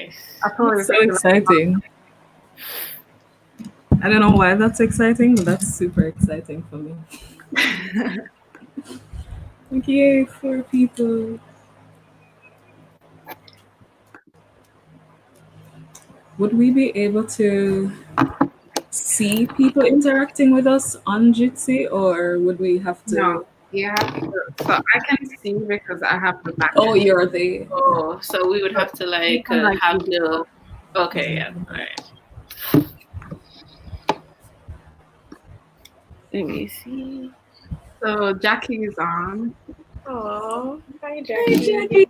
Nice. That's so exciting. I don't know why that's exciting, but that's super exciting for me. Like, yay, 4 people. Would we be able to see people interacting with us on Jitsi, or would we have to? No, you have to. So I can see because I have the back. Oh, you're the. Oh, so we would have to like have the. Okay, yeah, all right. Let me see. So Jackie is on. Oh, hi Jackie.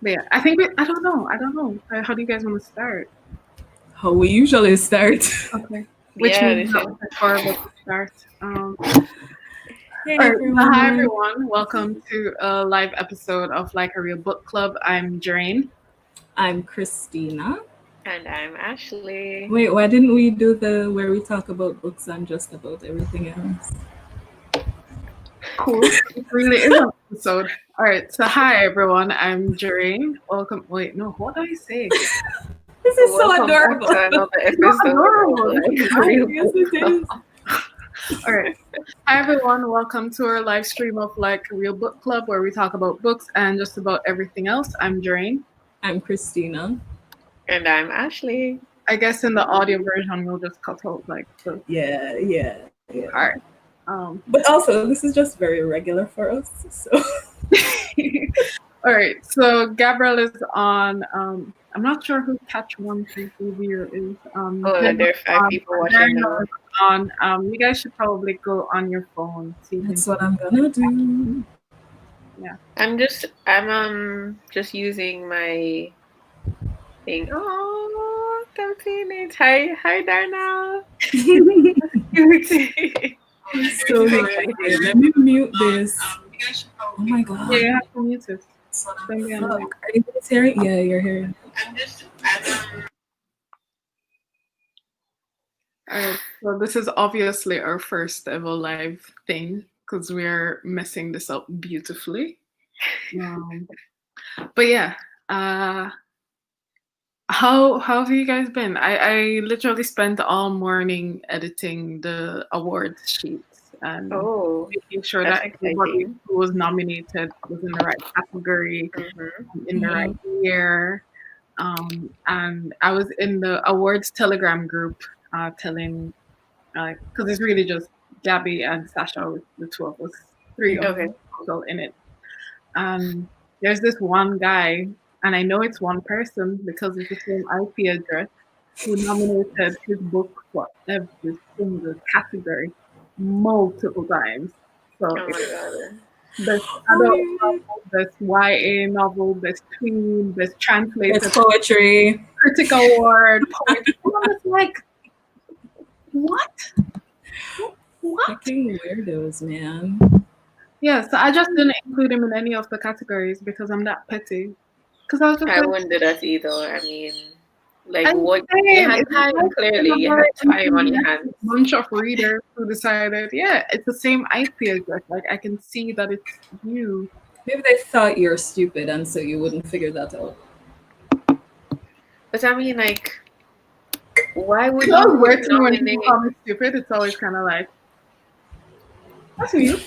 But yeah, I think I don't know. How do you guys want to start? How we usually start. Okay. Which Yeah, means this is- it's horrible to start. Hey, All right, everyone. hi everyone. Welcome to a live episode of Like a Real Book Club. I'm Drain. I'm Christina. And I'm Ashley. Wait, why didn't we do the where we talk about books and just about everything else? Cool. It really is an episode. All right. So hi everyone. I'm Drain. Welcome. Wait, no. What did I say? This is so Welcome back adorable. to another episode adorable. of Like a Real Yes, Book it is. All right. Hi everyone. Welcome to our live stream of Like a Real Book Club, where we talk about books and just about everything else. I'm Drain. I'm Christina. And I'm Ashley. I guess in the audio version we'll just cut out like the. Yeah. All right. But also, this is just very regular for us. So. All right. So Gabrielle is on. I'm not sure who Catch 1 2 3 0 is. There are 5 people watching now. You guys should probably go on your phone. That's what I'm gonna do. Yeah. I'm just using my thing. Oh, I'm seeing it. Hi Darnell. So great. Let me mute this. Oh my god. Yeah, you have to mute it. Fuck. Are you guys hearing? Yeah, you're hearing. Alright, so this is obviously our first ever live thing because we're messing this up beautifully. But yeah, how have you guys been? I literally spent all morning editing the award sheets and making sure that everybody who was nominated was in the right category, in the right year. And I was in the awards Telegram group telling, because it's really just Gabby and Sasha, the two of us, 3 of us people in it. There's this one guy, and I know it's one person because it's the same IP address, who nominated his book for every single category multiple times. So best adult novel, best YA novel, best tween, best translated, best poetry, critic award, poetry. I was like, what? Fucking weirdos, man. Yeah, so I just didn't include him in any of the categories because I'm that petty. Because I wouldn't do that either. I mean, like what you had time clearly, you had time on your hands. A bunch of readers who decided, yeah, it's the same IP address. Like I can see that it's you. Maybe they thought you're stupid and so you wouldn't figure that out. But I mean, like, why would you when people call me stupid? It's always kind of like, that's you.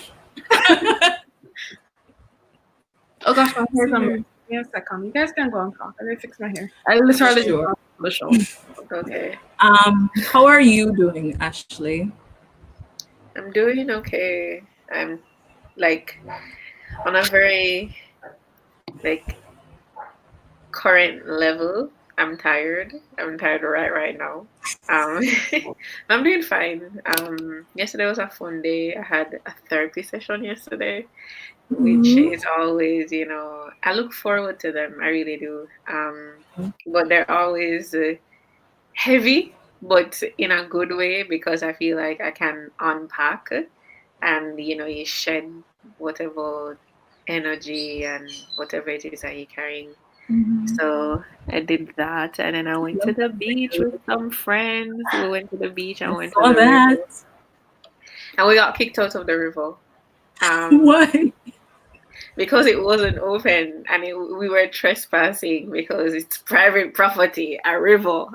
Oh gosh, my hair's on. Give me a second. You guys can go and talk. I didn't fix my hair. I literally just got the show. Okay. How are you doing, Ashley? I'm doing okay. I'm like on a very like current level. I'm tired. I'm tired right now. I'm doing fine. Yesterday was a fun day. I had a therapy session yesterday, which is always, I look forward to them. I really do. But they're always heavy, but in a good way, because I feel like I can unpack and, you shed whatever energy and whatever it is that you're carrying. So I did that, and then I went to the beach with some friends. We went to the beach and went to the river. And we got kicked out of the river. Why? because it wasn't open and we were trespassing because it's private property. A river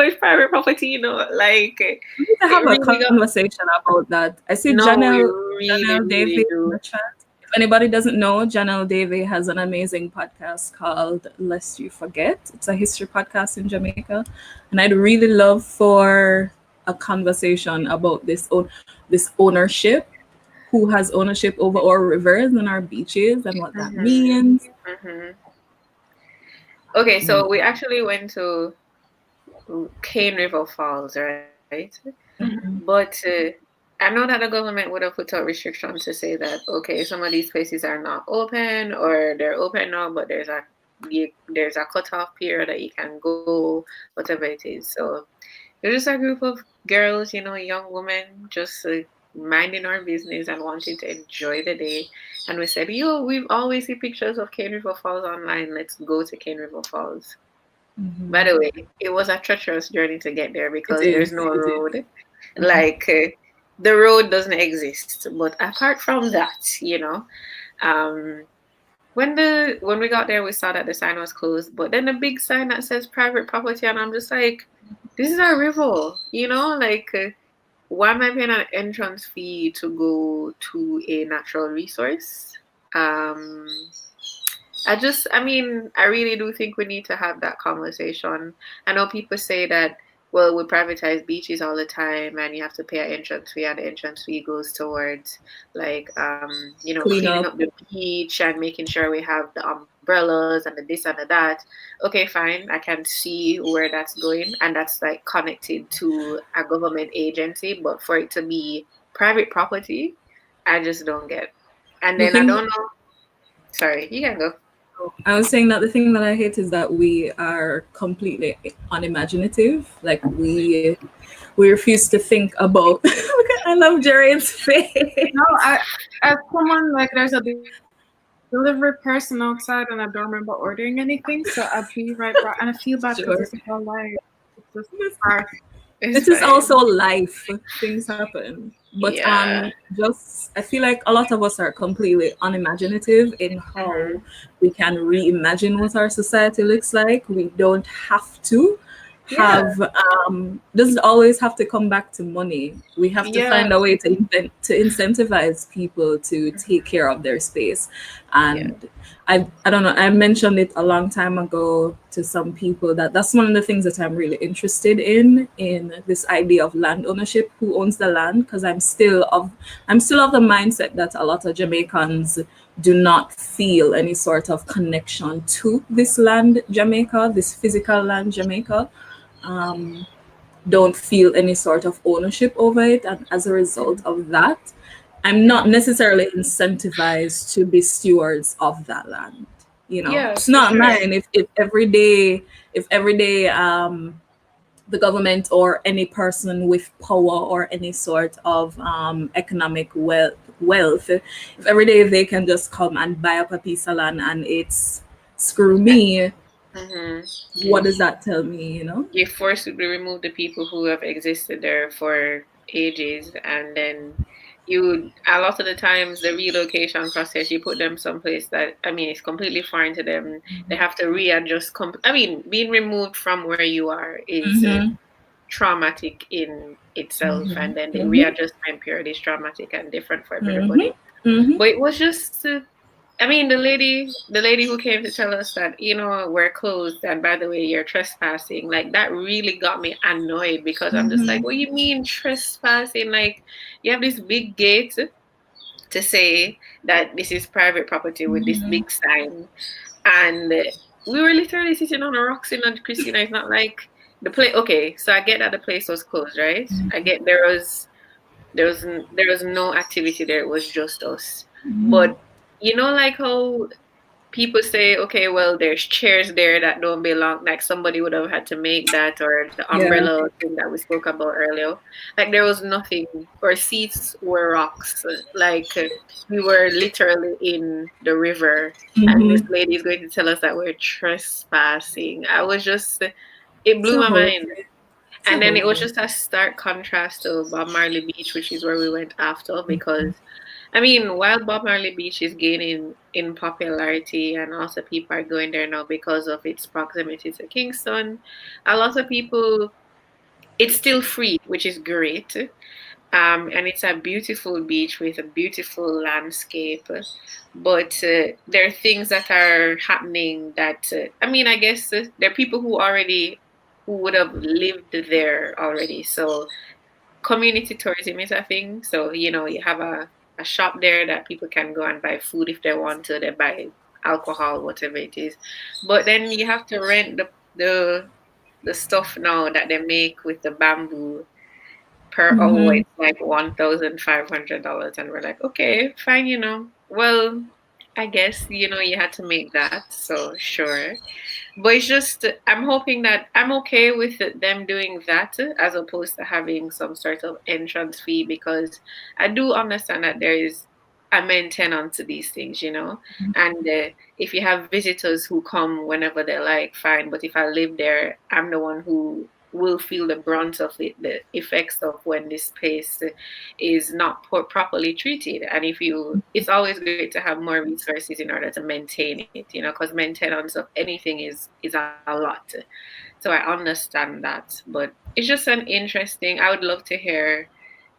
is private property, you know, like We need to it have a really got. conversation about that. I see No, we Janelle really Davey in do. the chat. If anybody doesn't know, Janelle Davey has an amazing podcast called Lest You Forget. It's a history podcast in Jamaica. And I'd really love for a conversation about this ownership, who has ownership over our rivers and our beaches and what that means. Okay, so we actually went to Cane River Falls, right? But I know that the government would have put out restrictions to say that, okay, some of these places are not open or they're open now, but there's a cutoff period that you can go, whatever it is. So it was just a group of girls, you know, young women, just minding our business and wanting to enjoy the day. And we said, yo, we've always seen pictures of Cane River Falls online. Let's go to Cane River Falls. By the way, it was a treacherous journey to get there because there's no road. Like the road doesn't exist. But apart from that, you know, when we got there, we saw that the sign was closed. But then a big sign that says private property, and I'm just like, this is a river, you know, like. Why am I paying an entrance fee to go to a natural resource? I really do think we need to have that conversation. I know people say that, well, we privatize beaches all the time and you have to pay an entrance fee, and the entrance fee goes towards, like, cleaning up the beach and making sure we have the umbrellas and the this and the that. Okay, fine. I can see where that's going, and that's like connected to a government agency, but for it to be private property, I just don't get. And then I don't know. Sorry, you can go. I was saying that the thing that I hate is that we are completely unimaginative. Like we refuse to think about. I love Jared's face. No, as someone, like, there's a delivery person outside and I don't remember ordering anything, so I'll be right back. And I feel bad because it's all life. It's just hard. This is also life. Things happen. But yeah. I feel like a lot of us are completely unimaginative in how we can reimagine what our society looks like. We don't have to have doesn't always have to come back to money. We have to find a way to incentivize people to take care of their space. And I don't know, I mentioned it a long time ago to some people that's one of the things that I'm really interested in this idea of land ownership, who owns the land, because I'm still of the mindset that a lot of Jamaicans do not feel any sort of connection to this land Jamaica, this physical land Jamaica. Don't feel any sort of ownership over it, and as a result of that, I'm not necessarily incentivized to be stewards of that land. You know, it's not mine. If every day the government or any person with power or any sort of economic wealth, if every day they can just come and buy up a piece of land and it's screw me, what does that tell me, you know? You forcibly remove the people who have existed there for ages, and then a lot of the times the relocation process, you put them someplace that, it's completely foreign to them. They have to readjust. Being removed from where you are is traumatic in itself, and then the readjustment period is traumatic and different for everybody. But it was just the lady who came to tell us that, we're closed, and by the way, you're trespassing, like, that really got me annoyed, because I'm just like, what do you mean trespassing? Like, you have this big gate to say that this is private property with this big sign, and we were literally sitting on a rocks in Christina. It's not like the place. Okay, so I get that the place was closed, right? I get there was no activity there. It was just us, but like how people say, okay, well, there's chairs there that don't belong, like somebody would have had to make that, or the umbrella thing that we spoke about earlier. Like, there was nothing, or seats were rocks. Like, we were literally in the river, and this lady is going to tell us that we're trespassing. It blew my mind. And then it was just a stark contrast to Bob Marley Beach, which is where we went after, because I mean, while Bob Marley Beach is gaining in popularity and also people are going there now because of its proximity to Kingston, a lot of people, it's still free, which is great. And it's a beautiful beach with a beautiful landscape. But there are things that are happening that, I mean, I guess there are people who would have lived there already. So community tourism is a thing. So, you have a shop there that people can go and buy food if they want to. They buy alcohol, whatever it is. But then you have to rent the stuff now that they make with the bamboo per hour. Mm-hmm. It's like $1,500, and we're like, okay, fine. Well, I guess you had to make that, so sure. But it's just, I'm hoping that I'm okay with them doing that as opposed to having some sort of entrance fee, because I do understand that there is a maintenance to these things. And if you have visitors who come whenever they like, fine. But if I live there, I'm the one who will feel the brunt of it, the effects of when this space is not properly treated. And it's always great to have more resources in order to maintain it, because maintenance of anything is a lot. So I understand that, but it's just an interesting. I would love to hear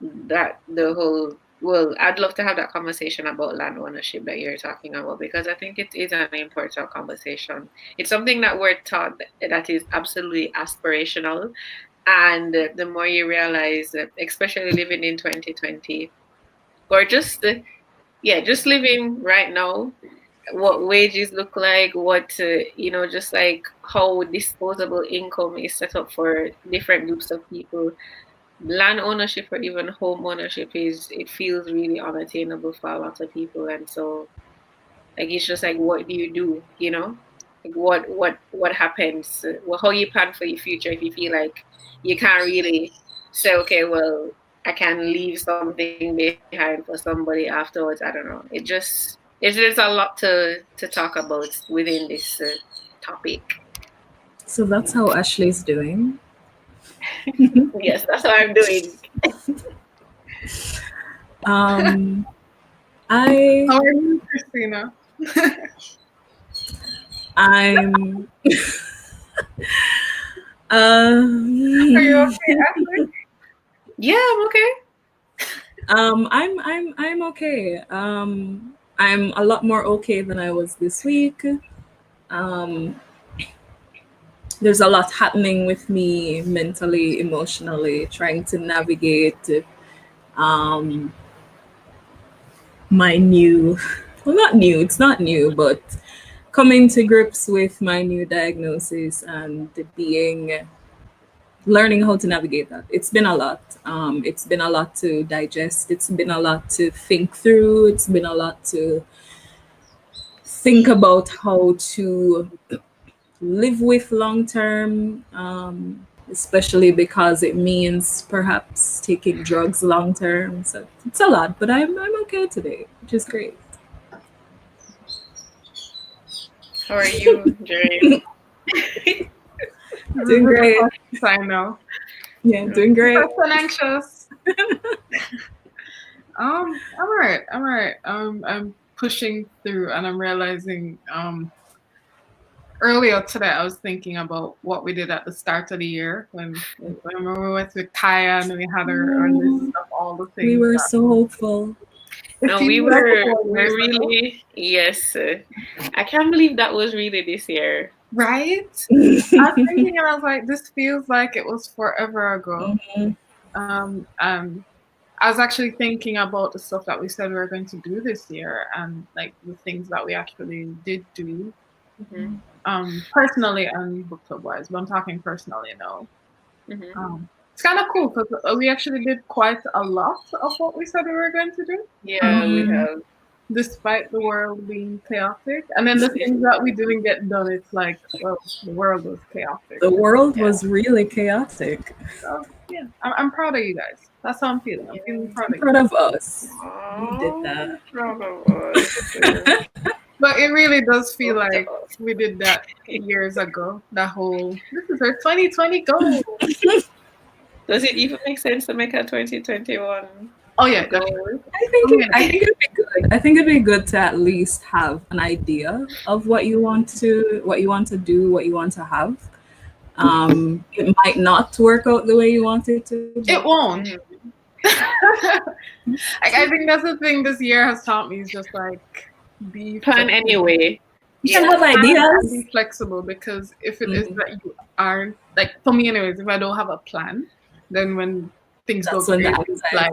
that the whole. Well, I'd love to have that conversation about land ownership that you're talking about, because I think it is an important conversation. It's something that we're taught that is absolutely aspirational, and the more you realize, especially living in 2020, or just yeah, just living right now, what wages look like, what just like how disposable income is set up for different groups of people. Land ownership or even home ownership it feels really unattainable for a lot of people, and so like it's just like, what do you do? Like what happens? How you plan for your future if you feel like you can't really say, okay, well, I can leave something behind for somebody afterwards. I don't know. There's a lot to talk about within this topic. So that's how Ashley's doing. Yes, that's what I'm doing. I How are you, Christina? I'm Are you okay, Ashley? Yeah, I'm okay. I'm okay. I'm a lot more okay than I was this week. There's a lot happening with me mentally, emotionally, trying to navigate um, my new, well, not new, it's not new, but coming to grips with my new diagnosis and learning how to navigate that. It's been a lot. It's been a lot to digest. It's been a lot to think through. It's been a lot to think about how to live with long term, especially because it means perhaps taking drugs long term. So it's a lot, but I'm okay today, which is great. How are you, Jerry? Doing great. I know. Yeah, doing great. I'm anxious. I'm alright. I'm alright. I'm pushing through, and I'm realizing earlier today I was thinking about what we did at the start of the year when we went with Kaya and we had our list of all the things. We were so hopeful. No, we're really, yes. I can't believe that was really this year. Right? I was thinking, and I was like, this feels like it was forever ago. Mm-hmm. I was actually thinking about the stuff that we said we were going to do this year, and like the things that we actually did do, personally and book club wise. But I'm talking personally now. It's kind of cool because we actually did quite a lot of what we said we were going to do. Yeah, we have. Despite the world being chaotic, and then the things that we didn't get done, it's like, well, the world was chaotic. The world was really chaotic. So yeah, I'm proud of you guys. That's how I'm feeling. I'm feeling proud of us. Oh, We did that. Proud of us. But it really does feel like we did that years ago. That whole, this is our 2020 goal. Does it even make sense to make a 2021? Oh yeah, definitely. I think it'd be good. I think it'd be good to at least have an idea of what you want to do, what you want to have. It might not work out the way you want it to. It won't. I think that's the thing this year has taught me, is just like be plan anyway. You can have ideas. Be flexible, because if it is that you aren't, like, for me anyways, if I don't have a plan, then when things go great, it's like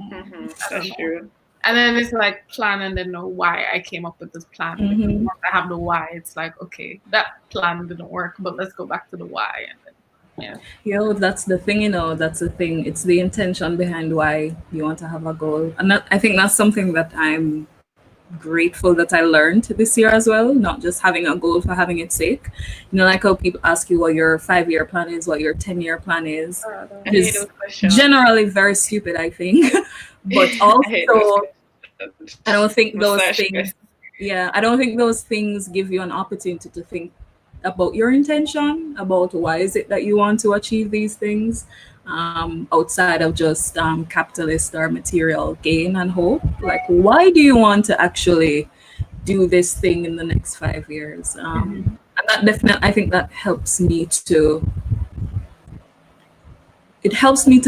that's true. And then it's like plan and then know why I came up with this plan. Once I have the why, it's like, okay, that plan didn't work, but let's go back to the why. And then, Yo, that's the thing, that's the thing. It's the intention behind why you want to have a goal. And I think that's something that I'm grateful that I learned this year as well, not just having a goal for having its sake. Like how people ask you what your 5-year plan is, what your 10-year plan is. It's generally very stupid, I think. But also, I don't think those things, I don't think those things give you an opportunity to think about your intention, about why is it that you want to achieve these things, outside of just capitalist or material gain and hope. Like, why do you want to actually do this thing in the next 5 years? And that definitely, I think that helps me to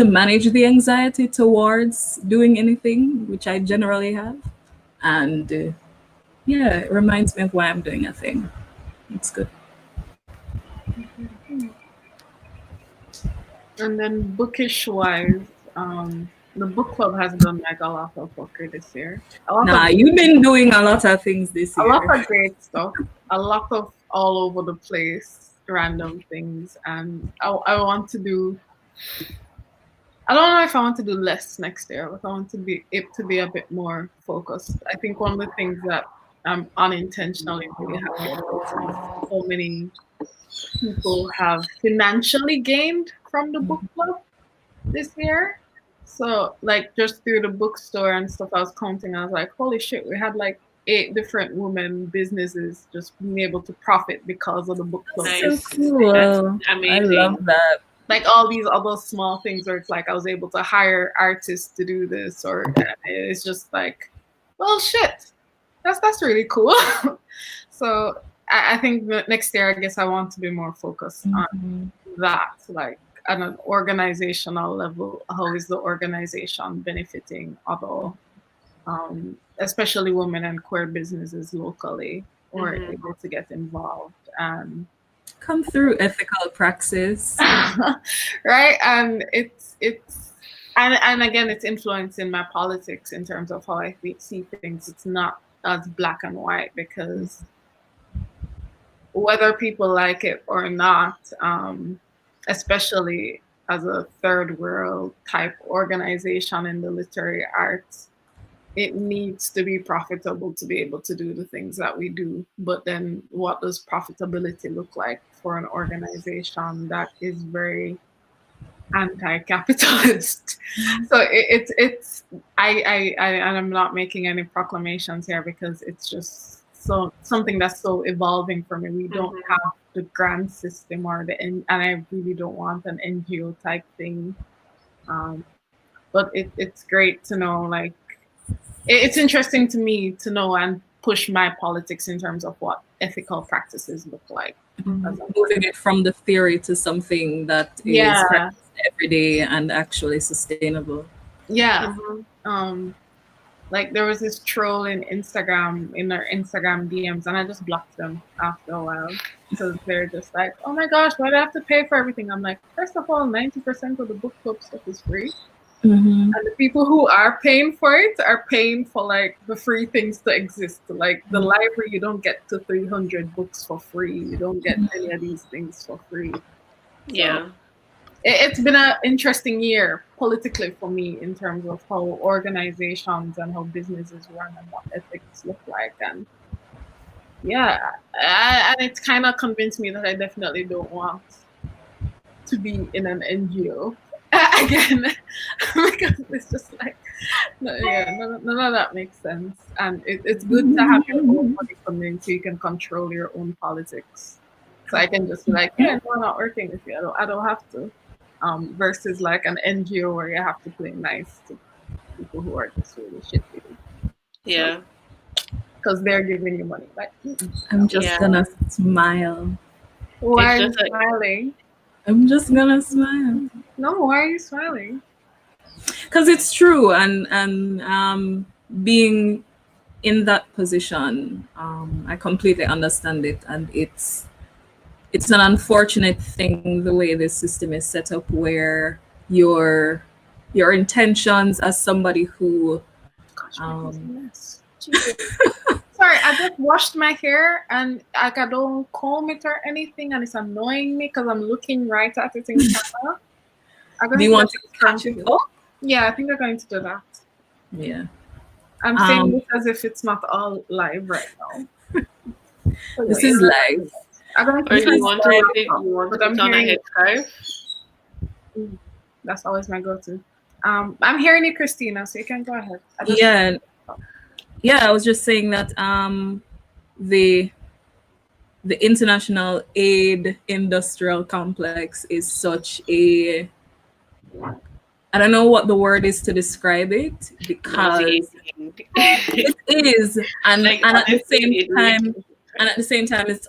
manage the anxiety towards doing anything, which I generally have. And it reminds me of why I'm doing a thing. It's good. And then bookish wise, the book club has done like a lot of work this year. You've been doing a lot of things this year. A lot of great stuff. A lot of all over the place, random things. And I want to do, I don't know if I want to do less next year, but I want to be a bit more focused. I think one of the things that I'm unintentionally really having so many people have financially gained from the book club this year. So like just through the bookstore and stuff, I was counting, I was like, holy shit, we had like 8 different women businesses just being able to profit because of the book club. That's so cool. That's amazing. I love that. Like all these other small things where it's like I was able to hire artists to do this, or it's just like, well, shit, that's really cool. So I think next year, I guess I want to be more focused on that, like at an organizational level. How is the organization benefiting other, especially women and queer businesses locally, or able to get involved and come through ethical praxis, right? And it's and again, it's influencing my politics in terms of how I see things. It's not as black and white, because whether people like it or not, especially as a third world type organization in the literary arts, it needs to be profitable to be able to do the things that we do. But then what does profitability look like for an organization that is very anti-capitalist? So it's and I'm not making any proclamations here, because it's just something that's so evolving for me. We don't have the grant system or and I really don't want an NGO type thing. But it's great to know, like, it's interesting to me to know and push my politics in terms of what ethical practices look like. Moving it from the theory to something that is practiced every day and actually sustainable. Yeah. Like there was this troll in Instagram, in their Instagram DMs, and I just blocked them after a while, because they're just like, oh my gosh, why do I have to pay for everything? I'm like, first of all, 90% of the book club stuff is free. And the people who are paying for it are paying for like the free things to exist. Like the library, you don't get to 300 books for free. You don't get any of these things for free. Yeah. It's been an interesting year politically for me in terms of how organizations and how businesses run and what ethics look like. And and it's kind of convinced me that I definitely don't want to be in an NGO again, because it's just like, none of that makes sense. And it's good to have your own money coming in so you can control your own politics. So I can just be like, no, I'm not working with you. I don't have to. Versus like an NGO where you have to play nice to people who are just really shitty. Yeah. Because they're giving you money. Like, I'm just gonna smile. Why are you smiling? I'm just gonna smile. No, why are you smiling? Because it's true, and being in that position, I completely understand it, and it's an unfortunate thing the way this system is set up, where your intentions as somebody who sorry, I just washed my hair and I don't comb it or anything, and it's annoying me because I'm looking right at it in camera. Do you want to catch it up? Yeah, I think I'm going to do that. Yeah. I'm saying this as if it's not all live right now. This is live. Or if you want to put on a headscarf. That's always my go-to. I'm hearing you, Christina, so you can go ahead. I was just saying that the international aid industrial complex is such a, I don't know what the word is to describe it, because it is, and at the same time it's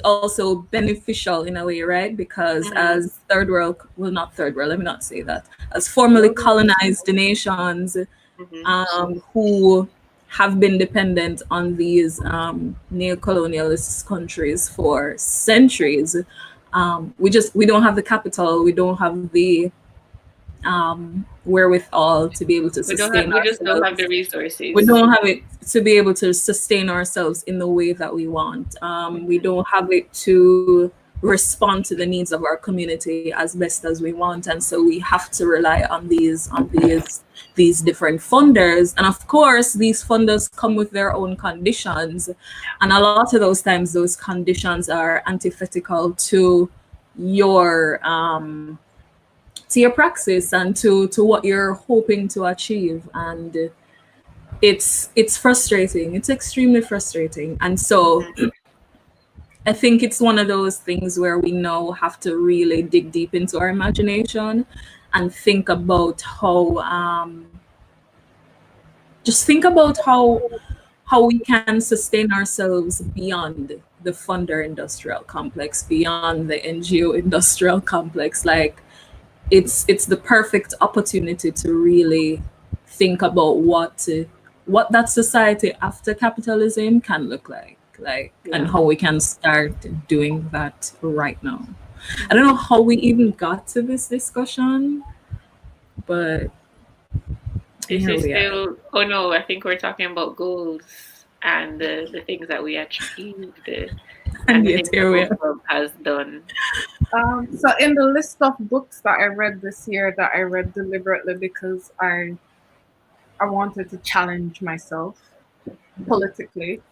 also beneficial in a way, right? Because as third world, well, not third world, let me not say that, as formerly colonized nations, who have been dependent on these neo-colonialist countries for centuries, we don't have the capital, we don't have the wherewithal to be able to sustain ourselves. We just don't have the resources. We don't have it to be able to sustain ourselves in the way that we want. We don't have it to respond to the needs of our community as best as we want, and so we have to rely on these different funders. And of course, these funders come with their own conditions, and a lot of those times those conditions are antithetical to your praxis and to what you're hoping to achieve, and it's frustrating. It's extremely frustrating. And so I think it's one of those things where we now have to really dig deep into our imagination and think about how we can sustain ourselves beyond the funder industrial complex, beyond the NGO industrial complex. Like, it's the perfect opportunity to really think about what that society after capitalism can look like, and how we can start doing that right now. I don't know how we even got to this discussion, but this is still, oh no, I think we're talking about goals and the things that we achieved and the things that the club has done. So in the list of books that I read this year, that I read deliberately because I wanted to challenge myself politically,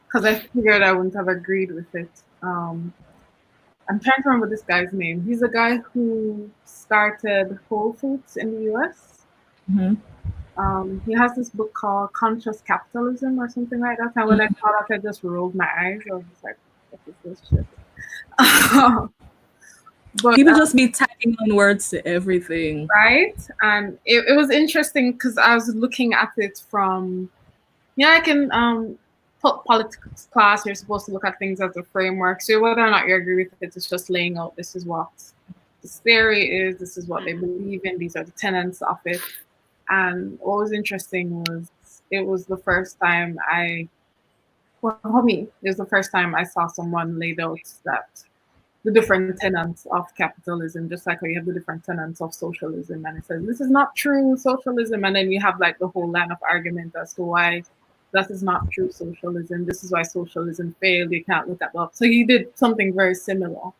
because I figured I wouldn't have agreed with it. I'm trying to remember this guy's name. He's a guy who started Whole Foods in the US. He has this book called Conscious Capitalism or something like that. And when I saw that, I just rolled my eyes. I was just like, what is this shit? But people just be tagging on words to everything, right? And it was interesting because I was looking at it from, I can politics class, you're supposed to look at things as a framework. So whether or not you agree with it, it's just laying out, this is what this theory is, this is what they believe in, these are the tenets of it. And what was interesting was it was the first time it was the first time I saw someone laid out that the different tenets of capitalism, just like how you have the different tenets of socialism, and it says this is not true socialism, and then you have like the whole line of argument as to why that is not true socialism. This is why socialism failed. You can't look at that. So he did something very similar,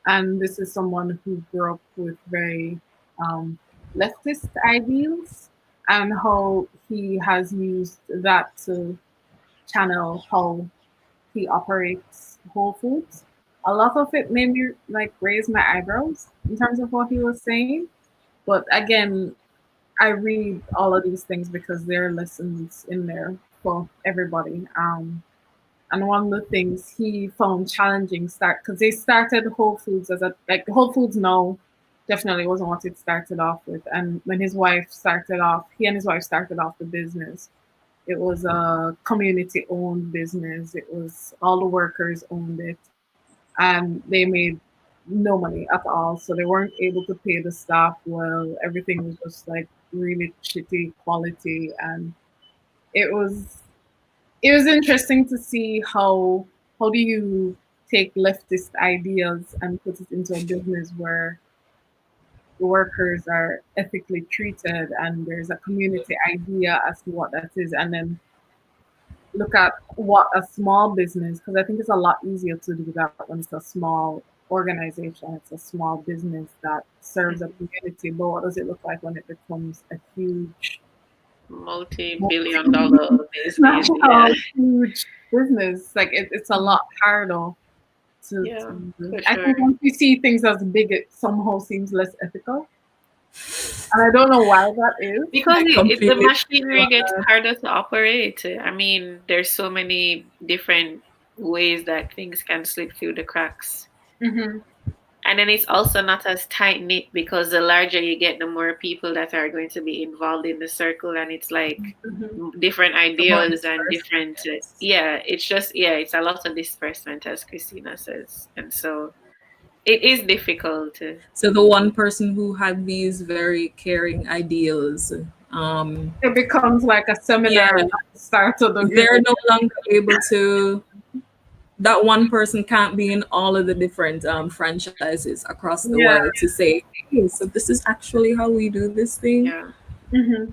and this is someone who grew up with very leftist ideals, and how he has used that to channel how he operates Whole Foods. A lot of it made me like raise my eyebrows in terms of what he was saying. But again, I read all of these things because there are lessons in there for everybody. And one of the things he found challenging because they started Whole Foods as Whole Foods now, definitely wasn't what it started off with. And when he and his wife started off the business, it was a community owned business. It was all the workers owned it, and they made no money at all. So they weren't able to pay the staff well. Everything was just like really shitty quality, and it was it was interesting to see how do you take leftist ideas and put it into a business where the workers are ethically treated and there's a community idea as to what that is, and then look at what a small business, because I think it's a lot easier to do that when it's a small organization, it's a small business that serves a community. But what does it look like when it becomes a huge multi-billion-dollar business? Huge business? Like it's a lot harder to do. I think once you see things as big, it somehow seems less ethical. And I don't know why that is. Because the machinery gets harder to operate. I mean, there's so many different ways that things can slip through the cracks. Mm-hmm. And then it's also not as tight knit because the larger you get, the more people that are going to be involved in the circle, and it's like different ideas and different. It's a lot of disbursement, as Christina says, and so it is difficult. So the one person who had these very caring ideals, it becomes like a seminar at the start of the group. They're no longer able to. That one person can't be in all of the different franchises across the world to say, hey, so this is actually how we do this thing. Yeah. Mm-hmm.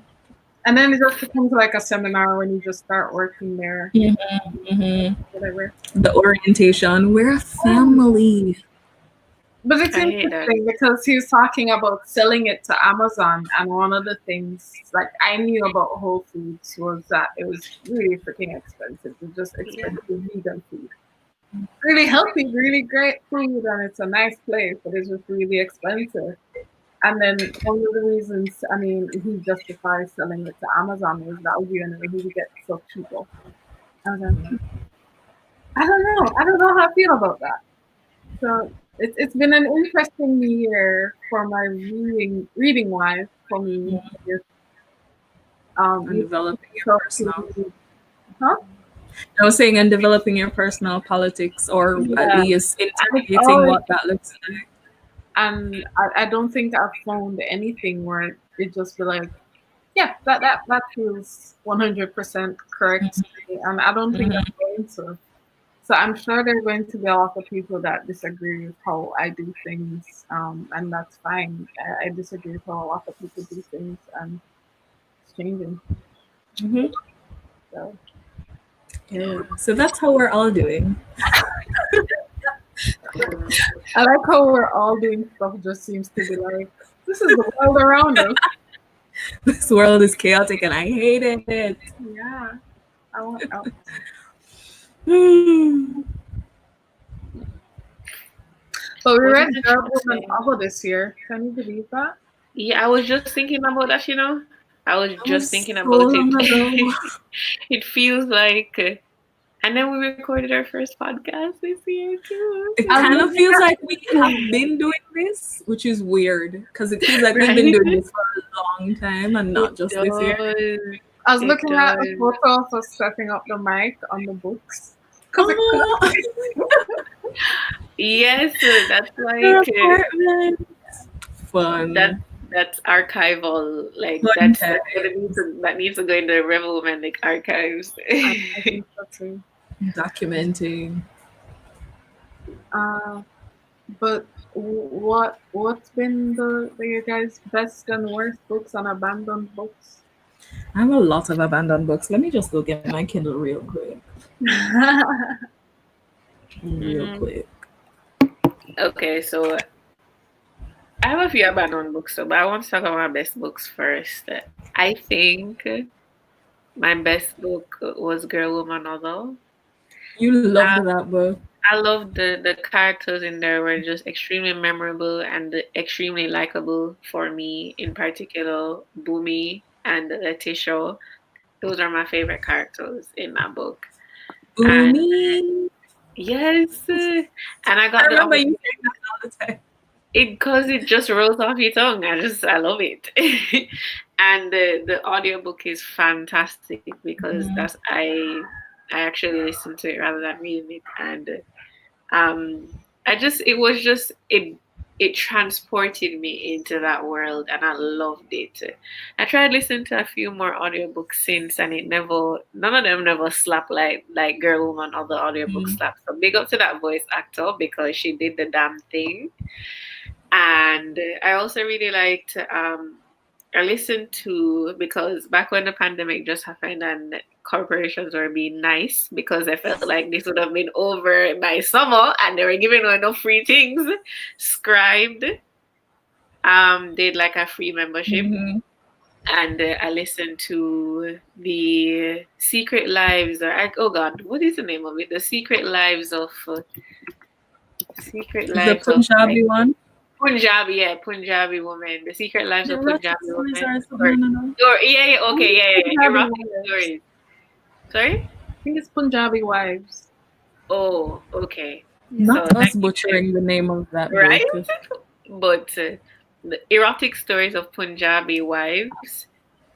And then it just becomes like a seminar when you just start working there. Whatever. The orientation, we're a family. But it's interesting because he was talking about selling it to Amazon, and one of the things like I knew about Whole Foods was that it was really freaking expensive. It's just expensive vegan food. Really healthy, really great food, and it's a nice place, but it's just really expensive. And then one of the reasons, I mean, he justifies selling it to Amazon is that he would get so cheaper. I don't know how I feel about that. So it's been an interesting year for my reading wise for me. And developing your personal. I was saying, and developing your personal politics, or at least interrogating what that looks like. And I don't think I've found anything where it just be like, yeah, that feels 100% correct to me. And I don't think I'm going to. So I'm sure there are going to be a lot of people that disagree with how I do things, and that's fine. I disagree with how a lot of people do things, and it's changing. So that's how we're all doing. I like how we're all doing stuff just seems to be like, this is the world around us. This world is chaotic and I hate it. Yeah. I want out. But we read Girl, Woman, Other this year. Can you believe that? Yeah, I was just thinking about that, I was just thinking about it. It feels like, and then we recorded our first podcast this year too. It kind of feels like we have been doing this, which is weird because it feels like we've been doing this for a long time and not just this year. I was looking at the photo of us setting up the mic on the books. Yes, that's like fun. That's archival, like that needs to go in the Rebel Romantic archives. I think so too. Documenting. But what's been your guys' best and worst books and abandoned books? I have a lot of abandoned books. Let me just go get my Kindle real quick. Quick. Okay, so I have a few abandoned books, but I want to talk about my best books first. I think my best book was Girl, Woman, Other. You loved that book. I loved the characters in there were just extremely memorable and extremely likable for me, in particular, Boomy and Letitia. Those are my favorite characters in that book. Boomy? Yes. And I got remember you saying that all the time. because it just rolls off your tongue. I love it. And the audiobook is fantastic because I actually listen to it rather than reading it. And it transported me into that world, and I loved it. I tried listening to a few more audiobooks since, and none of them never slap like Girl Woman or the audiobook slaps. So big up to that voice actor because she did the damn thing. And I also really liked I listened to, because back when the pandemic just happened and corporations were being nice, because I felt like this would have been over by summer and they were giving away no free things. Scribed did like a free membership. And I listened to the Secret Lives, oh God, what is the name of it? The Secret Lives of the Punjabi one. Punjabi woman. The Secret Lives of Punjabi woman. Erotic stories. Sorry? I think it's Punjabi Wives. Oh, okay. Not us butchering the name of that, right? But the Erotic Stories of Punjabi Wives,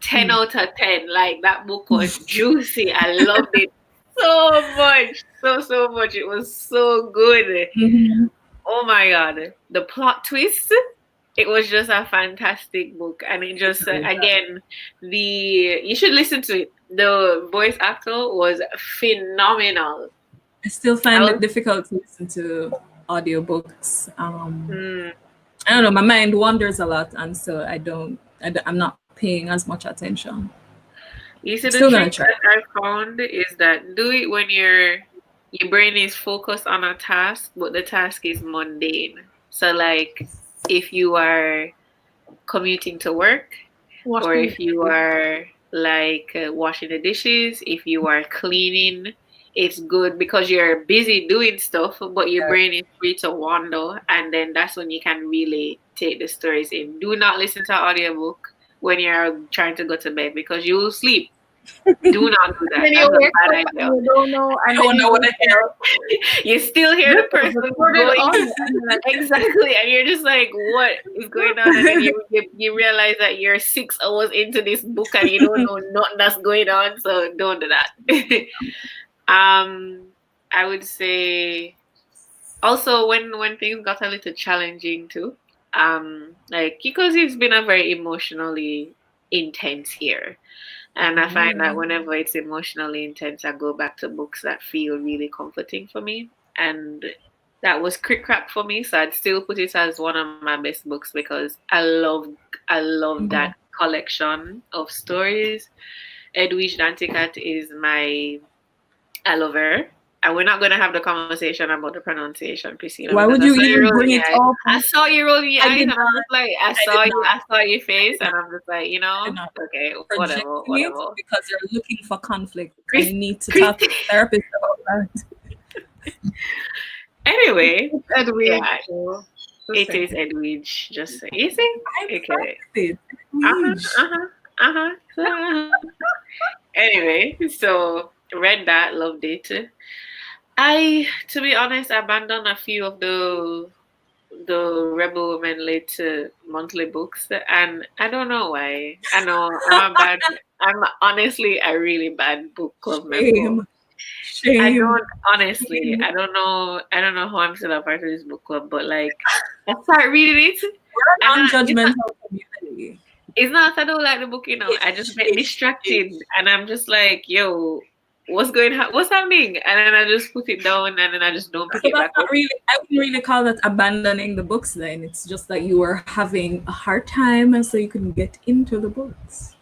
10 out of 10. Like, that book was juicy. I loved it so much. So much. It was so good. Oh my God. The plot twist, it was just a fantastic book. And it just, again, you should listen to it. The voice actor was phenomenal. I still find it difficult to listen to audiobooks. I don't know, my mind wanders a lot, and so I'm not paying as much attention. You see, the trick that I found is that do it when your brain is focused on a task, but the task is mundane. So, like, if you are commuting to work, or if you are, like, washing the dishes, if you are cleaning, it's good because you're busy doing stuff, but your brain is free to wander, and then that's when you can really take the stories in. Do not listen to an audiobook when you're trying to go to bed because you will sleep. Do not do that. That's a bad idea. You don't know. I don't know what I hear. You still hear the person going. Exactly. And you're just like, what is going on? And then you realize that you're 6 hours into this book and you don't know nothing that's going on. So don't do that. I would say also when things got a little challenging too, like because it's been a very emotionally intense year. And I find that whenever it's emotionally intense, I go back to books that feel really comforting for me. And that was Crick Crack for me. So I'd still put it as one of my best books because I love that collection of stories. Edwidge Danticat is I love her. And we're not going to have the conversation about the pronunciation, Christina. Why would you even bring it up? I saw you rolling your eyes, and I'm just like, I saw your face, and I'm just like, okay, whatever. Because you're looking for conflict. You need to talk to a therapist about that. Anyway, it's Edwidge. Yeah, it is Edwidge. Just say, you see? Okay. Anyway, so read that, loved it. To be honest, abandoned a few of the Rebel Women late monthly books, and I don't know why. I know I'm honestly a really bad book club member. Shame. I don't know how I'm still a part of this book club, but like I start reading it. We're a non-judgmental community. It's not that I don't like the book, I just get distracted, and I'm just like, yo, what's happening? And then I just put it down, and then I just don't pick it back up. I wouldn't really call that abandoning the books then. It's just that you were having a hard time, and so you couldn't get into the books.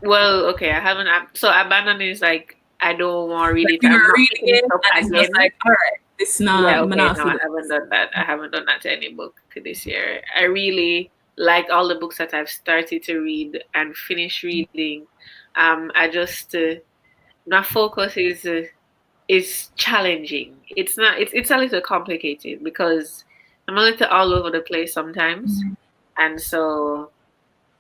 Well, okay, I haven't. So abandoning is like, I don't want to read it. I'm not reading it, and it's just like, all right, it's not. Yeah, okay, no, I haven't done that. I haven't done that to any book this year. I really like all the books that I've started to read and finished reading. I just my focus is challenging. It's not. It's a little complicated because I'm a little all over the place sometimes, and so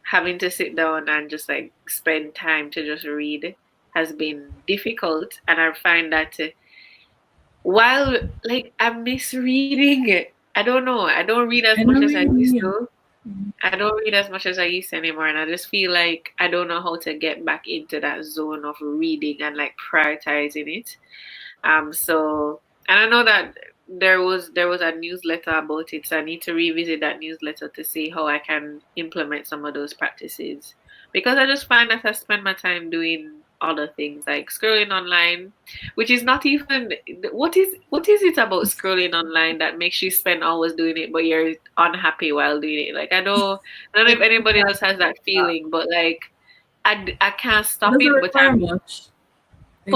having to sit down and just like spend time to just read has been difficult. And I find that while like I miss reading, I don't know. I don't read as much as I used to. I don't read as much as I used to anymore, and I just feel like I don't know how to get back into that zone of reading and like prioritizing it. So, and I know that there was a newsletter about it, so I need to revisit that newsletter to see how I can implement some of those practices. Because I just find that I spend my time doing other things like scrolling online, which is not even what is it about scrolling online that makes you spend hours doing it, but you're unhappy while doing it? Like I don't know if anybody else has that feeling, but like I can't stop it, but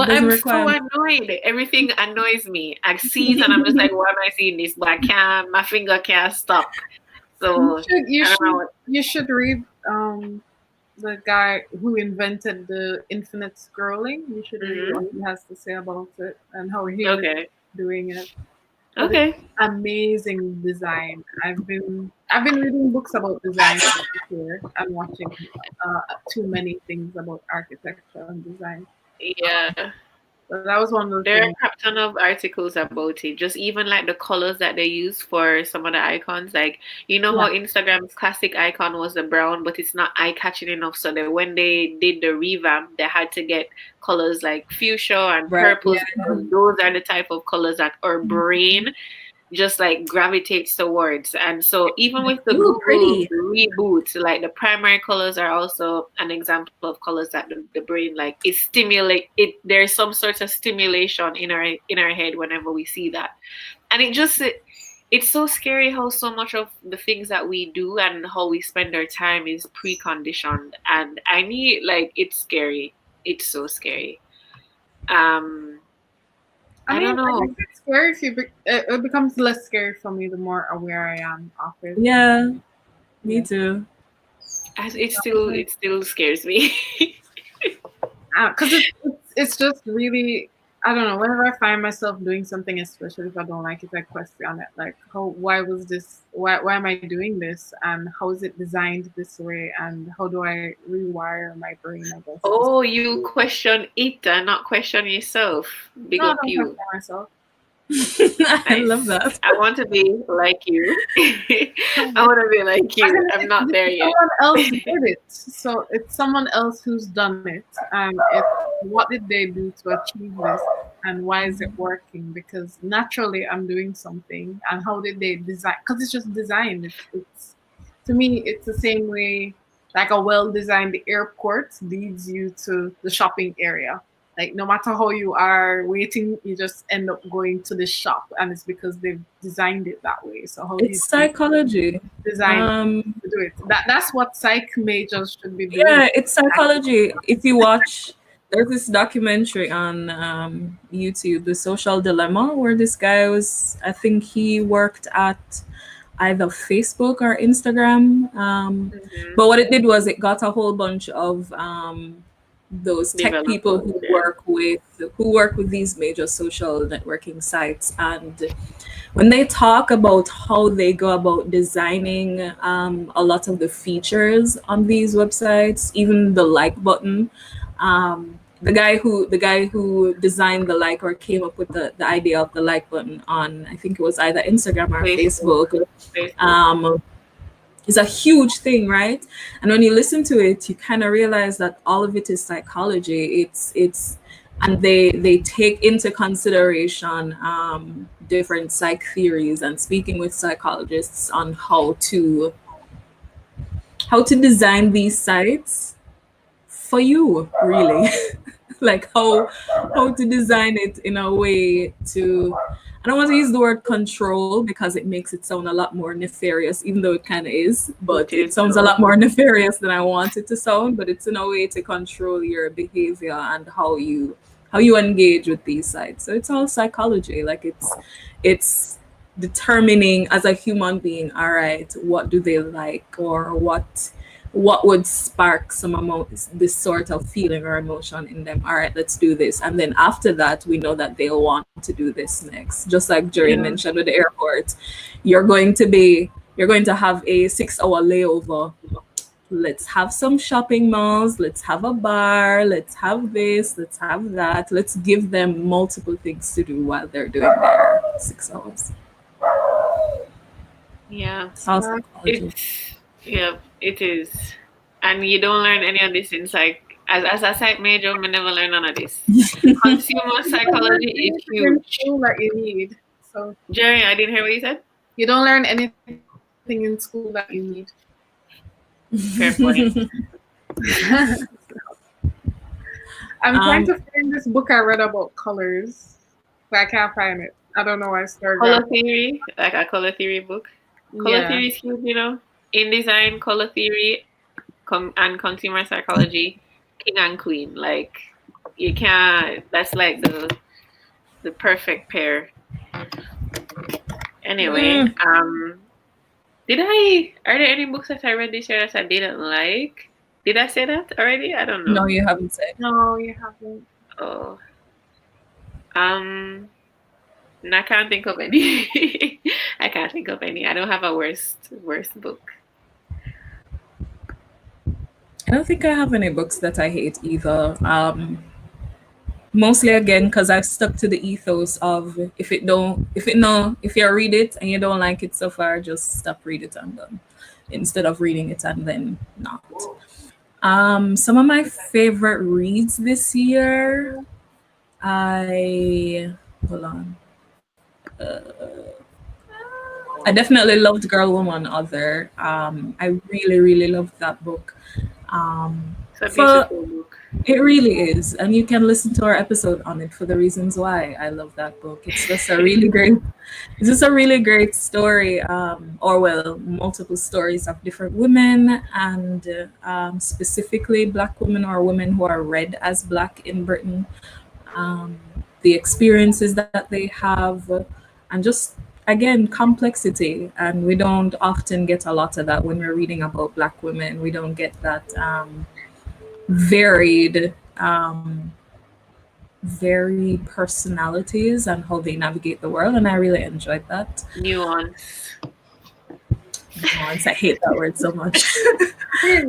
I'm so annoyed. Everything annoys me. I see it and I'm just like, why am I seeing this? But I can't. My finger can't stop. So you should read the guy who invented the infinite scrolling. You should read what he has to say about it and how he was doing it. But it's amazing design. I've been reading books about design here and watching too many things about architecture and design. Yeah. So that was one of those There things. are a ton of articles about it. Just even like the colors that they use for some of the icons. Like, you know how Instagram's classic icon was the brown, but it's not eye-catching enough. So that when they did the revamp, they had to get colors like fuchsia and purples. Because those are the type of colors that our brain just like gravitates towards. And so even with the Google reboot, like the primary colors are also an example of colors that the brain like it stimulate it. There's some sort of stimulation in our head whenever we see that. And it's so scary how so much of the things that we do and how we spend our time is preconditioned. And it's scary. It's so scary. I don't know. It's scary if it becomes less scary for me the more aware I am of it. Yeah, me too. It still scares me. Because it's just really, I don't know, whenever I find myself doing something, especially if I don't like it, I question it. Like, why am I doing this? And how is it designed this way? And how do I rewire my brain, I guess? Oh, you question it and not question yourself. Big up you. Question myself. I love that. I want to be like you. I want to be like you. I'm not there yet. Someone else did it. So it's someone else who's done it. And what did they do to achieve this? And why is it working? Because naturally I'm doing something. And how did they design? Because it's just designed. It's to me, it's the same way like a well-designed airport leads you to the shopping area. Like no matter how you are waiting, you just end up going to the shop, and it's because they've designed it that way. So how it's psychology. Design to do it. That's what psych majors should be doing. Yeah, it's psychology. If you watch, there's this documentary on YouTube, The Social Dilemma, where this guy I think he worked at either Facebook or Instagram. But what it did was it got a whole bunch of those tech people who work with these major social networking sites, and when they talk about how they go about designing a lot of the features on these websites, even the like button, the guy who designed the like or came up with the idea of the like button on, I think it was either Instagram or Facebook. It's a huge thing, right? And when you listen to it, you kind of realize that all of it is psychology. And they take into consideration different psych theories and speaking with psychologists on how to design these sites for you, really. Like how to design it in a way to, I don't want to use the word control because it makes it sound a lot more nefarious, even though it kind of is, but it sounds a lot more nefarious than I want it to sound. But it's in a way to control your behavior and how you engage with these sites. So it's all psychology. Like it's determining as a human being, all right, what do they like, or what would spark some amount this sort of feeling or emotion in them. All right, let's do this. And then after that, we know that they'll want to do this next. Just like Jerry mentioned with the airport, you're going to have a 6-hour layover. Let's have some shopping malls, let's have a bar, let's have this, let's have that. Let's give them multiple things to do while they're doing their 6 hours. Yeah. It's all psychology. It is. And you don't learn any of this in psych. As a psych major, we never learn none of this. Consumer You don't learn psychology is anything in huge. school that you need. So Jerry, I didn't hear what you said. you don't learn anything in school that you need. Fair point. I'm trying to find this book I read about colors, but I can't find it. I don't know why I started. Color theory, like a color theory book. Color Yeah. theory is huge, InDesign, color theory, and consumer psychology, king and queen. Like you can't. That's like the perfect pair. Anyway, did I? Are there any books that I read this year that I didn't like? Did I say that already? I don't know. No, you haven't said. No, you haven't. Oh. I can't think of any. I can't think of any. I don't have a worst book. I don't think I have any books that I hate either. Mostly again because I've stuck to the ethos of if you read it and you don't like it so far, just stop read it and done, instead of reading it and then not. Some of my favorite reads this year, I definitely loved Girl, Woman, Other. I really loved that book. It's a beautiful book. It really is, and you can listen to our episode on it for the reasons why I love that book. It's just a really great story, multiple stories of different women, and specifically Black women or women who are read as Black in Britain. The experiences that they have, and just again complexity, and we don't often get a lot of that when we're reading about Black women. We don't get that varied personalities and how they navigate the world, and I really enjoyed that. Nuance. I hate that word so much. I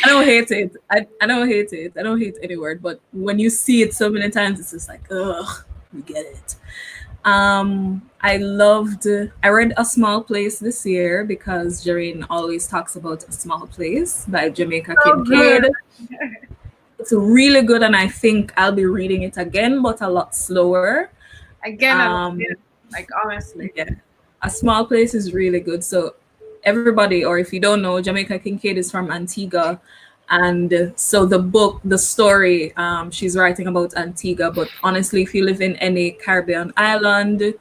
don't hate it. I don't hate it. I don't hate any word, but when you see it so many times, it's just like, ugh, we get it. I read A Small Place this year because Jareen always talks about A Small Place by Jamaica Kincaid. It's really good, and I think I'll be reading it again, but a lot slower. Like honestly. Yeah. A Small Place is really good. So everybody, or if you don't know, Jamaica Kincaid is from Antigua. And so the story, she's writing about Antigua, but honestly, if you live in any Caribbean island,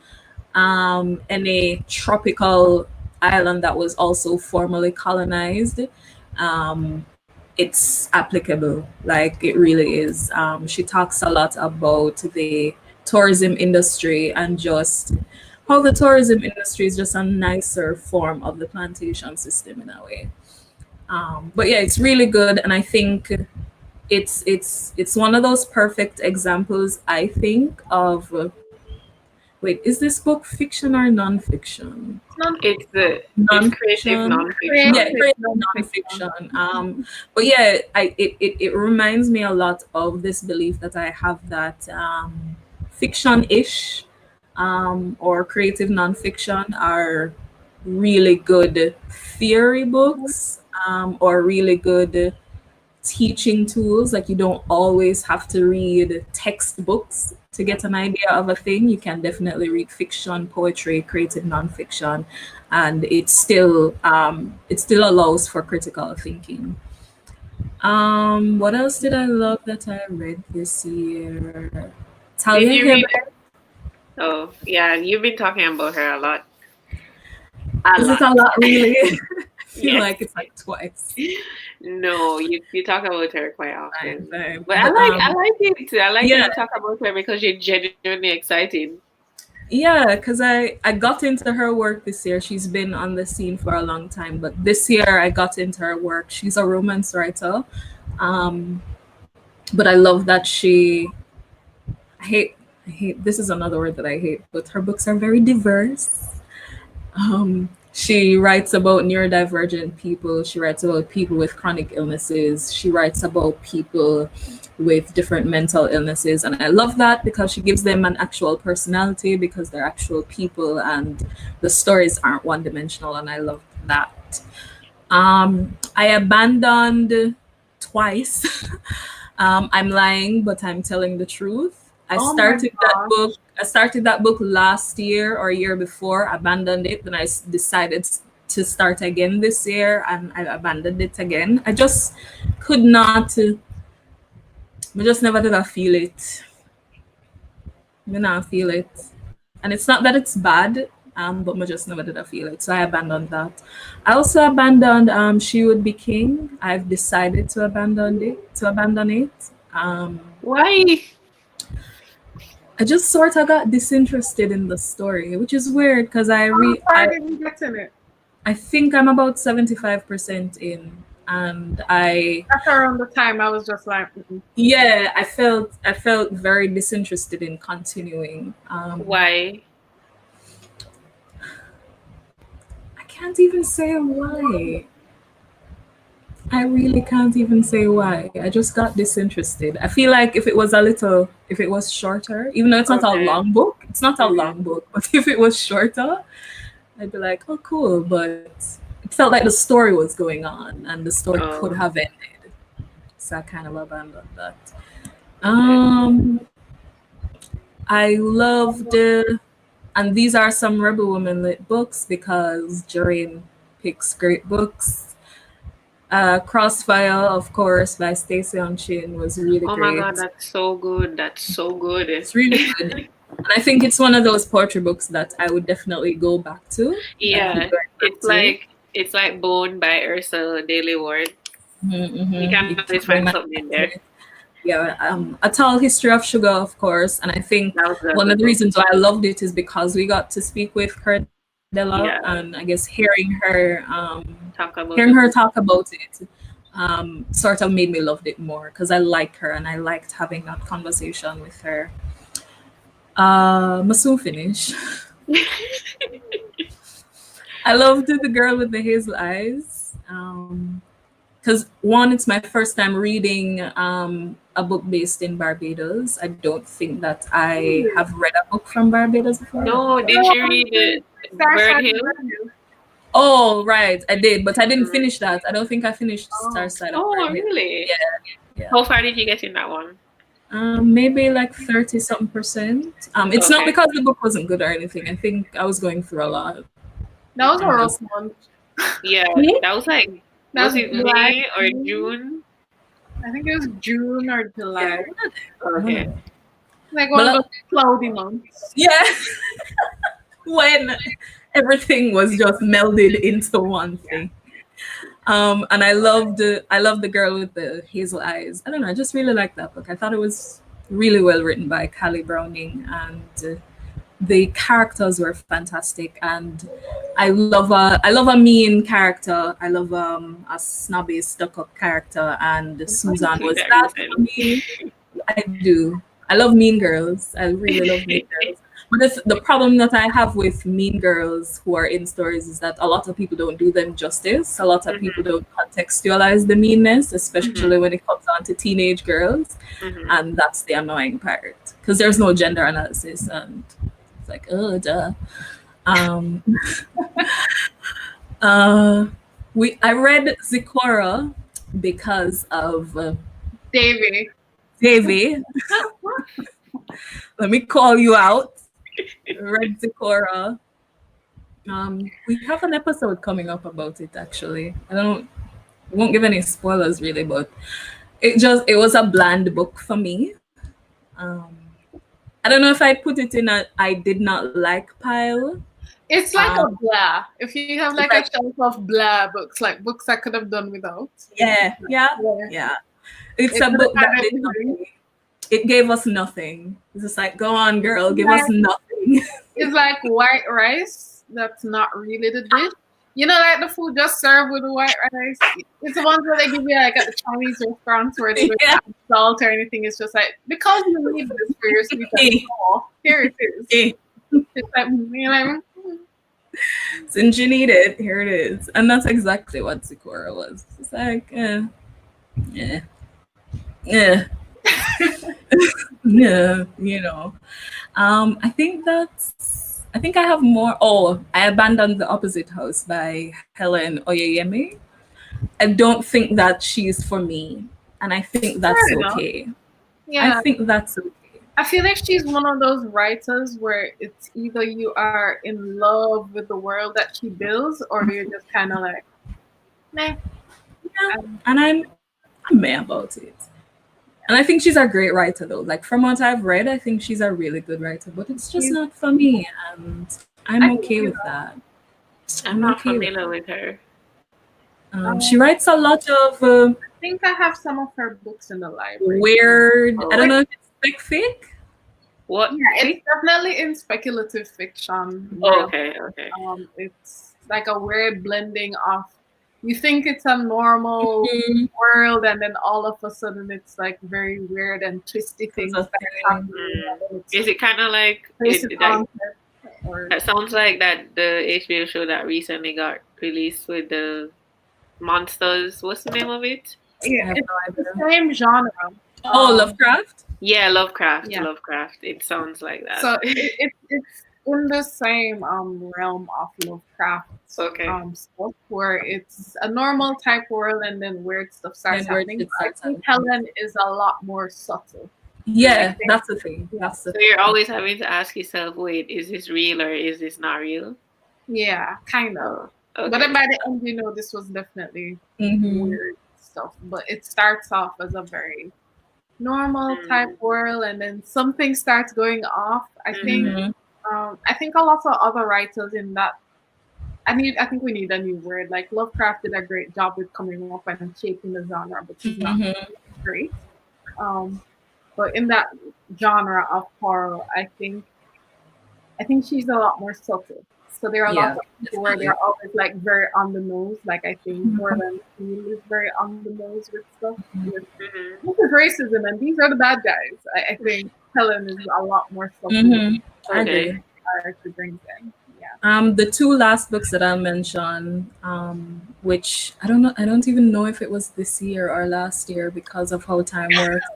any tropical island that was also formerly colonized, it's applicable. Like it really is. She talks a lot about the tourism industry and just how the tourism industry is just a nicer form of the plantation system in a way. But yeah, it's really good, and I think it's one of those perfect examples, I think, of wait, is this book fiction or nonfiction? It's creative nonfiction. Yeah, creative nonfiction. But yeah, it reminds me a lot of this belief that I have that fiction-ish or creative nonfiction are really good theory books, or really good teaching tools. Like you don't always have to read textbooks to get an idea of a thing. You can definitely read fiction, poetry, creative nonfiction, and it still allows for critical thinking. What else did I love that I read this year? Talia Hibbert. Oh yeah, you've been talking about her a lot. Is it a lot, really? I feel like it's like twice. No, you talk about her quite often. Fine. But I like it. I like to talk about her because you're genuinely excited. Yeah, because I got into her work this year. She's been on the scene for a long time, but this year I got into her work. She's a romance writer. But I love that I hate this is another word that I hate, but her books are very diverse. She writes about neurodivergent people. She writes about people with chronic illnesses. She writes about people with different mental illnesses. And I love that because she gives them an actual personality because they're actual people and the stories aren't one dimensional. And I love that. I abandoned twice. I'm lying, but I'm telling the truth. I started that book last year or year before, abandoned it. Then I decided to start again this year and I abandoned it again. I just could not, I just never did I feel it. I not feel it. And it's not that it's bad, but I just never did I feel it. So I abandoned that. I also abandoned She Would Be King. I've decided to abandon it. Why? I just sort of got disinterested in the story, which is weird because How far did you get in it? I think I'm about 75% in, and that's around the time I was just like, yeah, I felt very disinterested in continuing. Why? I can't even say why. I really can't even say why. I just got disinterested. I feel like if it was shorter, even though it's not a long book, but if it was shorter, I'd be like, oh, cool. But it felt like the story was going on and the story could have ended. So I kind of abandoned that. I loved, and these are some Rebel Women lit books because Jareen picks great books. Crossfire, of course, by Stacey Unchin was really great. Oh my god, that's so good. That's so good. It's really good. And I think it's one of those poetry books that I would definitely go back to. Yeah, it's like Bone by Ursula Daly Ward. You can always find something in there. Yeah, A Tall History of Sugar, of course. And I think one of the reasons why I loved it is because we got to speak with Cordella, and I guess hearing her talk about it sort of made me love it more because I like her and I liked having that conversation with her. Must soon finish. I loved The Girl with the Hazel Eyes. Because one, it's my first time reading a book based in Barbados. I don't think that I have read a book from Barbados before. No, did you read it? Bird Hill? Oh, right, I did, but I didn't finish that. I don't think I finished Starside. Oh, really? Yeah. How far did you get in that one? Maybe like 30-something%. It's not because the book wasn't good or anything. I think I was going through a lot. That was a rough month. Yeah, that was like, was it May or June? I think it was June or July. Yeah. Okay. Like one of those cloudy months. Yeah. When everything was just melded into one thing. And I loved The Girl with the Hazel Eyes. I don't know, I just really liked that book. I thought it was really well written by Callie Browning, and the characters were fantastic. And I love a mean character. I love a snobby, stuck-up character, and Susan was that for me. I do. I love Mean Girls. I really love Mean Girls. But the problem that I have with Mean Girls who are in stories is that a lot of people don't do them justice. A lot of people don't contextualize the meanness, especially when it comes down to teenage girls. And that's the annoying part. Because there's no gender analysis. And it's like, oh, duh. I read Zikora because of Davy. Let me call you out. Read Zikora. We have an episode coming up about it actually. I won't give any spoilers really, but it was a bland book for me. I don't know if I put it in a I did not like pile. It's like a blah. If you have like a shelf of blah books, like books I could have done without. Yeah. It's a book that did nothing. It gave us nothing. It's just like, go on, girl, give us nothing. It's like white rice that's not really the dish. You know, like the food just served with the white rice. It's the ones where they give you like at the Chinese restaurants where they don't add salt or anything. It's just like, because you need this for your sweet and here it is. It's like, you know what I mean? Since you need it, here it is. And that's exactly what Sakura was. It's like, yeah, yeah, yeah, you know. I think I have more. Oh, I Abandoned the Opposite House by Helen Oyeyemi. I don't think that she's for me. And I think that's Fair enough. okay. I Yeah. think that's okay. I feel like she's one of those writers where it's either you are in love with the world that she builds or you're just kind of like, meh. Yeah. And I'm meh about it. And I think she's a great writer though. Like from what I've read, I think she's a really good writer, but it's just not for me. And I'm okay with that. I'm not familiar with her. She writes a lot of I think I have some of her books in the library. Weird. I don't know if it's fic. What? Yeah, it's definitely in speculative fiction. Oh, okay. It's like a weird blending of you think it's a normal world, and then all of a sudden it's like very weird and twisty things that happen. Is it kind of like that sounds like that the HBO show that recently got released with the monsters? What's the name of it? Yeah, it's the same genre. Oh, Lovecraft? Yeah, Lovecraft. Yeah. Lovecraft. It sounds like that. So it's in the same realm of Lovecraft. Okay. Stuff where it's a normal type world and then weird stuff starts happening. I think Helen is a lot more subtle. Yeah, that's the thing. So you're always having to ask yourself, wait, is this real or is this not real? Yeah, kind of. Okay. But then by the end, you know, this was definitely weird stuff. But it starts off as a very normal type world, and then something starts going off. I think a lot of other writers in that. I think we need a new word. Like Lovecraft did a great job with coming up and shaping the genre, but she's not great. But in that genre of horror, I think she's a lot more subtle. So there are a lot of people where they're always like very on the nose. Like I think Moreland is very on the nose with stuff. With racism, and these are the bad guys. I think Helen is a lot more subtle. I agree. She brings in. The two last books that I'll mention, which I don't even know if it was this year or last year because of how time works.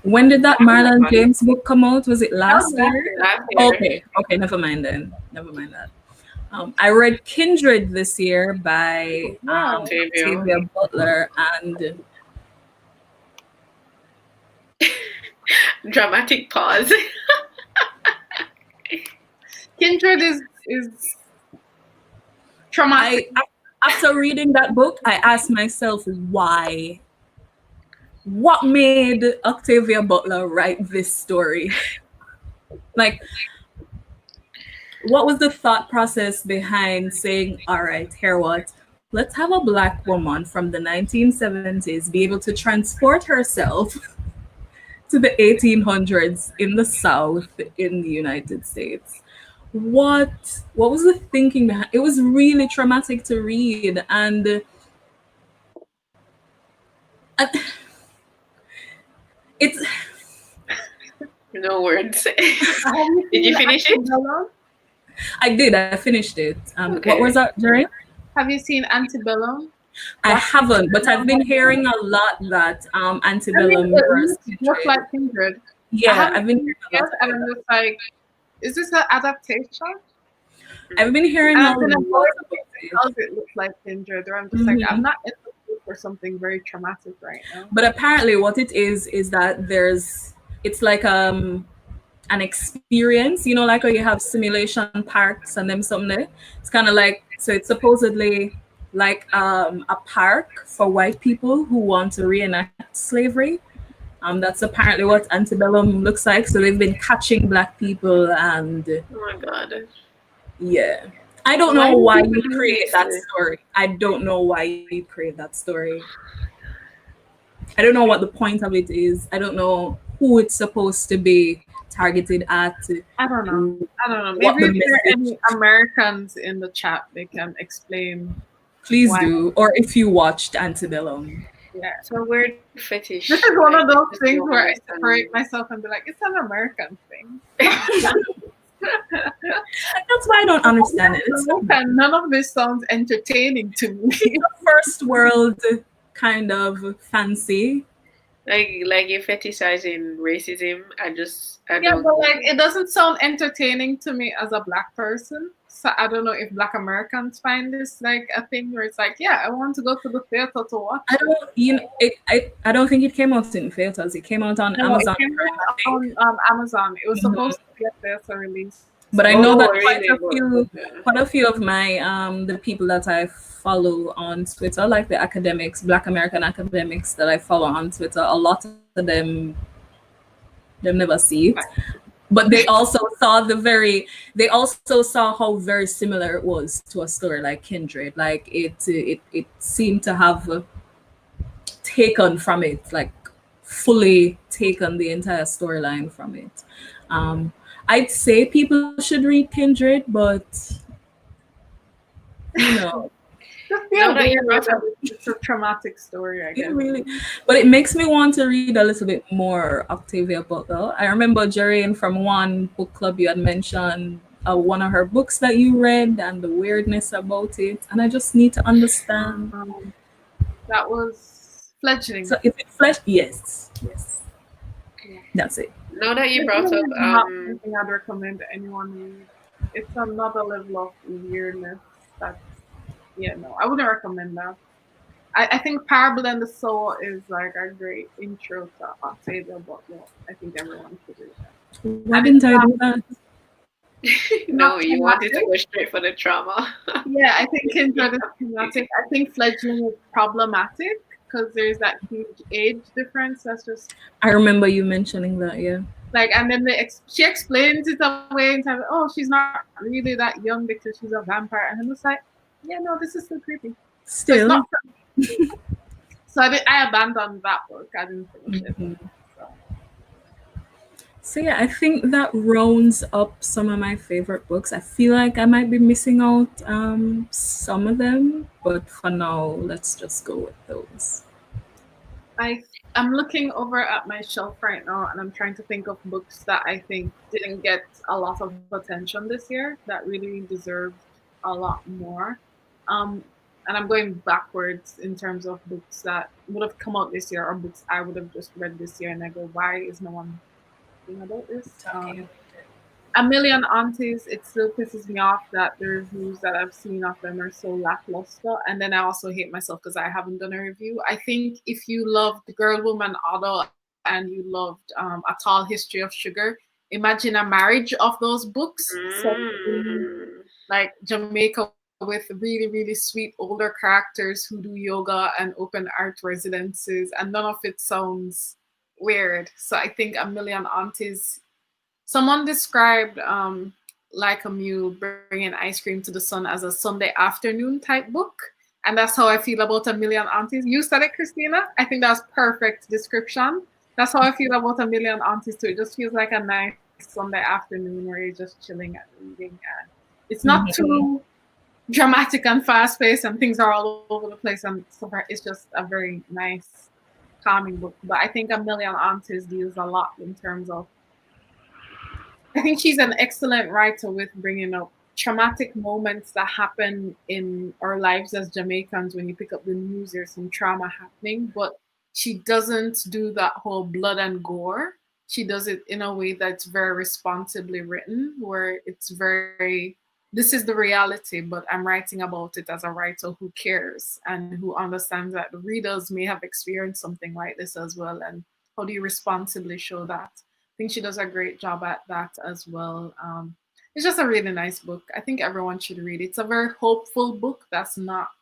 When did that Marlon James book come out? Was it last year? Okay, never mind then. Never mind that. I read Kindred this year by Octavia Butler, and dramatic pause. Kindred is traumatic. After reading that book, I asked myself why. What made Octavia Butler write this story? Like, what was the thought process behind saying, all right, here what? Let's have a Black woman from the 1970s be able to transport herself to the 1800s in the South in the United States. What was the thinking behind it? Was really traumatic to read, and it's no words. Did you finish it? I did. I finished it. What was that, Jerry? Have you seen Antebellum? I haven't, but I've been hearing a lot that Antebellum just like Kindred. Yeah, I've been hearing a lot. And I'm just like, is this an adaptation? I've been hearing a lot about it looks like Kindred, or I'm just like, I'm not in the mood for something very traumatic right now. But apparently what it is that it's like an experience, you know, like when you have simulation parks and them something there. It's kind of like, so it's supposedly like a park for white people who want to reenact slavery. That's apparently what Antebellum looks like. So they've been catching Black people and oh my God. Yeah. I don't know why you create that story. I don't know why you create that story. I don't know what the point of it is. I don't know who it's supposed to be targeted at. I don't know. Maybe if there are any Americans in the chat, they can explain. Please do. Or if you watched Antebellum. Yeah. So weird fetish. This is one of those things where I separate myself and be like, it's an American thing. That's why I don't understand it. None of this sounds entertaining to me. It's a first world kind of fancy. Like you're fetishizing racism. I yeah, don't. but like it doesn't sound entertaining to me as a Black person. So I don't know if Black Americans find this like a thing where it's like, yeah, I want to go to the theater to watch. I don't think it came out in theaters. It came out on Amazon. It came out on Amazon. It was supposed to be a theater release. But I know that quite a few of my the people that I follow on Twitter, like the academics, Black American academics that I follow on Twitter, a lot of them never see it. But they also saw they also saw how very similar it was to a story like Kindred. Like it seemed to have taken from it, like fully taken the entire storyline from it. I'd say people should read Kindred, but you know, it's a traumatic story, I guess. Really, but it makes me want to read a little bit more Octavia Butler. I remember Jerian from one book club you had mentioned one of her books that you read and the weirdness about it, and I just need to understand. That was Fledgling. So is it Fledgling? Yes. Yeah. That's it. Now that you brought up, something I'd recommend anyone read. It's another level of weirdness. That's I wouldn't recommend that. I think Parable and the Soul is like a great intro to Octavia Butler. I think everyone should read that. Why didn't I do that? No, you wanted to go straight for the trauma. Yeah, I think Kindred is traumatic. I think Fledgling is problematic because there's that huge age difference. That's just. I remember you mentioning that, yeah. Like, and then she explains it away and says, "Oh, she's not really that young because she's a vampire," and I'm just like, "Yeah, no, this is still creepy." Still. So I abandoned that book. I didn't finish it. So yeah, I think that rounds up some of my favorite books. I feel like I might be missing out some of them, but for now, let's just go with those. I'm looking over at my shelf right now, and I'm trying to think of books that I think didn't get a lot of attention this year that really deserved a lot more. And I'm going backwards in terms of books that would have come out this year or books I would have just read this year, and I go, why is no one talking about this? A Million Aunties, it still pisses me off that the reviews that I've seen of them are so lackluster. And then I also hate myself because I haven't done a review. I think if you loved Girl, Woman, Otto and you loved A Tall History of Sugar, imagine a marriage of those books. So, like Jamaica with really, really sweet older characters who do yoga and open art residences, and none of it sounds weird. So I think A Million Aunties. Someone described Like a Mule Bringing Ice Cream to the Sun as a Sunday afternoon type book. And that's how I feel about A Million Aunties. You said it, Christina. I think that's perfect description. That's how I feel about A Million Aunties too. It just feels like a nice Sunday afternoon where you're just chilling and reading. And it's not too dramatic and fast-paced and things are all over the place. And so it's just a very nice, calming book. But I think A Million Aunties deals a lot in terms of I think she's an excellent writer with bringing up traumatic moments that happen in our lives as Jamaicans. When you pick up the news, there's some trauma happening, but she doesn't do that whole blood and gore. She does it in a way that's very responsibly written, where it's very, this is the reality, but I'm writing about it as a writer who cares and who understands that the readers may have experienced something like this as well. And how do you responsibly show that? I think she does a great job at that as well. It's just a really nice book. I think everyone should read it. It's a very hopeful book that's not,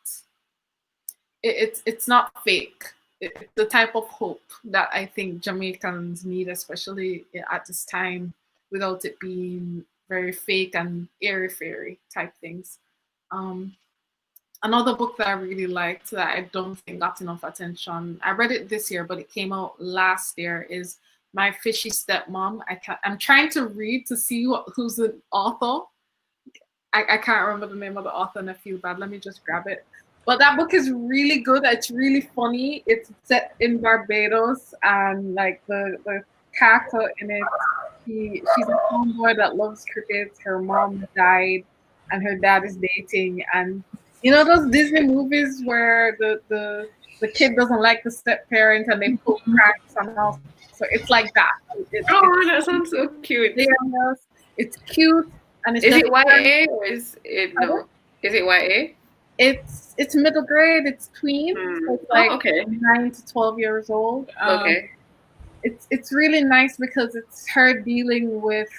it's not fake. It's the type of hope that I think Jamaicans need, especially at this time, without it being very fake and airy-fairy type things. Another book that I really liked that I don't think got enough attention, I read it this year, but it came out last year, is My Fishy Stepmom. I'm trying to read to see who's the author. I can't remember the name of the author and I feel bad. Let me just grab it. But that book is really good. It's really funny. It's set in Barbados and like the character in it she's a tomboy that loves cricket. Her mom died, and her dad is dating. And you know those Disney movies where the kid doesn't like the step parent and they pull pranks and all. So it's like that. That sounds so cute. It's cute, and it's is it YA or is it no? Is it YA? It's middle grade. It's tween. So it's like 9 to 12 years old. Okay. It's really nice because it's her dealing with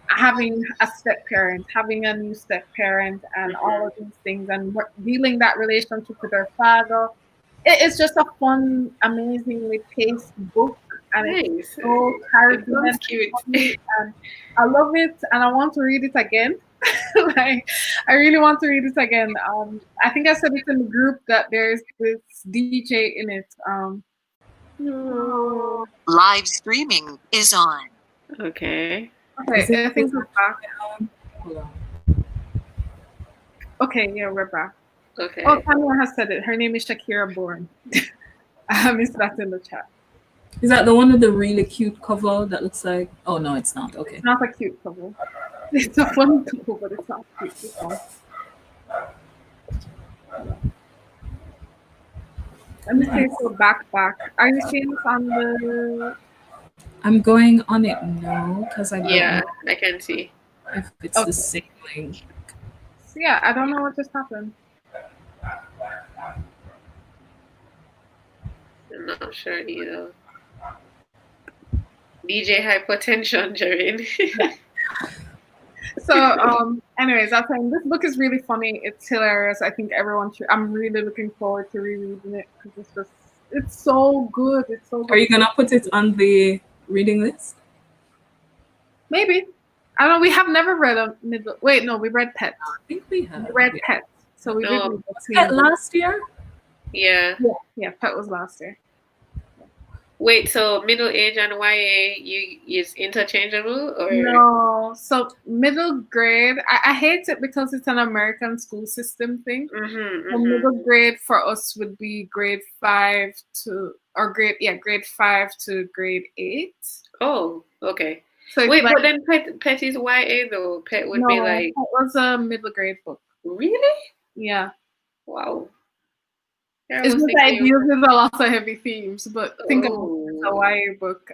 having a step parent, having a new step parent, and all of these things, and dealing that relationship with her father. It's just a fun, amazingly paced book, and it's so Caribbean. Cute. And I love it, and I want to read it again. Like, I really want to read it again. I think I said it in the group that there's this DJ in it. Live streaming is on. Okay. Okay, I think we're back. Okay, yeah, we're back. Okay. Oh, Tanya has said it. Her name is Shakira Bourne. I missed that in the chat. Is that the one with the really cute cover that looks like? Oh no, it's not. Okay. It's not a cute cover. It's a funny cover, but it's not cute. Let me say so back. Are you seeing this on the? I'm going on it now because I don't know I can see if it's the same link. So yeah, I don't know what just happened. I'm not sure either. DJ hypertension, Jarin. So, anyways, I'm saying this book is really funny. It's hilarious. I think everyone should. I'm really looking forward to rereading it because it's so good. It's so good. Are you gonna put it on the reading list? Maybe. I don't know. We have never read a middle. Wait, no, we read Pet. I think we have. We read Pet. So we did read Pet last year? Yeah, Pet was last year. Wait, so middle age and YA is interchangeable or no? So middle grade, I hate it because it's an American school system thing. So middle grade for us would be grade 5 to grade 5 to grade 8. Oh, okay. So wait, but then Pet is YA though. Pet would be like. It was a middle grade book. Really? Yeah. Wow. It's just that it deals with a lot of heavy themes, but think about it, it's a YA book.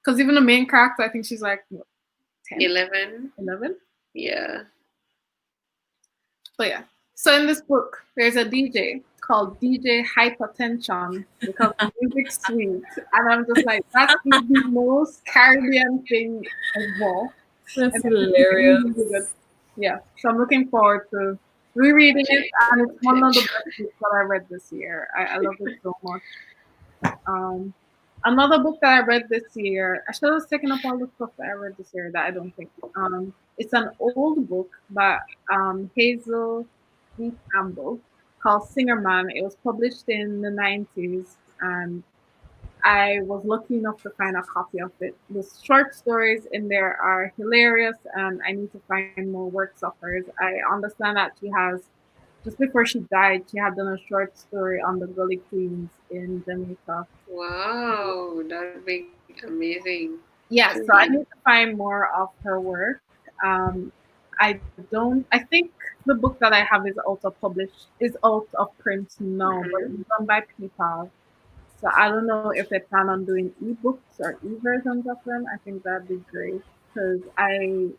Because even the main character, I think she's like 10? 11. 11? Yeah. But yeah. So in this book, there's a DJ called DJ Hypertension because the music's sweet. And I'm just like, that's the most Caribbean thing ever. That's hilarious. Yeah. So I'm looking forward to rereading it, and it's one of the best books that I read this year. I love it so much. Another book that I read this year, I should have taken up all the stuff that I read this year that I don't think. It's an old book by Hazel D. Campbell called Singer Man. It was published in the 90s, and I was lucky enough to find a copy of it. The short stories in there are hilarious, and I need to find more works of hers. I understand that she has, just before she died, she had done a short story on the Gully Queens in Jamaica. Wow, that would be amazing. Yeah, so I need to find more of her work. I think the book that I have is out of print now, but it's done by PayPal. So I don't know if they plan on doing ebooks or e-versions of them. I think that'd be great because I'm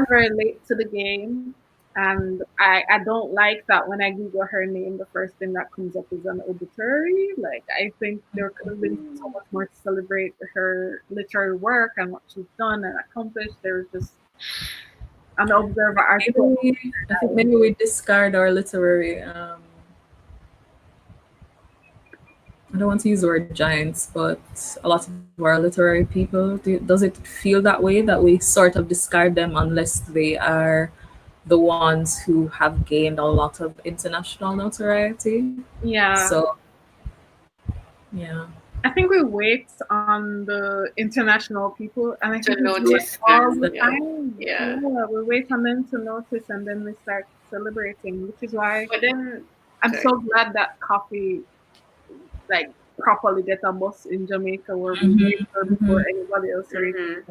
very late to the game, and I don't like that when I Google her name, the first thing that comes up is an obituary. Like, I think there could have been so much more to celebrate her literary work and what she's done and accomplished. There's just an Observer article. I think maybe we discard our literary. I don't want to use the word giants, but a lot of our literary people, does it feel that way, that we sort of discard them unless they are the ones who have gained a lot of international notoriety? Yeah. So, yeah. I think we wait on the international people, and I think to notice all the time. Yeah, we wait on them to notice, and then we start celebrating, which is why but then, I'm so glad that Coffee properly get a bus in Jamaica where we wait before anybody else reaches.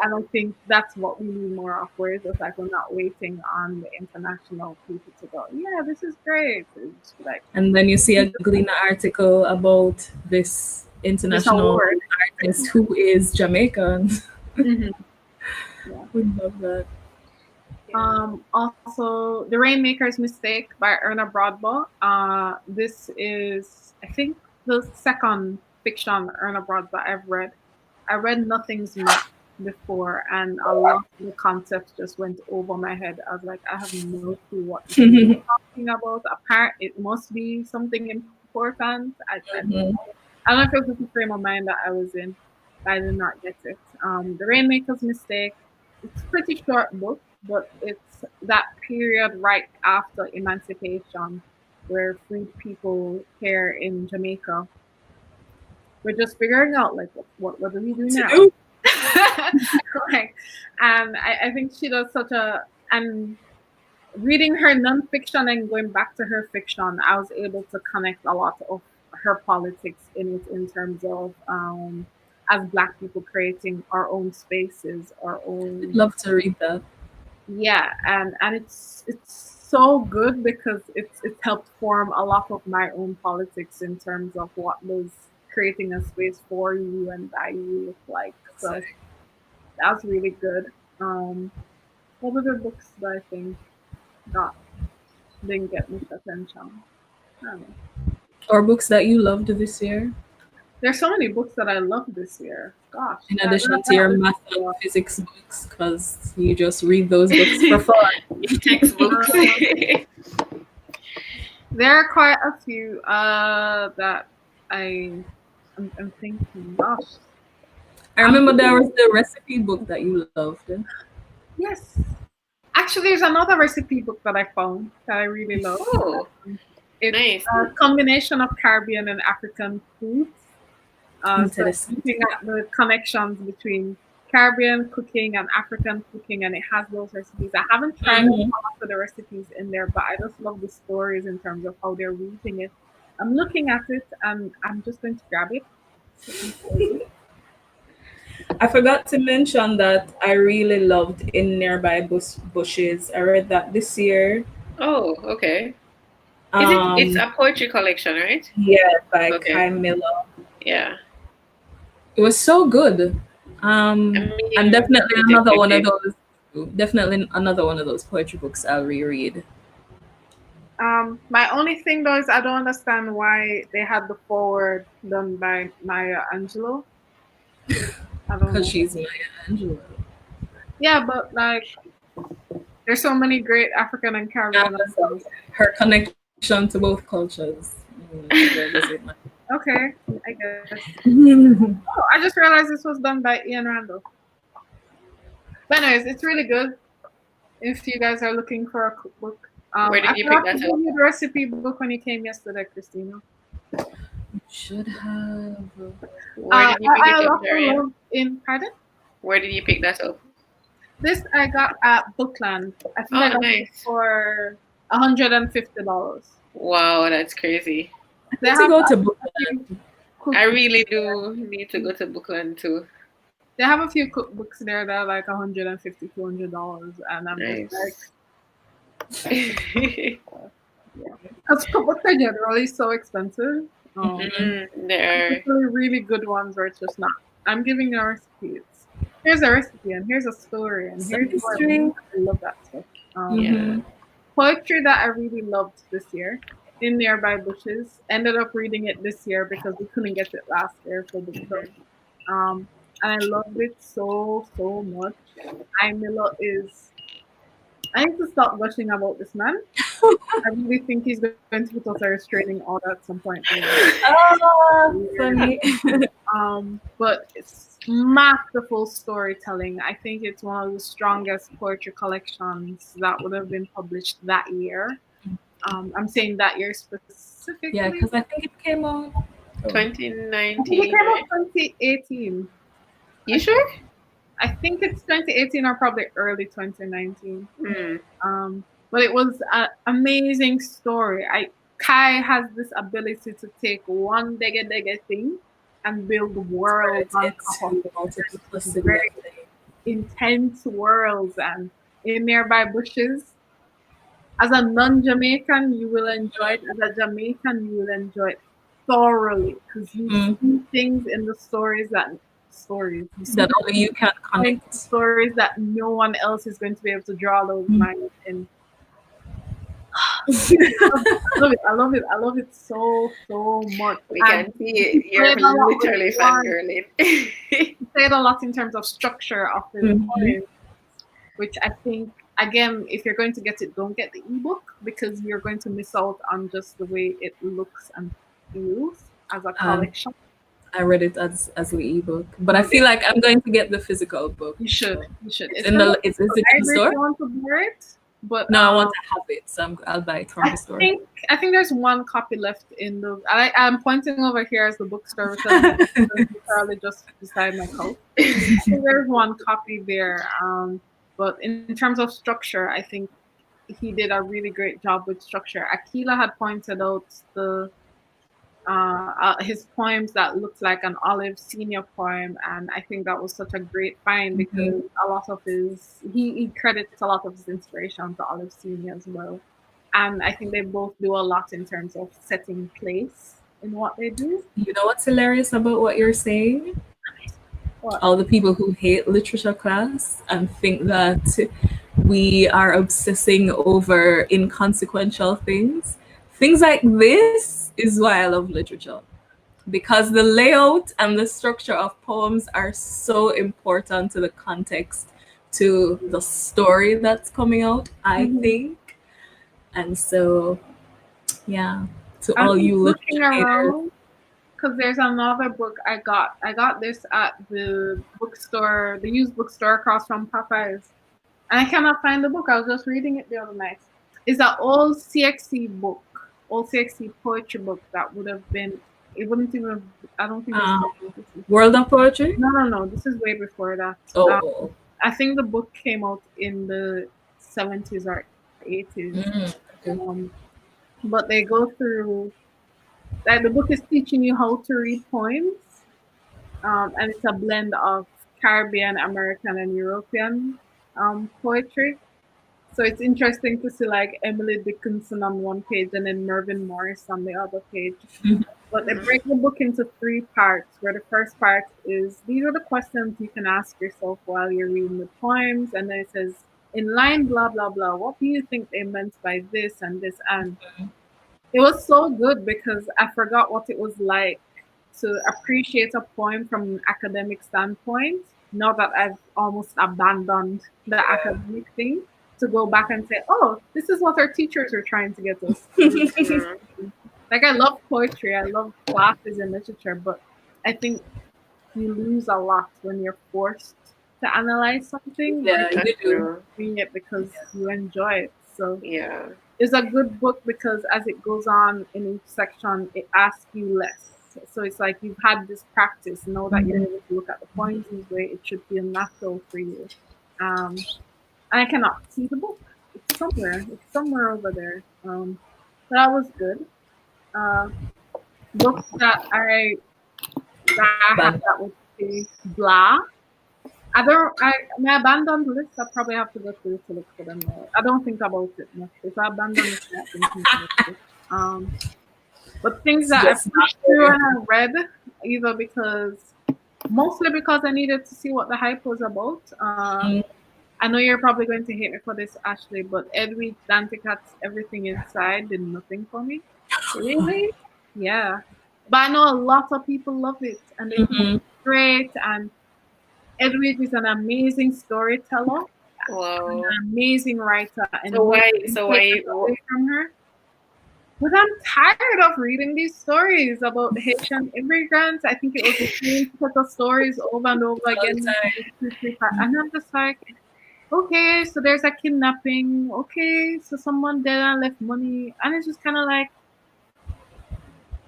I don't think that's what we need more of, where it's just like we're not waiting on the international people to go, yeah, this is great. It's like, and then you see a Gleaner article about this international artist who is Jamaican. Yeah. We love that. Also, The Rainmaker's Mistake by Erna Broadbaugh. This is, I think, the second fiction Erna Broadbaugh I've read. I read Nothing's Map before, and a lot of the concepts just went over my head. I was like, I have no clue what you're talking about. Apparently, it must be something important. I don't know if it was the frame of mind that I was in. I did not get it. The Rainmaker's Mistake. It's a pretty short book, but it's that period right after emancipation where freed people here in Jamaica, we're just figuring out like what do we do now? Like, and I think she does such a, and reading her nonfiction and going back to her fiction, I was able to connect a lot of her politics in it, in terms of as Black people creating our own spaces, our own. I'd love to read that. Yeah, and it's so good because it's helped form a lot of my own politics in terms of what does creating a space for you and by you look like. So that's really good. What other books that I think didn't get much attention? I don't know. Or books that you loved this year? There's so many books that I loved this year. Gosh. In addition to your math and physics books, because you just read those books for fun. Textbooks. There are quite a few that I'm thinking. Gosh. I remember there was the recipe book that you loved. Yes. Actually, there's another recipe book that I found that I really love. Oh, it's nice. a combination of Caribbean and African foods. So looking at the connections between Caribbean cooking and African cooking, and it has those recipes. I haven't tried a lot of the recipes in there, but I just love the stories in terms of how they're reading it. I'm looking at it and I'm just going to grab it. I forgot to mention that I really loved In Nearby Bushes. I read that this year. Oh, okay. It's a poetry collection, right? Yeah, by Kai Miller. Yeah. It was so good. And definitely another one of those. Definitely another one of those poetry books I'll reread. My only thing though is I don't understand why they had the foreword done by Maya Angelou. Because she's Maya Angelou. Yeah, but like, there's so many great African and Caribbean. Her connection to both cultures. Okay, I guess. Oh, I just realized this was done by Ian Randall. But anyways, it's really good. If you guys are looking for a cookbook, where did you pick that up? The recipe book when you came yesterday, Christina. You should have. Where did you pick it up, Darian? Pardon? Where did you pick that up? This I got at Bookland. I think I got it for $150. Wow, that's crazy. They have to go to Bookland. I really do need to go to Bookland too. They have a few cookbooks there that are like $150, $200, and I'm just like, yeah. Because cookbooks are generally so expensive. There are really good ones where it's just not. I'm giving you a recipe. Here's a recipe and here's a story and here's history. I love that stuff. Poetry that I really loved this year, In Nearby Bushes. Ended up reading it this year because we couldn't get it last year for the book. And I loved it so much. Miller is. I need to stop gushing about this man. I really think he's going to put us a restraining order at some point. Funny. But it's masterful storytelling. I think it's one of the strongest poetry collections that would have been published that year. I'm saying that year specifically. Yeah, because I think it came out 2019. It came out 2018. You sure? I think it's 2018 or probably early 2019. But it was an amazing story. Kai has this ability to take one dege thing and build worlds on top of it. Very intense worlds and in nearby bushes. As a non-Jamaican, you will enjoy it. As a Jamaican, you will enjoy it thoroughly because you see things in the stories that only you can connect. Stories that no one else is going to be able to draw those lines in. I love it so much. We can see you're literally fangirling. You said a lot in terms of structure of the poems, which I think, again, if you're going to get it, don't get the ebook because you're going to miss out on just the way it looks and feels as a collection. I read it as the ebook, but I feel like I'm going to get the physical book. You should. It's in the. Is it in the store? I want to buy it, but no, I want to have it, so I'll buy it from the store. I think there's one copy left in the. I'm pointing over here as the bookstore because it's probably just beside my couch. I think there's one copy there. But in terms of structure, I think he did a really great job with structure. Akila had pointed out his poems that looked like an Olive Senior poem, and I think that was such a great find because a lot of he credits a lot of his inspiration to Olive Senior as well, and I think they both do a lot in terms of setting place in what they do. You know what's hilarious about what you're saying? What? All the people who hate literature class and think that we are obsessing over inconsequential things. Things like this is why I love literature. Because the layout and the structure of poems are so important to the context, to the story that's coming out, I think. And so, yeah, to all you literature haters. Because there's another book I got. I got this at the bookstore, the used bookstore across from Popeyes. And I cannot find the book. I was just reading it the other night. It's an old CXC book, old CXC poetry book that would have been, it wouldn't even, I don't think it's World of Poetry? No. This is way before that. Oh. I think the book came out in the 70s or 80s. But they go through, like, the book is teaching you how to read poems, and it's a blend of Caribbean, American, and European poetry. So it's interesting to see like Emily Dickinson on one page and then Mervyn Morris on the other page. But they break the book into 3 parts, where the first part is, these are the questions you can ask yourself while you're reading the poems. And then it says, in line blah, blah, blah, what do you think they meant by this and this? And it was so good because I forgot what it was like to appreciate a poem from an academic standpoint, now that I've almost abandoned the academic thing, to go back and say, oh, this is what our teachers are trying to get us. Like, I love poetry, I love classes in literature, but I think you lose a lot when you're forced to analyze something. Yeah, you do. Doing it because you enjoy it. So yeah. It's a good book because as it goes on in each section, it asks you less. So it's like you've had this practice. Know that you're able to look at the points this way. It should feel natural for you. And I cannot see the book. It's somewhere over there. So that was good. Books that I had that would be blah. My abandoned list, I probably have to go through to look for them. I don't think about it much. If I abandon it, I don't think about it. But things that I pushed through and I read, mostly because I needed to see what the hype was about. I know you're probably going to hate me for this, Ashley, but Edwidge Danticat's Everything Inside did nothing for me. Really? Yeah. But I know a lot of people love it, and it's great, and Edwidge is an amazing storyteller, an amazing writer. And so why from her? But I'm tired of reading these stories about Haitian immigrants. I think it was the same set of stories over and over again. And I'm just like, okay, so there's a kidnapping. Okay, so someone dead and left money. And it's just kind of like,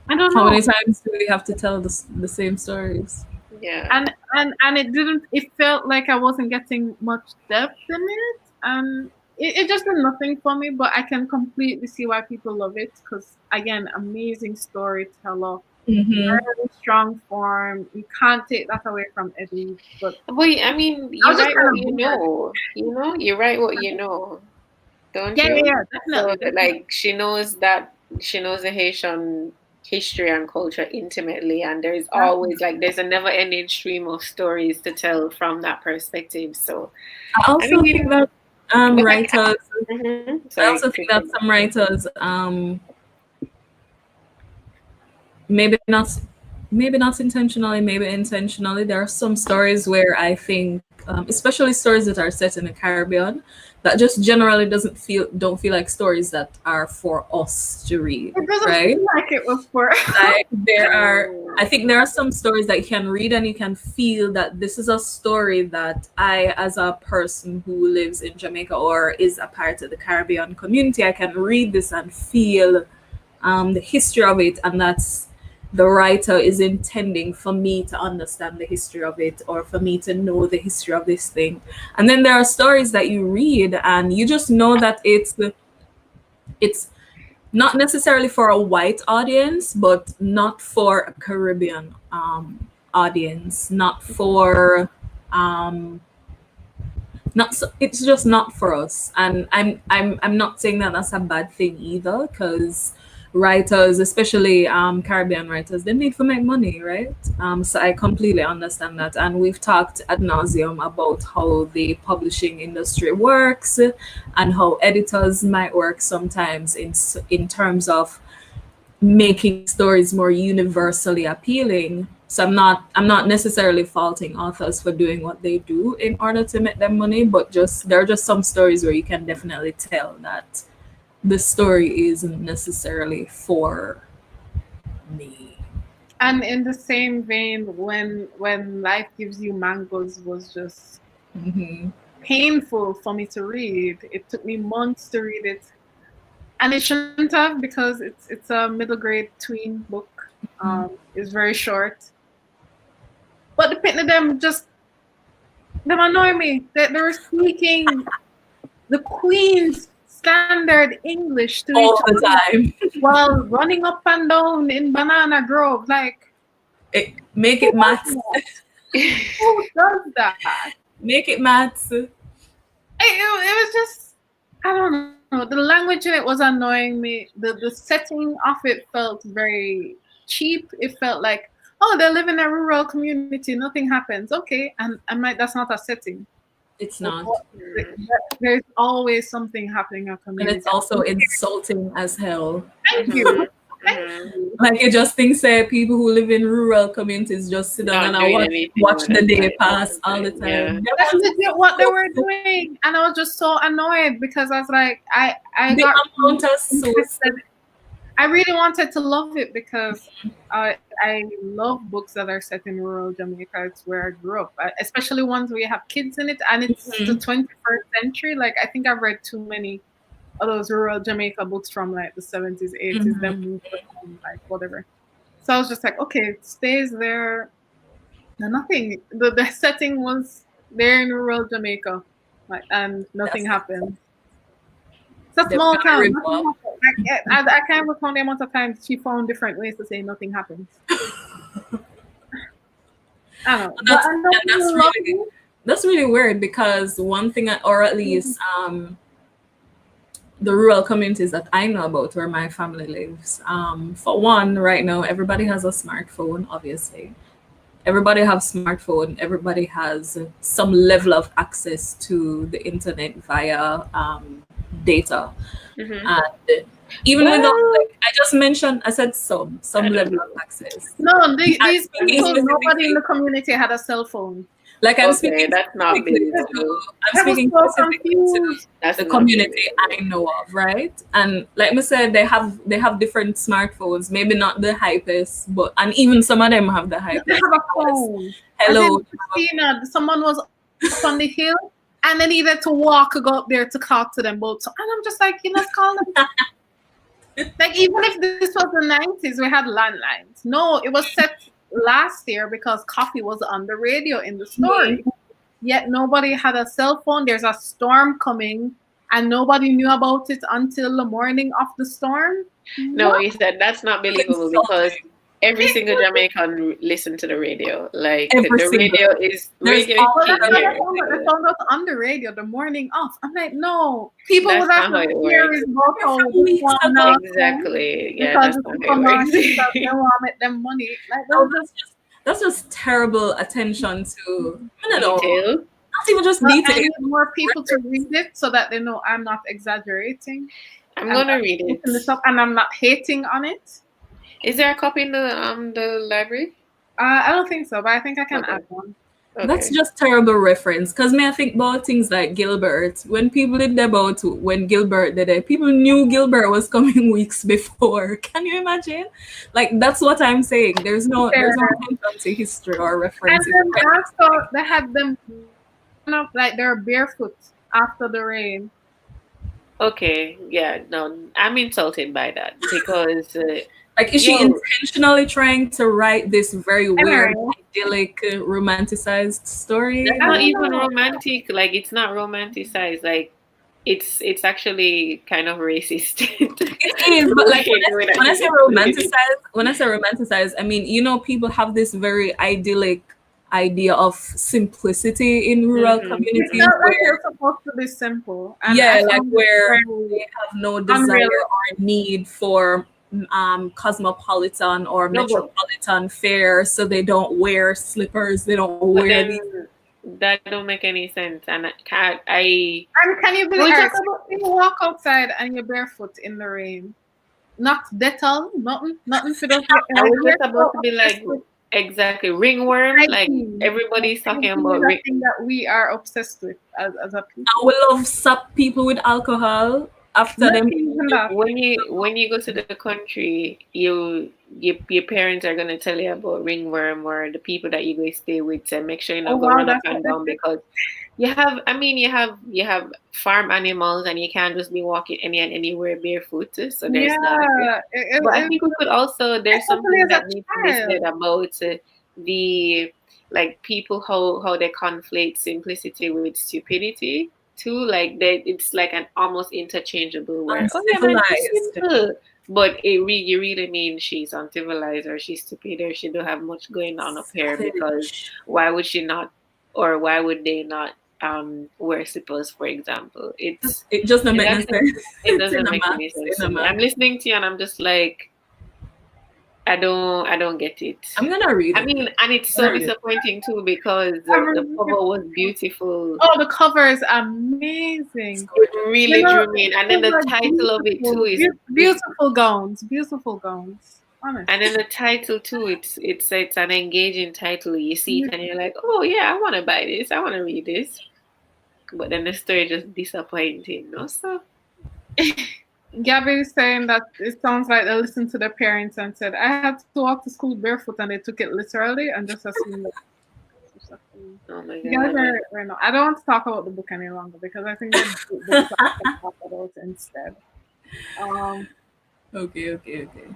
I don't know. How many times do we have to tell the same stories? Yeah. And it felt like I wasn't getting much depth in it. And it just did nothing for me, but I can completely see why people love it because, again, amazing storyteller, very strong form. You can't take that away from Eddie. But I mean, you write what you know. You know, you write what you know, don't you? Yeah, definitely. So, like, she knows the Haitian history and culture intimately, and there's always there's a never-ending stream of stories to tell from that perspective. So, I also think that writers. I also think that some writers, maybe not intentionally, maybe intentionally. There are some stories where I think, especially stories that are set in the Caribbean, that just generally don't feel like stories that are for us to read. It doesn't right? feel like it was for. Like I think there are some stories that you can read and you can feel that this is a story that I, as a person who lives in Jamaica or is a part of the Caribbean community, I can read this and feel the history of it, and that's the writer is intending for me to understand the history of it or for me to know the history of this thing. And then there are stories that you read and you just know that it's not necessarily for a white audience, but not for a Caribbean audience, not for not so, it's just not for us. And I'm not saying that that's a bad thing either, because writers, especially Caribbean writers, they need to make money, right? So I completely understand that, and we've talked ad nauseum about how the publishing industry works and how editors might work sometimes in terms of making stories more universally appealing. So I'm not necessarily faulting authors for doing what they do in order to make them money, but there are just some stories where you can definitely tell that the story isn't necessarily for me. And in the same vein, when Life Gives You Mangoes was just painful for me to read. It took me months to read it, and it shouldn't have, because it's a middle grade tween book. It's very short, but the pit of them annoy me. They were speaking the Queen's standard English to all each the time while running up and down in Banana Grove. Like, make it maths. Who does that? Make it maths. It was just, I don't know. The language in it was annoying me. The setting of it felt very cheap. It felt like, oh, they live in a rural community, nothing happens. Okay, and I'm like, that's not a setting. It's not. There's always something happening in a community. And it's also insulting as hell. Thank you. Thank you. Like, you just think, say, people who live in rural communities just sit down and watch the day pass all the time. Yeah. That's legit what they were doing. And I was just so annoyed because I was like, I really wanted to love it because I love books that are set in rural Jamaica. It's where I grew up, especially ones where you have kids in it, and it's the 21st century. Like, I think I've read too many of those rural Jamaica books from like the 70s, 80s, then moved on, like whatever. So I was just like, okay, it stays there. No, nothing. The setting was there in rural Jamaica, like, and nothing happened. It's a small town. I can't recall the amount of times she found different ways to say nothing happens. I don't know. That's really weird, because one thing, or at least the rural communities that I know about where my family lives, for one, right now, everybody has a smartphone, obviously. Everybody has smartphone. Everybody has some level of access to the internet via data. And even without, like, I just mentioned, I said some level of access. No, these people, nobody in the community had a cell phone. Like, I'm speaking that's not specifically to the community I know of, right? And like I said, they have different smartphones, maybe not the hypest, but, and even some of them have the hypest. They have a phone. Hello. Christina, someone was up on the hill and they needed to walk, go up there to talk to them both. And I'm just like, call them. Like, even if this was the 90s, we had landlines. No, it was set last year because coffee was on the radio in the story. Yet nobody had a cell phone. There's a storm coming and nobody knew about it until the morning of the storm. No, he said that's not believable because every single Jamaican listen to the radio. Like the radio is king here. They found out on the radio the morning off. I'm like, no, people would have to hear his vocal. Exactly. Yeah, because that's not how it works. they want to make them money. Like that's just terrible attention to detail. Not even just detail. I need more people to read it so that they know I'm not exaggerating. I'm gonna read it. And I'm not hating on it. Is there a copy in the library? I don't think so, but I think I can add one. Okay. That's just terrible reference. Because I think about things like Gilbert. When people did about when Gilbert did it, people knew Gilbert was coming weeks before. Can you imagine? Like that's what I'm saying. There's no attention to history or reference. And then also they had them like they're barefoot after the rain. Okay, yeah, no, I'm insulted by that because like is she intentionally trying to write this very weird, idyllic, romanticized story? That's not even romantic. Like it's not romanticized. Like it's actually kind of racist. It is, but like when I say romanticized, I mean people have this very idyllic idea of simplicity in rural communities. It's not like it's supposed to be simple. And like where they have no desire or need for cosmopolitan or metropolitan fare, so they don't wear slippers, they don't wear these. That don't make any sense. And can you believe you walk outside and you're barefoot in the rain? Not Dettol, nothing for those. I was just about to be like, exactly, ringworm. Like everybody's talking about thing that we are obsessed with as a people. And we love sap people with alcohol. After them, when you go to the country, your parents are gonna tell you about ringworm or the people that you go stay with. So make sure you not go run up and down because you have farm animals and you can't just be walking anywhere barefoot. So there's that. But I think we could also there's something that needs to be said about the like people how they conflate simplicity with stupidity. Too, like that, it's like an almost interchangeable word. But you really mean she's uncivilized or she's stupid or she don't have much going on up here because why would she not or why would they not wear slippers, for example? It just doesn't make sense. It doesn't make any sense. I'm listening to you and I'm just like, I don't get it. I'm gonna read it. I mean, and it's so disappointing too because the cover was beautiful. Oh, the cover is amazing. It really drew me in. And then the title of it too is beautiful gowns. Honestly. And then the title too, it's an engaging title. You see it and you're like, oh yeah, I want to buy this. I want to read this. But then the story just disappointing. No, so. Gabby is saying that it sounds like they listened to their parents and said, I had to walk to school barefoot, and they took it literally and just assumed that. Oh my God. I don't want to talk about the book any longer because I think the talk about it instead. Okay.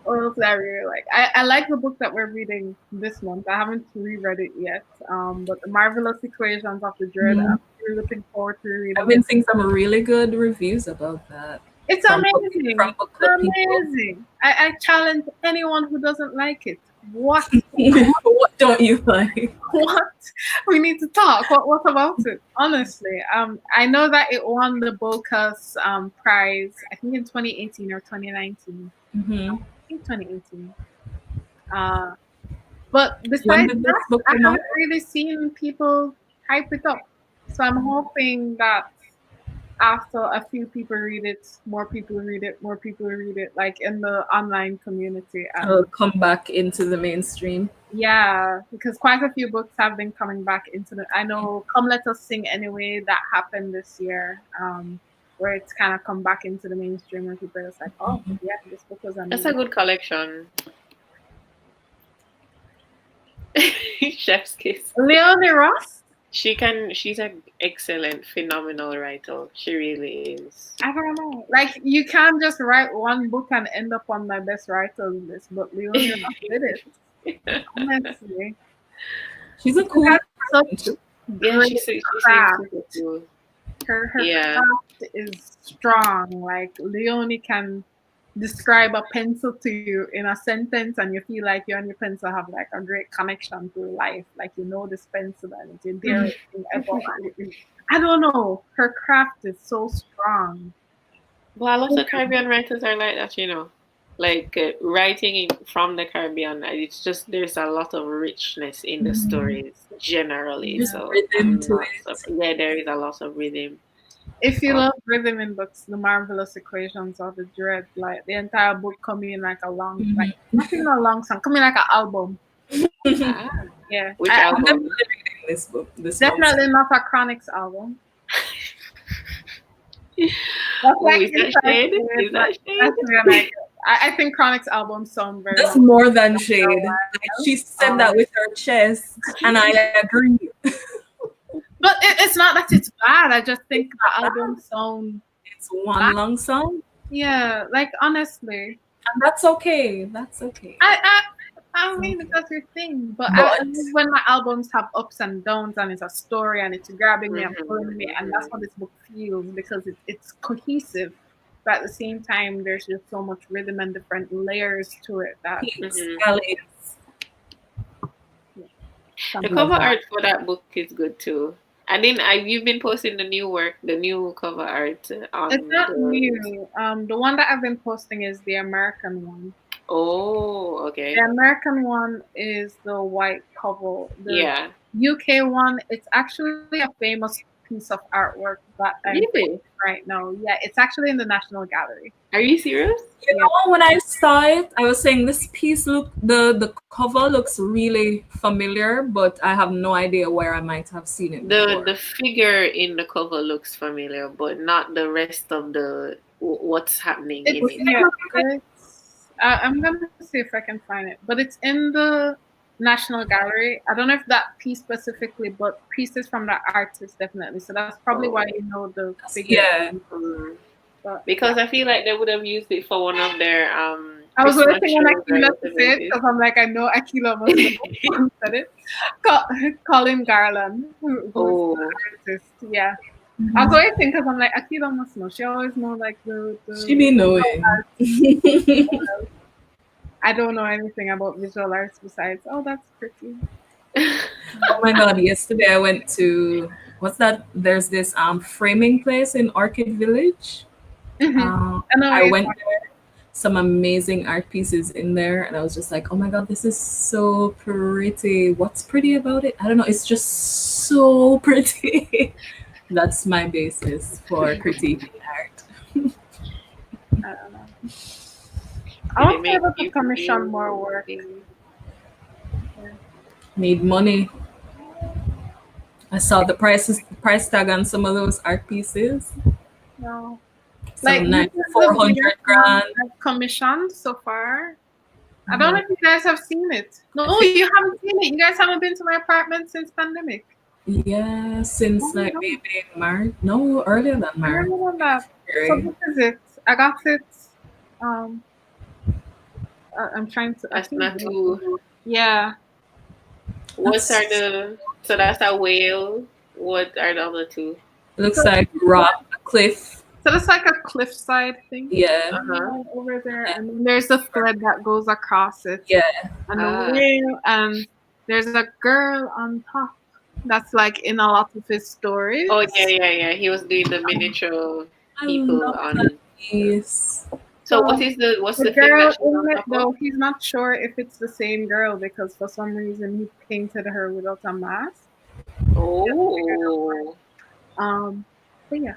What else I really like? I like the book that we're reading this month. I haven't reread it yet. But The Marvelous Equations of the Dread. I'm really looking forward to reading it. I've been seeing some really good reviews about that. It's amazing. Amazing. I challenge anyone who doesn't like it. What? What don't you like? What? We need to talk. What about it? Honestly, I know that it won the Bookish prize. I think in 2018 or 2019. I think 2018. But besides that, I haven't really seen people hype it up. So I'm hoping that after a few people read it, more people read it, like in the online community. It'll come back into the mainstream. Yeah, because quite a few books have been coming back into the. I know Come Let Us Sing Anyway, that happened this year, where it's kind of come back into the mainstream and people are just like, oh, yeah, this book was amazing. That's a good collection. Chef's kiss. Leonie Ross? She's an excellent, phenomenal writer. She really is. I don't know. Like, you can't just write one book and end up on my best writers list, but Leonie Ross did it. Honestly. She's a cool Yeah, she's super cool. Her craft is strong. Like Leonie can describe a pencil to you in a sentence, and you feel like you and your pencil have like a great connection to life. Like you know this pencil and it's your dearest thing ever. I don't know. Her craft is so strong. Well, a lot of Caribbean writers are like that, you know. Like writing from the Caribbean, it's just there's a lot of richness in the stories generally. There's So rhythm to it. yeah, there is a lot of rhythm. If you love rhythm in books, The Marvelous Equations or The Dread, like the entire book coming in like a long, like not even a long song, coming like an album. Yeah. Which album? I'm definitely reading this book. Definitely not a Chronics album. That's like is that shade? Is that shade? I think Chronic's album sound very. That's more than shade. Like, she said that with her chest, and I agree. But it's not that it's bad. I just think the album sound. It's one long song. Yeah, like honestly, and that's okay. That's okay. I mean, that's your thing. But when my albums have ups and downs, and it's a story, and it's grabbing me and pulling me, and that's how this book feels because it's cohesive. But at the same time, there's just so much rhythm and different layers to it that the cover art for that book is good too. And then you've been posting the new cover art. It's not new. The one that I've been posting is the American one. Oh, okay. The American one is the white cover. The UK one, it's actually a famous piece of artwork that I'm really? Right now. Yeah, it's actually in the National Gallery. Are you serious? You know, when I saw it, I was saying this piece the cover looks really familiar, but I have no idea where I might have seen it before. The figure in the cover looks familiar, but not the rest of the what's happening in it. I'm gonna see if I can find it, but it's in the National Gallery. I don't know if that piece specifically, but pieces from the artist definitely. So that's probably why you know the figure. Yeah. But, because I feel like they would have used it for one of their I was waiting on Akila to say it because I'm like, I know Akila must have said it. Colin Garland, who's the artist. Yeah. I was waiting because I'm like, Akila must know. She always know like the she be knowing. I don't know anything about visual arts besides, oh, that's pretty. Oh my god, yesterday I went to what's that? There's this framing place in Orchid Village. I went there, some amazing art pieces in there, and I was just like, oh my god, this is so pretty. What's pretty about it? I don't know, it's just so pretty. That's my basis for critiquing art. I don't know. I want to be able to commission more work. Need money. I saw the price tag on some of those art pieces. No. Like 400 grand. I've commissioned so far. I don't know if you guys have seen it. No, you haven't seen it. You guys haven't been to my apartment since pandemic. Yeah, since like maybe March. No, earlier than March. Earlier than that. So this is it. I got it. I'm trying to. That's not too. Yeah. So that's a whale. What are the other two? Looks like rock, a cliff. So it's like a cliffside thing. Yeah. Over there, and then there's a thread that goes across it. Yeah. And a whale, and there's a girl on top. That's like in a lot of his stories. Oh yeah. He was doing the miniature people on. Yes. So what's the girl thing in it though? He's not sure if it's the same girl because for some reason he painted her without a mask. Oh. But yeah.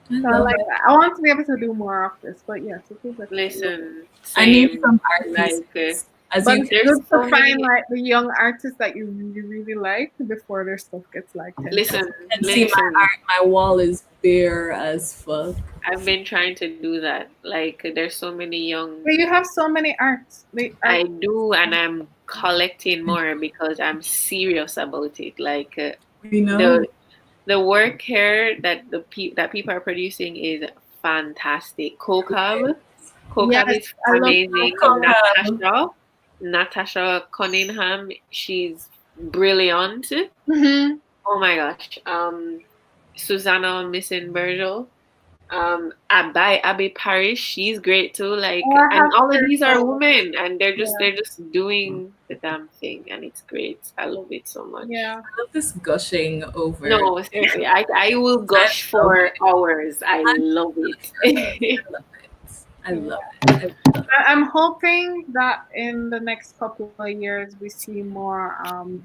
So like I want to be able to do more of this, but yes, it is. Listen, I need some art pieces. But it's good to find like the young artists that you really like before their stuff gets like. Listen, see my art. My wall is bare as fuck. I've been trying to do that. Like, there's so many young. But you have so many arts. I do, and I'm collecting more because I'm serious about it. Like, the work here that people are producing is fantastic. Kokab is amazing. Natasha Cunningham, she's brilliant. Mm-hmm. Oh my gosh. Susanna Missing Virgil. By Abby Parish, she's great too. Like, and all of these are women, and they're just doing the damn thing, and it's great. I love it so much. Yeah, I love this gushing over. No, seriously, I will gush for hours. I love it. I love it. I'm hoping that in the next couple of years we see more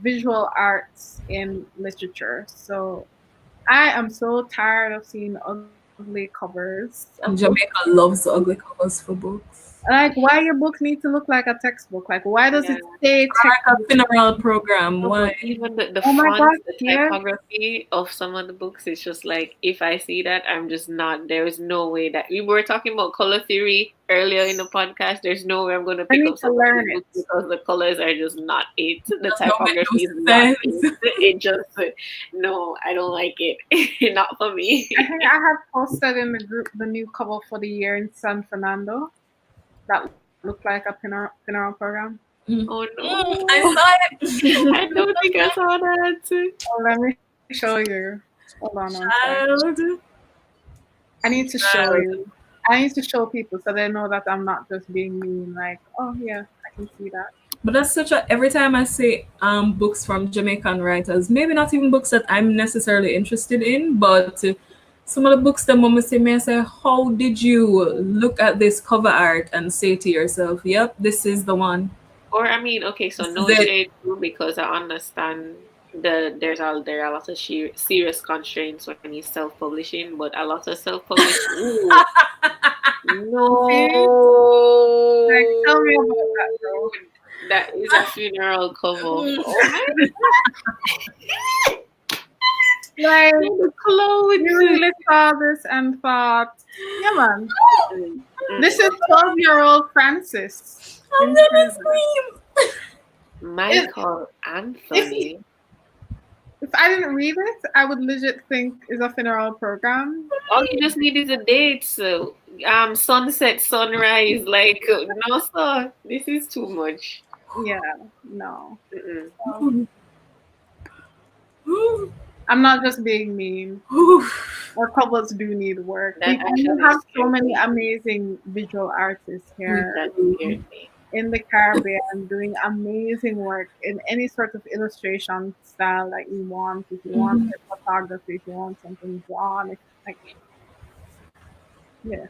visual arts in literature. So I am so tired of seeing ugly covers. And Jamaica loves ugly covers for books. Like, why your book need to look like a textbook? Like, why does it say like a funeral program? Why? Even the font, the typography of some of the books, it's just like, if I see that, I'm just not. There is no way that we were talking about color theory earlier in the podcast. There's no way I'm going to pick up some of the books because the colors are just not it. The typography is not it. It just no, I don't like it. Not for me. I think I have posted in the group the new cover for the year in San Fernando. That looked like a funeral program. Oh no! I saw it. I don't think I saw that. Oh, let me show you. Hold on. Child. I need to show you. I need to show people so they know that I'm not just being mean. Like, oh yeah, I can see that. But that's such a. Every time I see books from Jamaican writers, maybe not even books that I'm necessarily interested in, but. Some of the books that mama say me, I say, how did you look at this cover art and say to yourself, yep, this is the one? Or I mean, okay, so no shade too, because I understand there are lots of serious constraints when you're self-publishing, but a lot of self-publishing. No. Like, tell me about that, bro. That is a funeral cover. Oh my God. Like, the clothes. You really saw this and thought, yeah, man. This is 12-year-old Francis. I'm gonna scream. Michael Anthony. If I didn't read it, I would legit think it's a funeral program. All you just need is a date. So, sunset, sunrise. Like, no, sir. This is too much. Yeah, no. I'm not just being mean. Our covers do need work. We have so many amazing visual artists here in the Caribbean doing amazing work in any sort of illustration style that you want. If you want photography, if you want something drawn, yeah.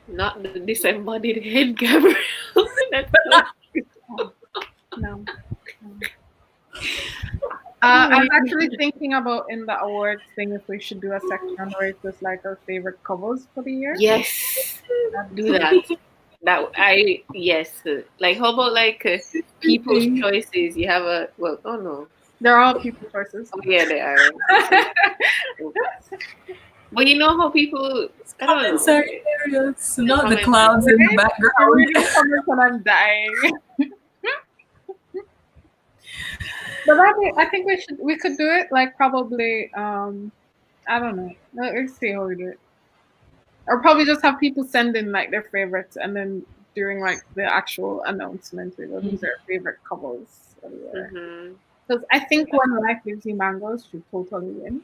Not the disembodied head, Gabriel. No. I'm actually thinking about in the awards thing if we should do a section where it's just like our favorite covers for the year. Yes, do that. Yes. Like, how about like people's choices? You have they're all people's choices. Oh yeah, they are. But you know how people. I don't know. Certain areas, not the clouds in the background. When I'm dying. But I think we could do it like probably I don't know. Let's see how we do it. Or probably just have people send in like their favorites, and then during like the actual announcement, we go, these are favorite covers. Because I think When Life Gives You Mangoes should totally win.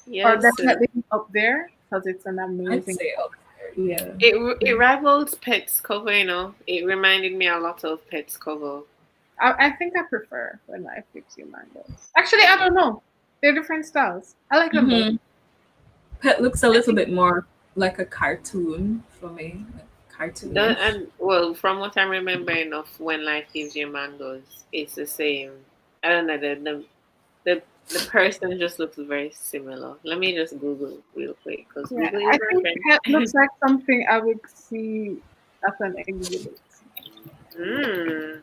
Yes, or definitely up there because it's an amazing. Yeah. It rivals Pet's cover. You know, it reminded me a lot of Pet's cover. I think I prefer When Life Gives You Mangoes. Actually, I don't know. They're different styles. I like them both. Pet looks a little bit more like a cartoon for me. Cartoon. And well, from what I'm remembering of When Life Gives You Mangoes, it's the same. I don't know. The person just looks very similar. Let me just Google real quick because I think Pet looks like something I would see at an exhibit. Yeah.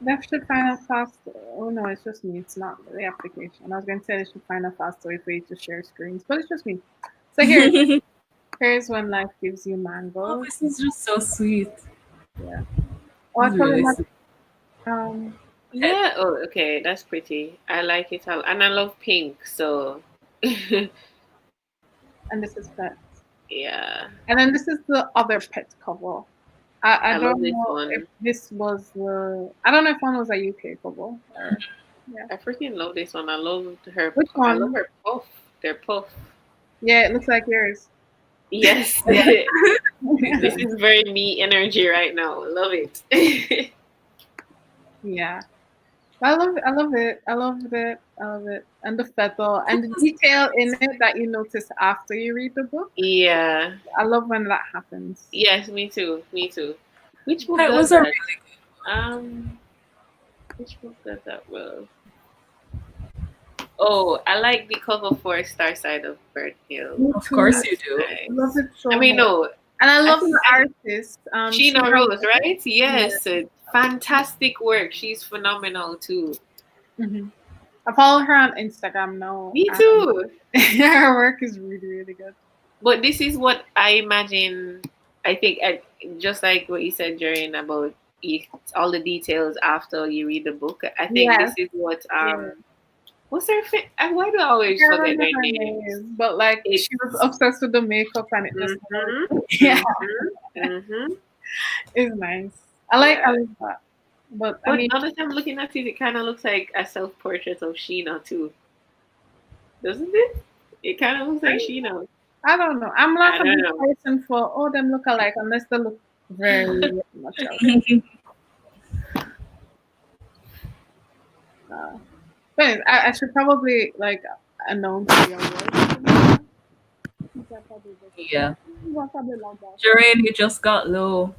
They should find a faster. Oh no, it's just me. It's not the application. I was going to say they should find a faster way for you to share screens, but it's just me. So here's When Life Gives You Mangoes. Oh, this is just so sweet. Yeah. Oh, I really yeah. Oh, okay. That's pretty. I like it, and I love pink. So. And this is Pet. Yeah. And then this is the other Pet cover. I love don't this know if one. this was I don't know if one was a UK couple or yeah. I freaking love this one. I love her. Which I love one? her puff. Their puff. Yeah, it looks like yours. Yes. Yeah. This is very me energy right now. Love it. Yeah. I love it. I love it. I love it. I love it. And the feather and the detail in it that you notice after you read the book. Yeah. I love when that happens. Yes, me too. Me too. Which book That does was a that? really Which book does that well? Oh, I like the cover for Star Side of Bird Hill. Me Of too. course you do. Nice. I love it so I mean, much. no, And I I love think the artist. Sheena Rose, right? Yeah. Yes, fantastic work. She's phenomenal too. Mhm. I follow her on Instagram now. Me too. Her work is really, really good. But this is what I imagine. I think just like what you said, Jaren, about all the details after you read the book. I think Yes. this is what Yeah. what's her why do I always I can't forget remember their her names? name, but like It's she was obsessed with the makeup and it just mhm, yeah, mhm. it's nice. I like that. But I But mean now that I'm looking at it, it kind of looks like a self portrait of Sheena too, doesn't it? It kind of looks like Sheena. I don't know. I'm I not a don't big know. person for them look alike unless they look very much alike. But anyways, I should probably like announce the award. Yeah. Probably like that. Jerain, you just got low.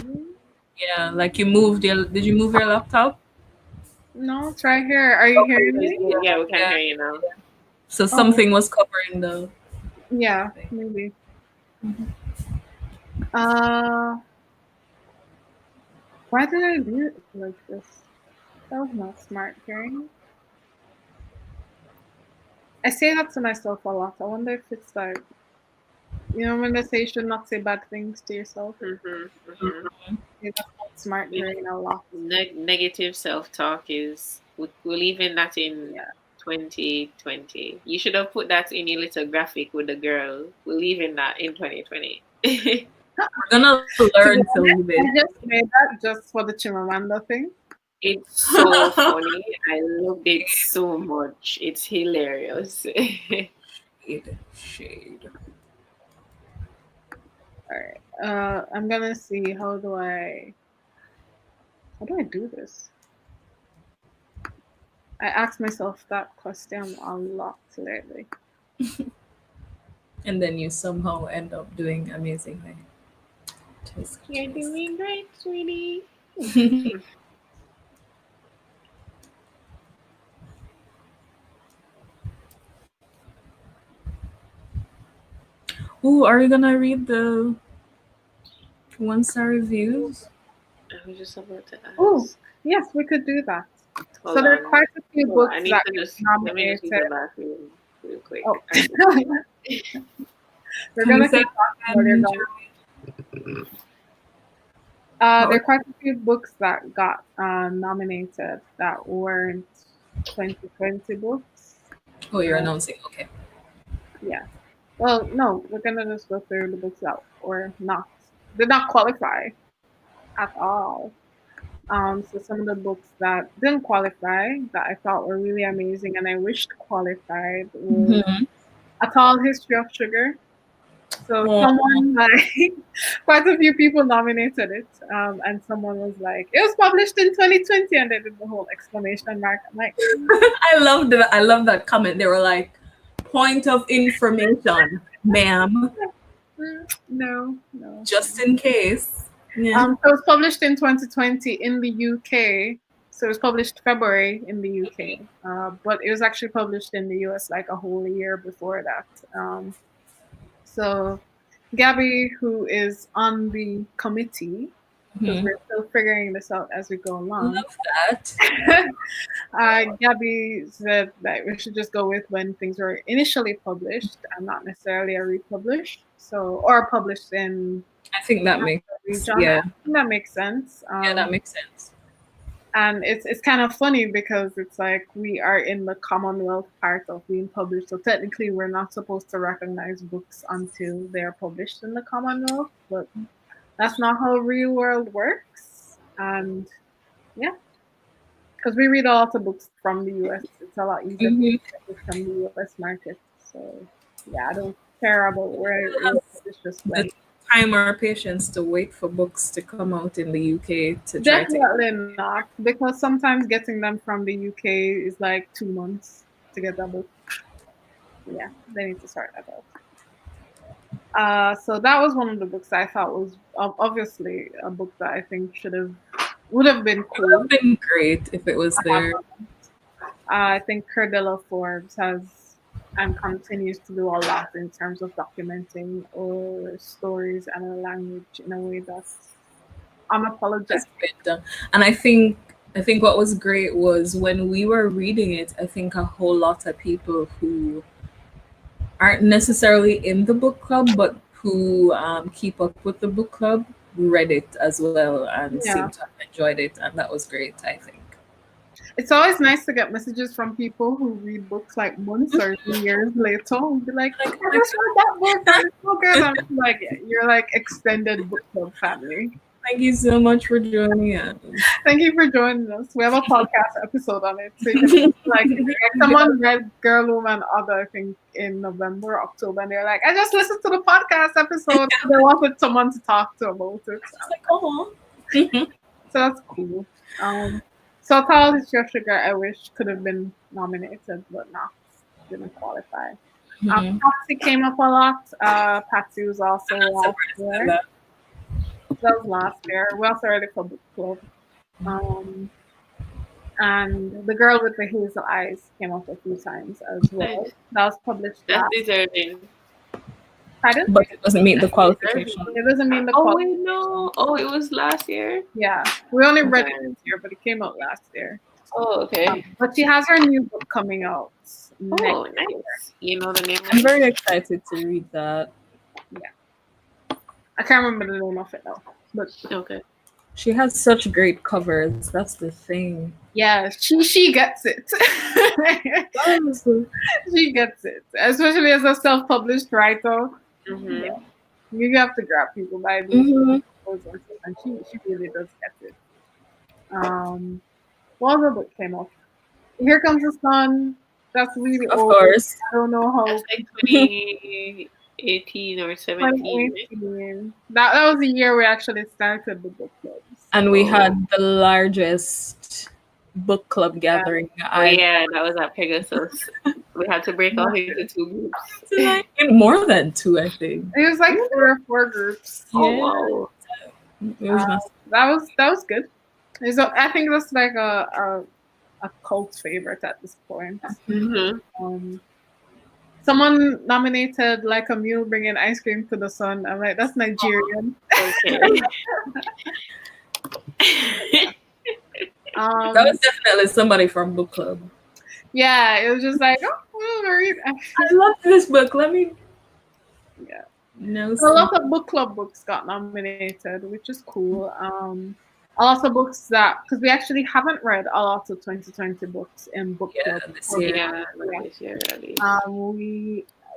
Really? Yeah, like you moved your. Did you move your laptop? No, it's right here. Are you hearing me? Yeah, we can Yeah. hear you now. So Oh, something was covering the yeah, thing. maybe. Uh, why did I do it like this? That was not smart, Karen. I say that to myself a lot. I wonder if it's like, when they say you should not say bad things to yourself. Mm-hmm, mm-hmm. Yeah, that's not smart, Karen, a lot. Negative self talk is we're leaving that in Yeah. 2020. You should have put that in your little graphic with the girl. We're leaving that in 2020. We're gonna learn to leave I it. just made that just for the Chimamanda thing. It's so funny. I loved it so much. It's hilarious. Shade. All right. I'm gonna see how do I do this? I ask myself that question a lot lately. And then you somehow end up doing amazingly. You're doing great, sweetie. Ooh, are you gonna read the 1-star reviews? I was just about to ask. Oh, yes, we could do that. Hold so there are on. quite a few books I need that to just let me just use nominated. the bathroom real quick. Oh. We're Can gonna you say keep talking while you're going. There are quite a few books that got nominated that weren't 2020 books. Oh, you're announcing. Okay. Yeah. Well, no, we're gonna just go through the books that were did not qualify at all. So some of the books that didn't qualify that I thought were really amazing and I wished qualified was A Tall History of Sugar. So someone quite a few people nominated it, and someone was like, "It was published in 2020," and they did the whole exclamation mark. I'm like, I love that comment. They were like, "Point of information, ma'am, no. just in case." Yeah. So it was published in 2020 in the UK. So it was published February in the UK, but it was actually published in the US like a whole year before that. So Gabby, who is on the committee, because we're still figuring this out as we go along. Love that. Gabby said that we should just go with when things were initially published and not necessarily a republish. Or published in. I think that makes region. Yeah. I think that makes sense. Yeah, that makes sense. And it's kind of funny because it's like we are in the Commonwealth part of being published. So technically we're not supposed to recognize books until they're published in the Commonwealth. But that's not how real world works. And yeah, because we read a lot of books from the US. It's a lot easier to get books from the US market. So yeah, I don't care about where it is. It's just The like time or patience to wait for books to come out in the UK to try to. definitely not, because sometimes getting them from the UK is like 2 months to get that book. Yeah, they need to sort that out. So that was one of the books I thought was obviously a book that I think would have been It would cool. have been great if it was there. I think Curdella Forbes has and continues to do a lot in terms of documenting our stories and our language in a way that's unapologetic. And I think what was great was when we were reading it, I think a whole lot of people who aren't necessarily in the book club, but who keep up with the book club, read it as well and Yeah. seemed to have enjoyed it, and that was great, I think. It's always nice to get messages from people who read books like months or years later and be like, I just read that book and it's so good. I'm like, you're like extended book club family. Thank you so much for joining us. Thank you for joining us. We have a podcast episode on it. So you can, like someone read Girl, Woman, Other, I think in November, October, and they're like, I just listened to the podcast episode. They wanted someone to talk to about it. It's like, oh. So that's cool. So Tall Is Your Sugar, I wish could have been nominated, but not. Didn't qualify. Patsy came up a lot. Patsy was also last year. That was last year. We also read it for book club. And The Girl with the Hazel Eyes came up a few times as well. That was published That's last. deserving. Pardon? But it doesn't meet the qualification. It doesn't mean the Oh, wait, no. Oh, it was last year? Yeah. We only read it this year, but it came out last year. Oh, okay. But she has her new book coming out. Oh, nice. You know the name? I'm very excited to read that. Yeah. I can't remember the name of it though. But okay. She has such great covers. That's the thing. Yeah, she gets it. She gets it. Especially as a self-published writer. Mm-hmm. Yeah. You have to grab people by these and she really does get it. What other book came up? Here Comes the Sun. That's really Of old. course. I don't know how. That's like 2018 or 17. 2018. That was the year we actually started the book clubs. And we had the largest book club gathering. Yeah, that was at Pegasus. We had to break off into 2 groups. More than 2, I think. It was like 3 or 4 groups. Oh, wow. That was good. I think that's like a cult favorite at this point. Mm-hmm. Someone nominated Like a Mule Bringing Ice Cream to the Sun. I'm like, that's Nigerian. Okay. That was definitely somebody from book club. Yeah, it was just like, I love this book. Let me. Yeah. No. A lot of book club books got nominated, which is cool. A lot of books because we actually haven't read a lot of 2020 books in book club. This year, really.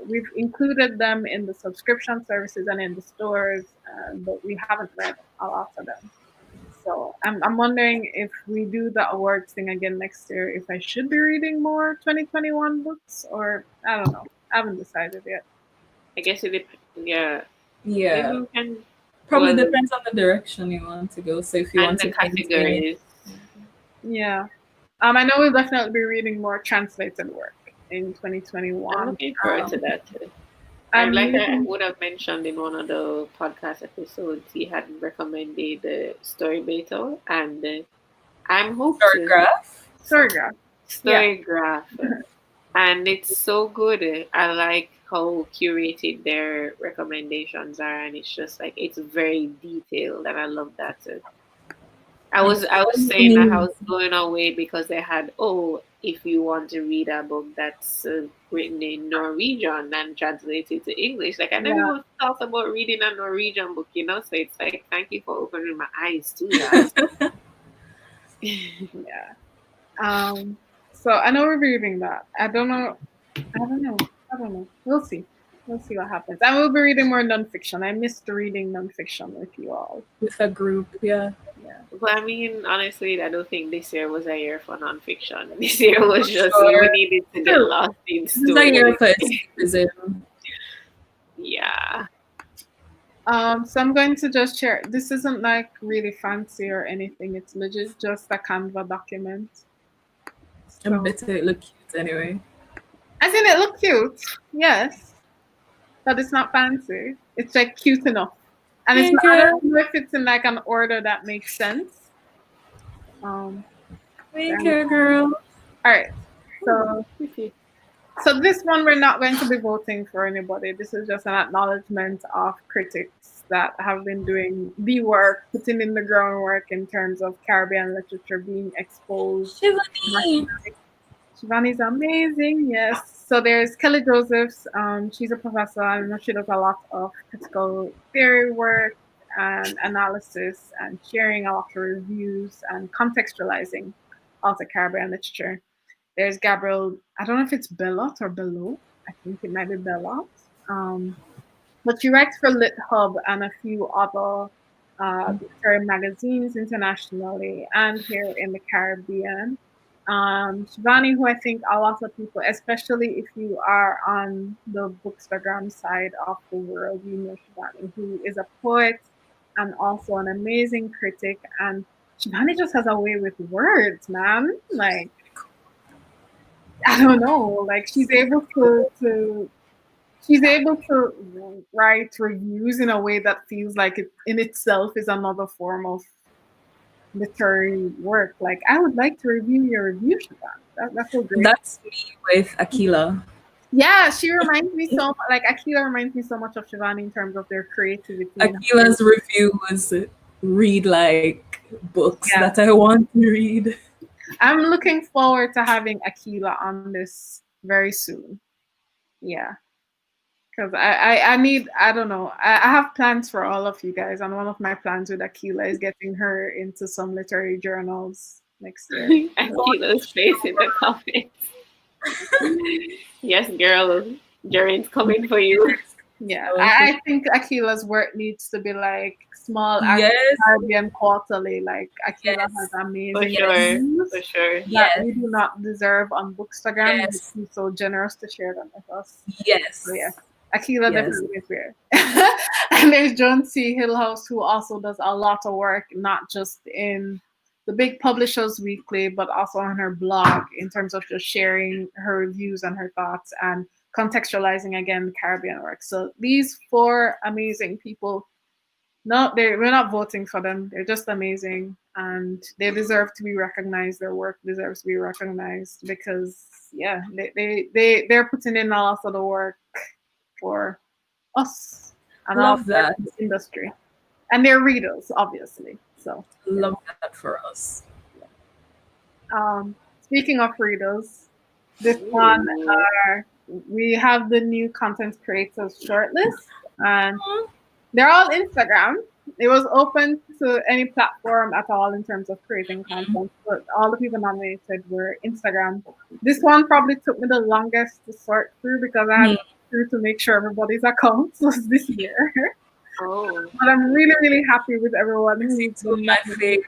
We've included them in the subscription services and in the stores, but we haven't read a lot of them. So I'm wondering if we do the awards thing again next year, if I should be reading more 2021 books, or I don't know. I haven't decided yet. I guess it depends. Yeah. Yeah. Probably depends on the direction you want to go. So if you want to categories. Yeah. I know we'll definitely be reading more translated work in 2021. I'm looking forward to that too. And like I would have mentioned in one of the podcast episodes, he had recommended the Story Beta, and I'm hoping Storygraph. And it's so good. I like how curated their recommendations are, and it's just like it's very detailed, and I love that too. I was saying that I was going away because they had if you want to read a book that's written in Norwegian and translated to English, like I never even thought about reading a Norwegian book, So it's like thank you for opening my eyes to that. So I know we're reading that. I don't know. We'll see. We'll see what happens. I will be reading more nonfiction. I missed reading nonfiction with you all. With a group, yeah. Well, I mean, honestly, I don't think this year was a year for nonfiction. This year was just we needed to get lost in stories. It's a year for escapism. Yeah. So I'm going to just share. This isn't like really fancy or anything. It's legit just a Canva document. So, I bet it look cute anyway. I think it look cute, yes, but it's not fancy. It's like cute enough, and it's not, I don't know if it's in like an order that makes sense. Thank you, girl. All right, so this one we're not going to be voting for anybody. This is just an acknowledgement of critics that have been doing the work, putting in the groundwork in terms of Caribbean literature being exposed. Shivani's amazing, yes. So there's Kelly Josephs. She's a professor. I know she does a lot of critical theory work and analysis and sharing a lot of reviews and contextualizing of the Caribbean literature. There's Gabrielle, I don't know if it's Bellot or Bellot. I think it might be Bellot. But she writes for Lit Hub and a few other literary magazines internationally and here in the Caribbean. Shivani, who I think a lot of people, especially if you are on the Bookstagram side of the world, you know Shivani, who is a poet and also an amazing critic. And Shivani just has a way with words, man. Like, I don't know, like she's able to write reviews in a way that feels like it in itself is another form of literary work. Like, I would like to review your review, Shivani. That's so great. That's me with Akila. Yeah, she reminds me so much. Like, Akila reminds me so much of Shivani in terms of their creativity. Akila's review was read like books that I want to read. I'm looking forward to having Akila on this very soon. Yeah. Because I don't know. I have plans for all of you guys. And one of my plans with Akila is getting her into some literary journals next year. Akila's face in the comments. Yes, girl. Jaren's coming for you. Yeah, I think Akila's work needs to be like small Caribbean quarterly. Like, Akila has amazing for sure. that we do not deserve on Bookstagram. Yes. He's so generous to share them with us. Yes. So yeah, Akila definitely is there. And there's Joan C. Hillhouse, who also does a lot of work, not just in the big publishers weekly, but also on her blog in terms of just sharing her reviews and her thoughts and contextualizing again Caribbean work. So these four amazing people, we're not voting for them. They're just amazing, and they deserve to be recognized. Their work deserves to be recognized because they're putting in a lot of the work for us and love that industry, and they're readers, obviously. So love that for us. Speaking of readers, this one we have the new content creators shortlist, and they're all Instagram. It was open to any platform at all in terms of creating content, but all the people nominated were Instagram. This one probably took me the longest to sort through because I had to make sure everybody's account was this year. Oh. But I'm really, really happy with everyone who's my favorite.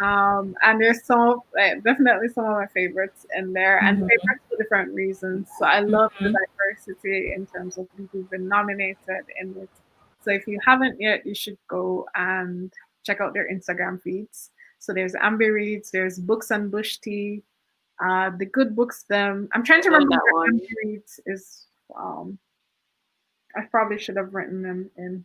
And there's definitely some of my favorites in there, and favorites for different reasons. So I love the diversity in terms of people who've been nominated in it. So if you haven't yet, you should go and check out their Instagram feeds. So there's Amber Reads, there's Books and Bush Tea, the Good Books Them. I'm trying to remember what Amber Reads is. I probably should have written them in.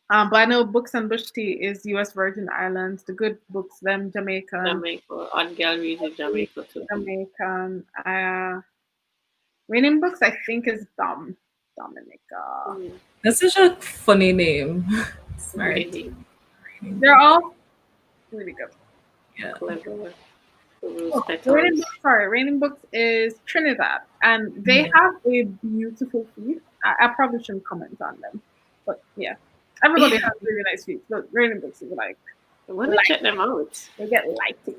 But I know Books and Bush Tea is U.S. Virgin Islands. The Good Books Them, Jamaica. On Galleries in Jamaica too. Jamaican. Raining Books, I think, is Dominica. That's such a funny name. Smart. They're all really good. Yeah. Raining Books is Trinidad, and they have a beautiful feed. I probably shouldn't comment on them, but yeah, everybody has really nice feeds. But Raining Books is like, I want to check them out. They get lighting.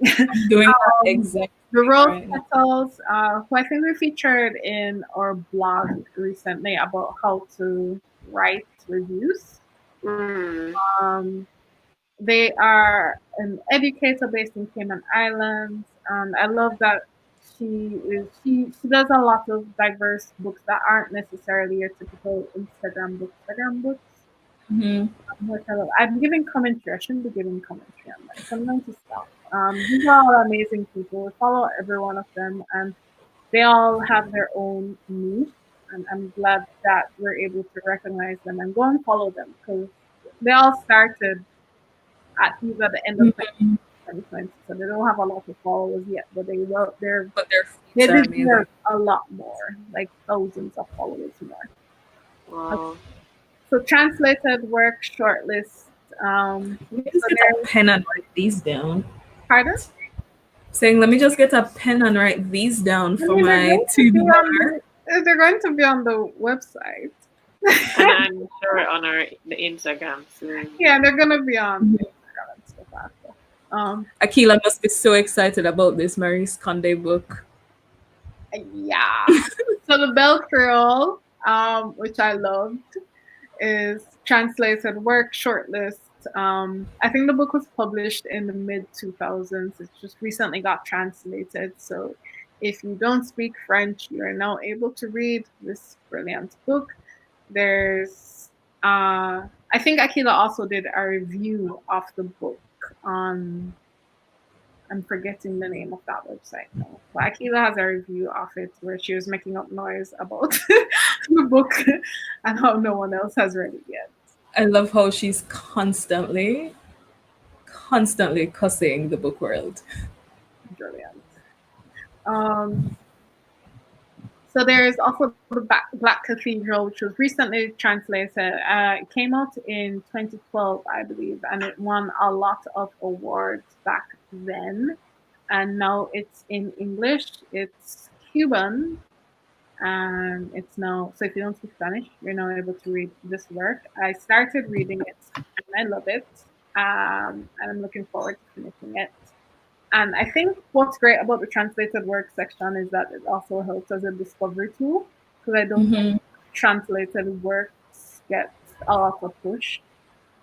Doing that exact The Rose Petals, who I think we featured in our blog recently about how to write reviews. They are an educator based in Cayman Islands, and I love that she does a lot of diverse books that aren't necessarily your typical Instagram books. I'm giving commentary. I shouldn't be giving commentary on them. Sometimes to stop. These are all amazing people. Follow every one of them, and they all have their own niche. And I'm glad that we're able to recognize them and go and follow them because they all started at the end of 2020, so they don't have a lot of followers yet, but they deserve a lot more, like thousands of followers more. Wow. So translated work shortlist. Let me just get a pen and write these down. Pardon? Saying, let me just get a pen and write these down for my to-do. They're going to be on the website. And I'm sure on the Instagram soon. Yeah, they're gonna be on Instagram and stuff after. Akila must be so excited about this Maurice Condé book. Yeah. So the Bell Creole, which I loved, is translated work shortlist. I think the book was published in the mid 2000s. It just recently got translated. So if you don't speak French, you are now able to read this brilliant book. There's, I think Akila also did a review of the book on, I'm forgetting the name of that website now. But Akila has a review of it where she was making up noise about the book and how no one else has read it yet. I love how she's constantly cussing the book world. Brilliant. So there's also the Black Cathedral, which was recently translated. It came out in 2012, I believe, and it won a lot of awards back then. And now it's in English. It's Cuban, and it's now, so if you don't speak Spanish, you're now able to read this work. I started reading it, and I love it. And I'm looking forward to finishing it. And I think what's great about the translated work section is that it also helps as a discovery tool, because I don't think translated works get a lot of push.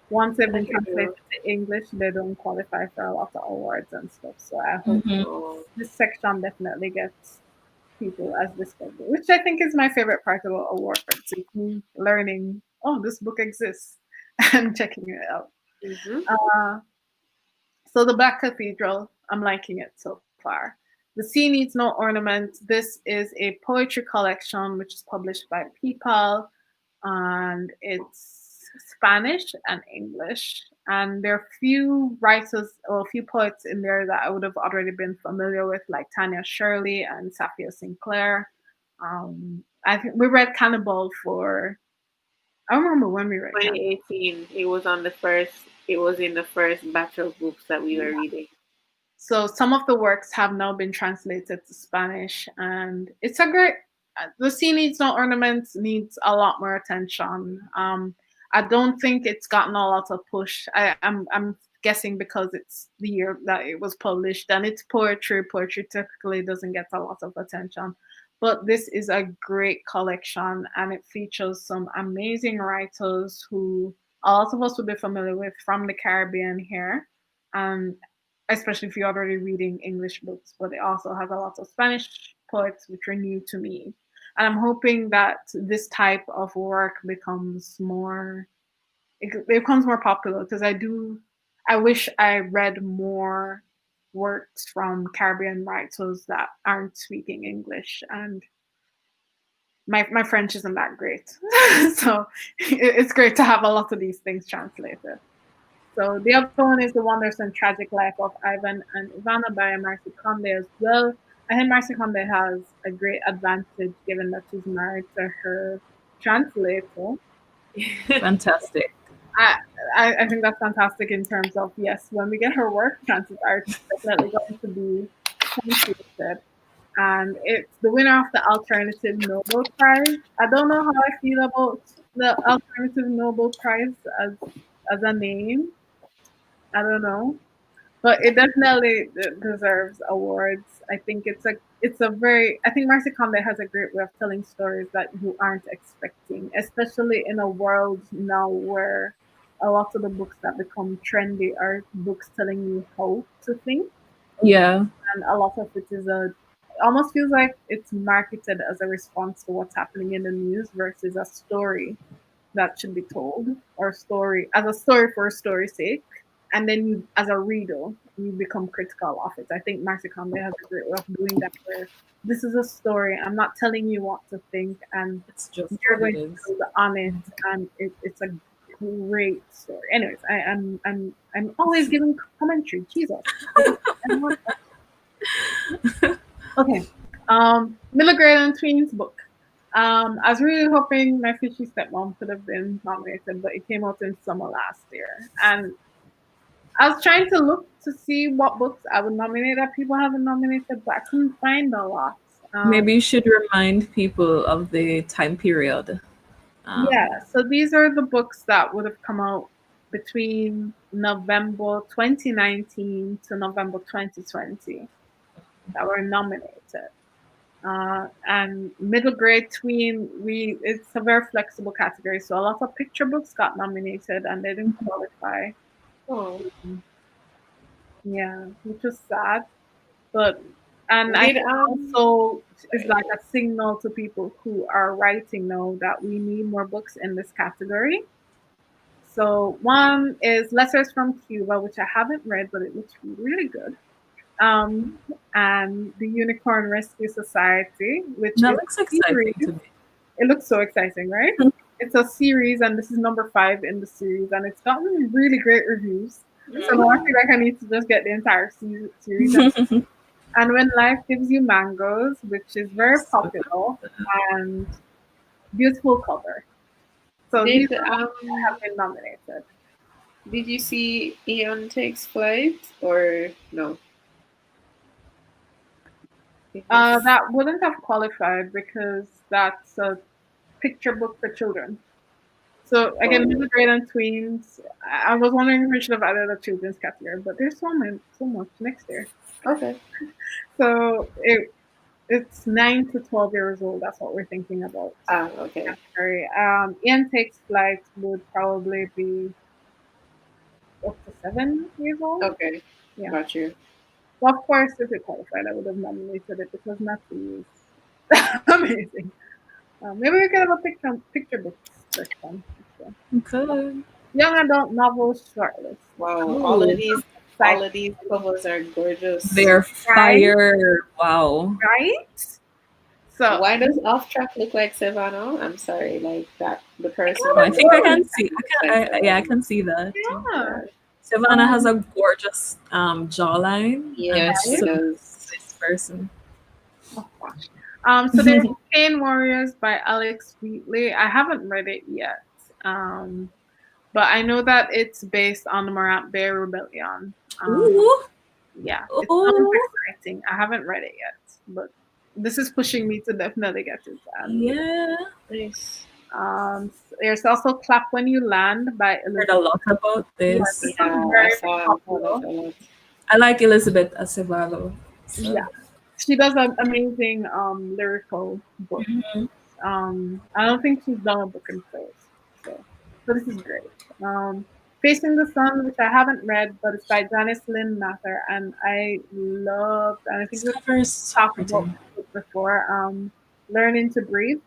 Once they've been translated to English, they don't qualify for a lot of awards and stuff. So I hope this section definitely gets people as discovery, which I think is my favorite part about awards. It's me learning, oh, this book exists, and checking it out. So the Black Cathedral, I'm liking it so far. The Sea Needs No Ornament. This is a poetry collection which is published by People, and it's Spanish and English. And there are few writers or a few poets in there that I would have already been familiar with, like Tanya Shirley and Safia Sinclair. I think we read Cannibal for, I remember when we read 2018. It was on the first. It was in the first batch of books that we were reading. So some of the works have now been translated to Spanish, and it's a great. The Sea Needs No Ornaments needs a lot more attention. I don't think it's gotten a lot of push. I'm guessing because it's the year that it was published, and it's poetry. Poetry typically doesn't get a lot of attention, but this is a great collection, and it features some amazing writers who a lot of us would be familiar with from the Caribbean here, especially if you're already reading English books. But it also has a lot of Spanish poets, which are new to me. And I'm hoping that this type of work becomes more popular, because I wish I read more works from Caribbean writers that aren't speaking English, and my French isn't that great. So it's great to have a lot of these things translated. So the other one is The Wondrous and Tragic Life of Ivan and Ivana by Marcy Condé as well. I think Marcy Condé has a great advantage given that she's married to her translator. Fantastic. I think that's fantastic in terms of, yes, when we get her work, chances are it's definitely going to be translated. And it's the winner of the Alternative Nobel Prize. I don't know how I feel about the Alternative Nobel Prize as a name. I don't know. but it definitely deserves awards. I think I think Marcy Conde has a great way of telling stories that you aren't expecting, especially in a world now where a lot of the books that become trendy are books telling you how to think. Yeah. And a lot of it is almost feels like it's marketed as a response to what's happening in the news versus a story that should be told, or story as a story for a story's sake. And then you, as a reader, you become critical of it. I think Marcy Conde has a great way of doing that, where this is a story. I'm not telling you what to think, and It's just you're what going it to is. build on it, and it's a great story. Anyways, I'm always giving commentary. Jesus. Okay. Miller Grade and Tweens book. I was really hoping My Fishy Stepmom could have been nominated, but it came out in summer last year. And I was trying to look to see what books I would nominate that people haven't nominated, but I couldn't find a lot. Maybe you should remind people of the time period. Yeah, so these are the books that would have come out between November 2019 to November 2020 that were nominated. And middle grade tween, it's a very flexible category. So a lot of picture books got nominated and they didn't qualify. Oh. Yeah, which is sad. But I think also it's like a signal to people who are writing now that we need more books in this category. So one is Letters from Cuba, which I haven't read, but it looks really good. And the Unicorn Rescue Society, which that is looks exciting to me. It looks so exciting, right? It's a series, and this is number 5 in the series, and it's gotten really great reviews. So now I feel like I need to just get the entire series. And When Life Gives You Mangoes, which is very popular and beautiful cover. So these have been nominated. Did you see Eon Takes Flight or no? That wouldn't have qualified because that's a picture book for children. So again, middle grade and tweens. I was wondering if we should have added a children's category, but there's so much next year. Okay. So it's 9 to 12 years old. That's what we're thinking about. Okay. Category. Ian Takes Flight would probably be up to 7 years old. Okay. Yeah. Got you. Well, of course, if it qualified, I would have nominated it because Matthew is amazing. Maybe we could have a picture book section. Okay. Young adult novel shortlist. Wow, all of these covers are gorgeous. They're fire. Wow. Right? So why does Off Track look like Savannah? I'm sorry, like that the person. I think I can see. I can see that. Yeah. Savannah has a gorgeous jawline. Yeah, she does. This person. Oh gosh. So there's Pain Warriors by Alex Wheatley. I haven't read it yet. But I know that it's based on the Morant Bay Rebellion. Yeah, it sounds exciting. I haven't read it yet, but this is pushing me to definitely get it. Yeah. Nice. There's also Clap When You Land by Elizabeth. Heard a lot about this. I like Elizabeth Acevedo. So. Yeah, she does an amazing lyrical book. I don't think she's done a book in prose, so this is great. Facing the Sun, which I haven't read, but it's by Janice Lynn Mather, and I loved, and I think we've talked about it before. Learning to Breathe,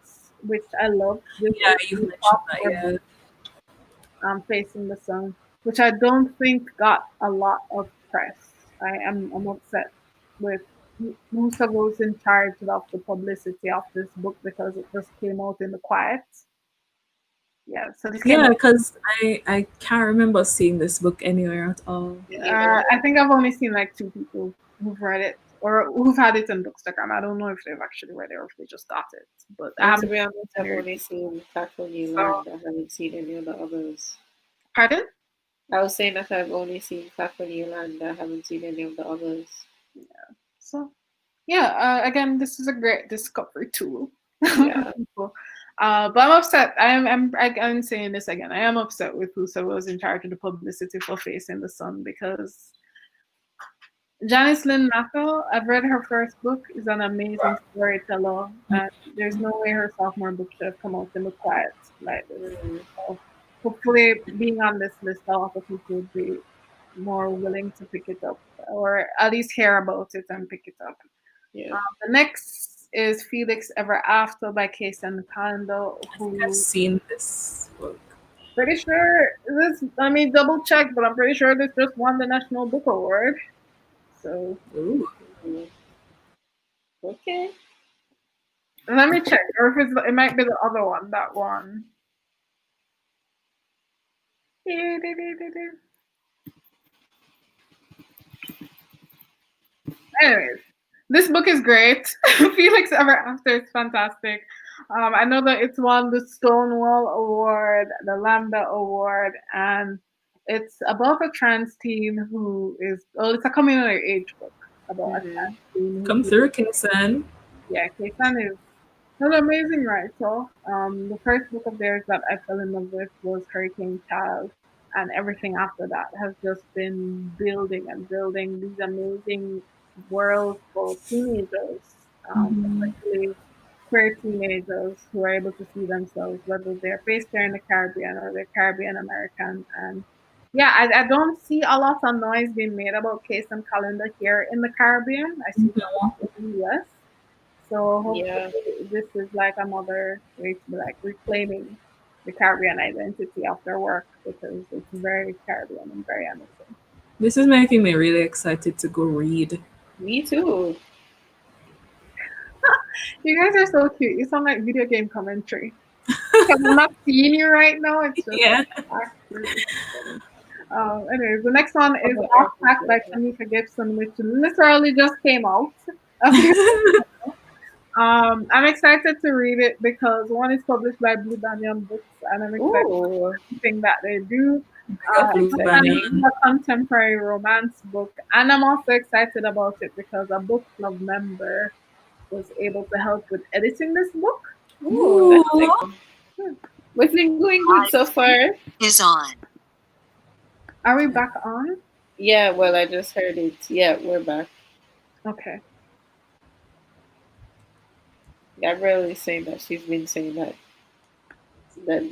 which I love. Yeah, you've mentioned that. Yeah. Facing the Sun, which I don't think got a lot of press. I'm upset with who's in charge of the publicity of this book because it just came out in the quiet. Yeah, so this because I can't remember seeing this book anywhere at all. I think I've only seen like 2 people who've read it or who've had it in Bookstagram. I don't know if they've actually read it or if they just got it. But to be honest, I've only seen Clap When You Land. I haven't seen any of the others. Pardon? I was saying that I've only seen Clap When You Land. I haven't seen any of the others. Yeah. So, yeah. Again, this is a great discovery tool. Yeah. But I'm upset. I'm saying this again. I am upset with whoever was in charge of the publicity for Facing the Sun because Janice Lynn Mackle, I've read her first book, is an amazing storyteller, and there's no way her sophomore book should have come out in the quiet like this. So hopefully, being on this list, a lot of people would be more willing to pick it up, or at least hear about it and pick it up. Yeah. The next is Felix Ever After by Case and Calendar. I've seen this book. Pretty sure this, I mean, double check, but I'm pretty sure this just won the National Book Award. So, ooh. Okay. Let me check, or if it might be the other one, that one. Anyways, this book is great. Felix Ever After is fantastic. I know that it's won the Stonewall Award, the Lambda Award, and it's about a trans teen who is, well, it's a coming of age book about a trans teen. Come through, Kinson. Yeah, Kinson is an amazing writer. The first book of theirs that I fell in love with was Hurricane Child, and everything after that has just been building and building these amazing worlds for teenagers, especially queer teenagers who are able to see themselves, whether they're based there in the Caribbean or they're Caribbean American. And yeah, I don't see a lot of noise being made about Case and Calendar here in the Caribbean. I see a lot in the US. So hopefully this is like another way to be like reclaiming the Caribbean identity after work, because it's very Caribbean and very amazing. This is making me really excited to go read. Me too. You guys are so cute. You sound like video game commentary. I'm not seeing you right now. It's just anyways, the next one is Off Track by Tamika Gibson, which literally just came out. I'm excited to read it because one is published by Blue Banyan Books, and I'm excited for everything that they do. It's a contemporary romance book, and I'm also excited about it because a book club member was able to help with editing this book. What's been going good so far? Is on. Are we back on? Yeah, well, I just heard it. Yeah, we're back. Okay. Gabrielle is saying that she's been saying that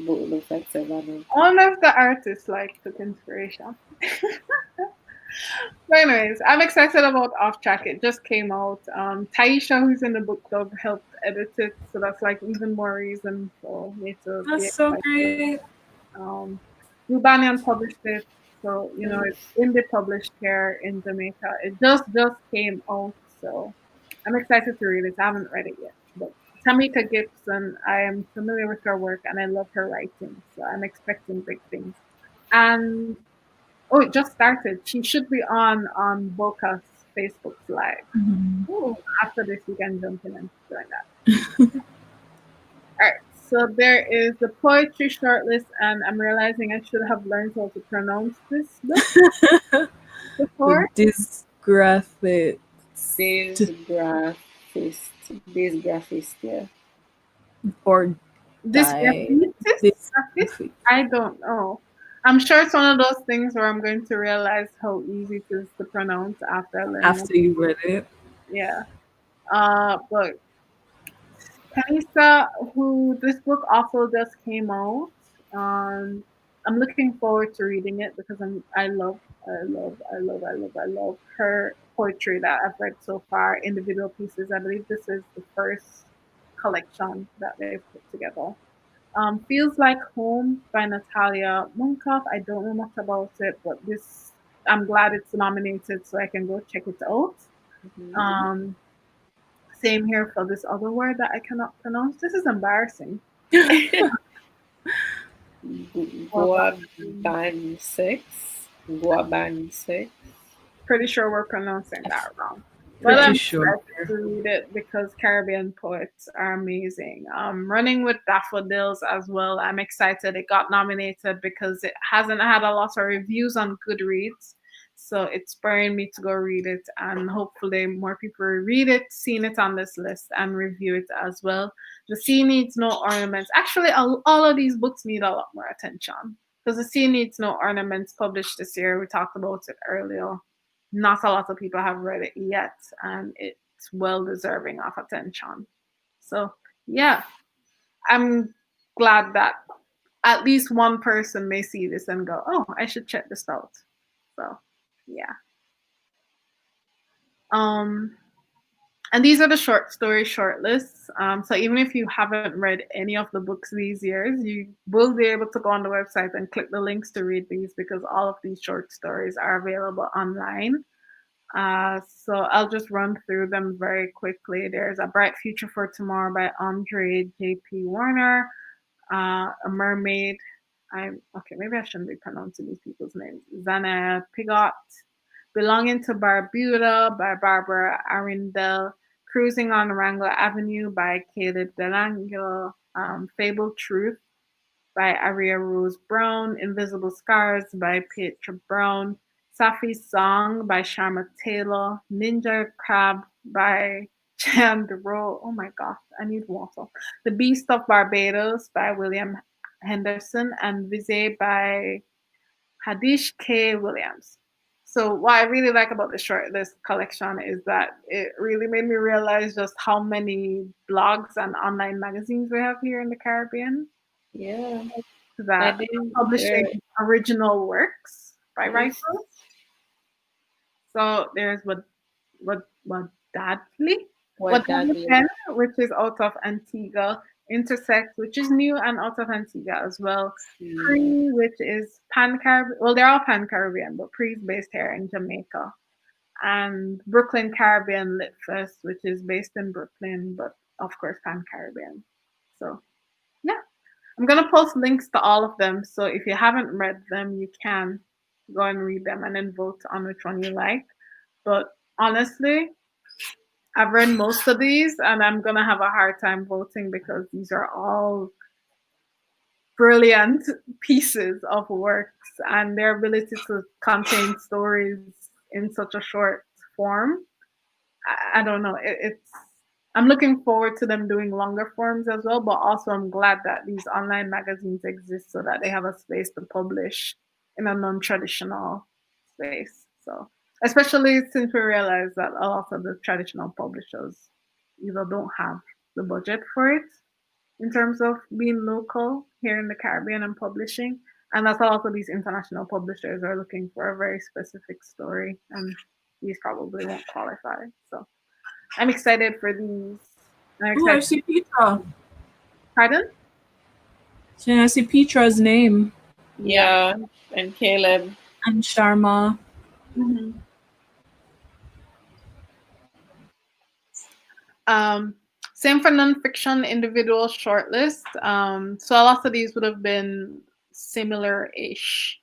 book looks like Savannah. All of the artists like took inspiration. But anyways, I'm excited about Off Track. It just came out. Taisha, who's in the book club, helped edit it, so that's like even more reason for me to. That's so great. Blue Banyan published it, so you know it's indie published here in Jamaica. It just came out, so I'm excited to read it. I haven't read it yet, but Tamika Gibson, I am familiar with her work and I love her writing, so I'm expecting big things. And it just started. She should be on Boca's Facebook Live. After this, you can jump in and join that. All right. So there is the poetry shortlist, and I'm realizing I should have learned how to pronounce this book before. Dysgraphist, yeah. Or dysgraphist? I don't know. I'm sure it's one of those things where I'm going to realize how easy it is to pronounce after you read it. Yeah. But Kanisa, who this book also just came out. I'm looking forward to reading it because I love her poetry that I've read so far, individual pieces. I believe this is the first collection that they've put together. Feels Like Home by Natalia Munkoff. I don't know much about it, but I'm glad it's nominated so I can go check it out. Same here for this other word that I cannot pronounce. This is embarrassing. Guaban 6. Pretty sure we're pronouncing that wrong. But I'm excited to read it because Caribbean poets are amazing. Running with Daffodils as well. I'm excited it got nominated because it hasn't had a lot of reviews on Goodreads. So it's spurring me to go read it, and hopefully more people read it, seen it on this list, and review it as well. The Sea Needs No Ornaments. Actually, all of these books need a lot more attention because The Sea Needs No Ornaments published this year. We talked about it earlier. not a lot of people have read it yet, and it's well deserving of attention. So yeah, I'm glad that at least one person may see this and go, oh, I should check this out. So yeah. And these are the short story shortlists. So even if you haven't read any of the books these years, you will be able to go on the website and click the links to read these, because all of these short stories are available online. So I'll just run through them very quickly. There's A Bright Future for Tomorrow by Andre J.P. Warner, A Mermaid. Okay, maybe I shouldn't be pronouncing these people's names. Zana Pigot, Belonging to Barbuda by Barbara Arundel, Cruising on Wrangler Avenue by Caleb Delangelo, Fabled Truth by Aria Rose Brown, Invisible Scars by Petra Brown, Safi's Song by Sharma Taylor, Ninja Crab by Chandro. Oh my gosh, I need water. The Beast of Barbados by William Henderson, and Vise by Hadish K. Williams. So what I really like about the shortlist collection is that it really made me realize just how many blogs and online magazines we have here in the Caribbean. Yeah. That publishing original works by writers. So there's what Dadley, which is out of Antigua, Intersect, which is new and out of Antigua as well. Pre, which is Pan-Caribbean. Well, they're all Pan-Caribbean, but Pre is based here in Jamaica. And Brooklyn Caribbean Lit Fest, which is based in Brooklyn, but of course Pan-Caribbean. So, yeah. I'm going to post links to all of them. So if you haven't read them, you can go and read them and then vote on which one you like. But honestly, I've read most of these, and I'm going to have a hard time voting because these are all brilliant pieces of works, and their ability to contain stories in such a short form. I don't know. I'm looking forward to them doing longer forms as well, but also I'm glad that these online magazines exist so that they have a space to publish in a non-traditional space. So, especially since we realize that a lot of the traditional publishers either don't have the budget for it in terms of being local here in the Caribbean and publishing, and that's a lot of these international publishers are looking for a very specific story, and these probably won't qualify. So I'm excited for these. I see Petra. Pardon? I see Petra's name. Yeah, and Caleb. And Sharma. Mm-hmm. Same for nonfiction individual shortlist. So a lot of these would have been similar-ish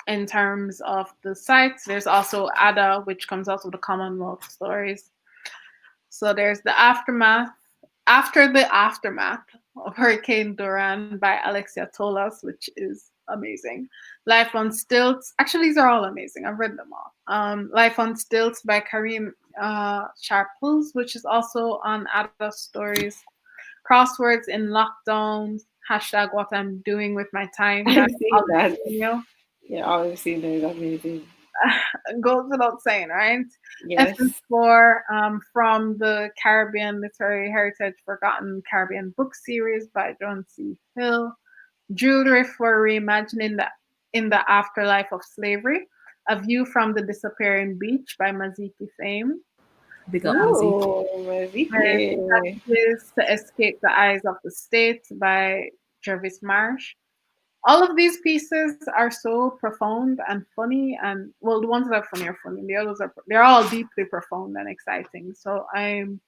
in terms of the sites. There's also ADA, which comes out with the Commonwealth stories. So there's The Aftermath, After the Aftermath of Hurricane Doran by Alexia Tolas, which is amazing. Life on Stilts. Actually, these are all amazing. I've read them all. Life on Stilts by Kareem Sharples, which is also on Ada Stories. Crosswords in Lockdown. # What I'm Doing with My Time. I've seen that. Yeah, I've seen those. Amazing. Goes without saying, right? Yes. For from the Caribbean Literary Heritage Forgotten Caribbean Book Series by John C. Hill. Jewelry for Reimagining in the Afterlife of Slavery. A View from the Disappearing Beach by Maziki Fame. Big up Maziki. To Escape the Eyes of the State by Jervis Marsh. All of these pieces are so profound and funny, and well, the ones that are funny are funny. The others they're all deeply profound and exciting. So I'm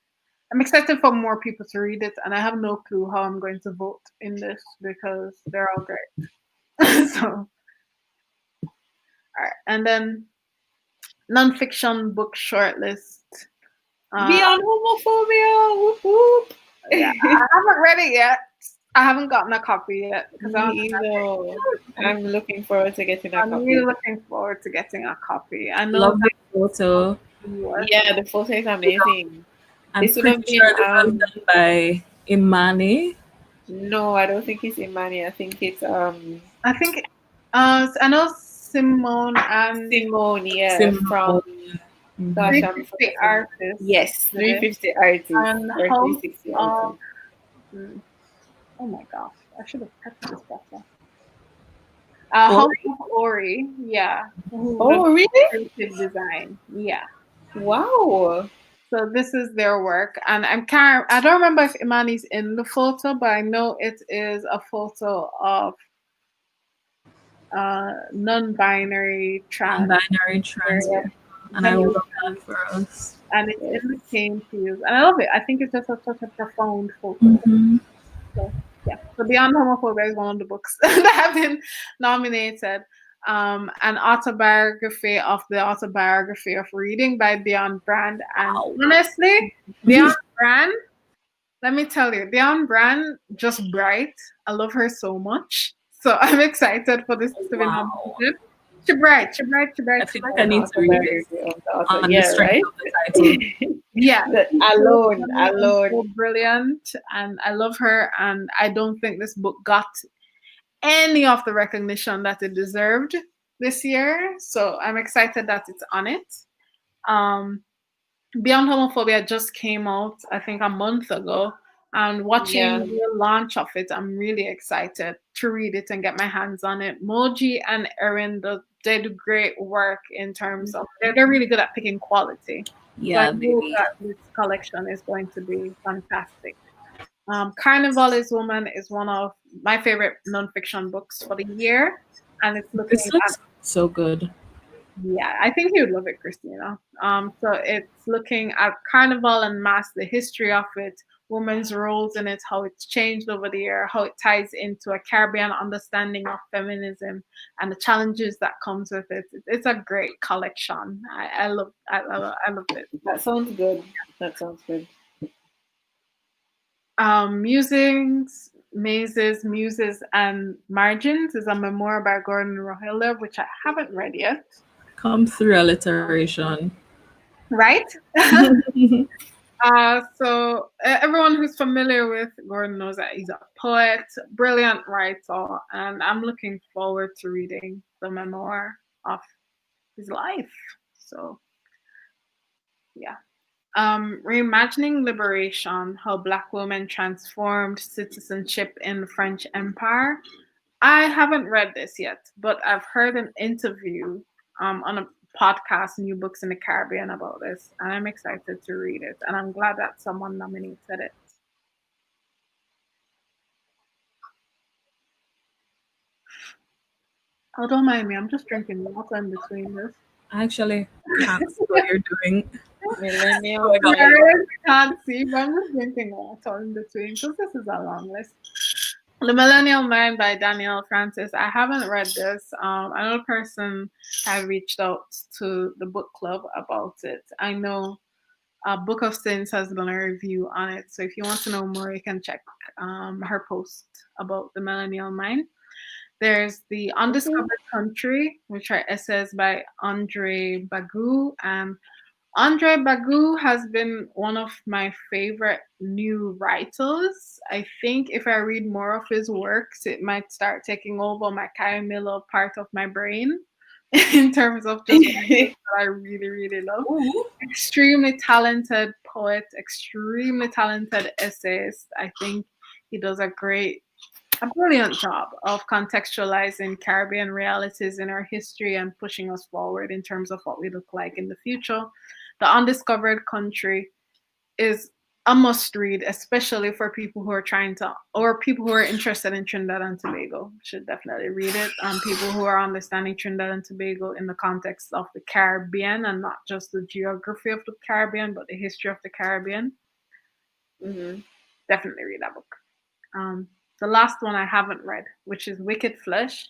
excited for more people to read it, and I have no clue how I'm going to vote in this because they're all great. So, all right, and then nonfiction book shortlist. Beyond Homophobia. Whoop, whoop. Yeah, I haven't read it yet. I haven't gotten a copy yet because I'm looking forward to getting a copy. I'm really looking forward to getting a copy. I love the photo. Yeah, the photo is amazing. I'm pretty sure this was done by Imani. No, I don't think it's Imani. I think it's I know Simone and Simone. Yeah, Simone. Gosh, 350 artists. Yes, 350 artists and or House 360 of. artists. Oh my gosh, I should have prepped this better. House of Ori, yeah. Oh, really? Creative design, yeah. Wow. So this is their work, and I don't remember if Imani's in the photo, but I know it is a photo of non-binary trans. Non-binary trans, and I love that for us. And it's in the cane fields, and I love it. I think it's just such a profound photo. Mm-hmm. So yeah, so Beyond Homophobia is one of the books that have been nominated. An autobiography of the autobiography of reading by Beyond Brand, and honestly, Beyond Brand. Let me tell you, Beyond Brand, just bright. I love her so much. So I'm excited for this to be nominated. She bright. I think I need to read it on the strength of the title. Yeah, alone. So brilliant, and I love her. And I don't think this book got any of the recognition that it deserved this year. So I'm excited that it's on it. Beyond Homophobia just came out, I think, a month ago. And watching the launch of it, I'm really excited to read it and get my hands on it. Moji and Erin, they do great work in terms of they're really good at picking quality. Yeah, so I hope that this collection is going to be fantastic. Carnival is Woman is one of my favorite nonfiction books for the year, and it's looking so good. Yeah, I think you would love it, Christina. So it's looking at Carnival and Mass, the history of it, women's roles in it, how it's changed over the year, how it ties into a Caribbean understanding of feminism and the challenges that comes with it. It's a great collection. I love it. That sounds good. That sounds good. Musings, Mazes, Muses, and Margins is a memoir by Gordon Rohiller, which I haven't read yet. Come through alliteration. Right? So everyone who's familiar with Gordon knows that he's a poet, brilliant writer, and I'm looking forward to reading the memoir of his life. So, yeah. Reimagining Liberation, How Black Women Transformed Citizenship in the French Empire. I haven't read this yet, but I've heard an interview on a podcast, New Books in the Caribbean, about this, and I'm excited to read it, and I'm glad that someone nominated it. Oh, don't mind me. I'm just drinking water in between this. I actually can't see what you're doing. Millennial can't see, but I'm just drinking water in between because this is a long list. The Millennial Mind by Danielle Francis. I haven't read this. Another person I reached out to the book club about it. I know Book of Sins has done a review on it. So if you want to know more, you can check her post about the Millennial Mind. There's The Undiscovered Country, which are essays by Andre Bagou. And Andre Bagou has been one of my favorite new writers. I think if I read more of his works, it might start taking over my Kyle Miller part of my brain in terms of just that I really, really love. Ooh. Extremely talented poet, extremely talented essayist. I think he does a brilliant job of contextualizing Caribbean realities in our history and pushing us forward in terms of what we look like in the future. The Undiscovered Country is a must read, especially for people who are people who are interested in Trinidad and Tobago. Should definitely read it. People who are understanding Trinidad and Tobago in the context of the Caribbean and not just the geography of the Caribbean, but the history of the Caribbean. Mm-hmm. Definitely read that book. The last one I haven't read, which is Wicked Flesh,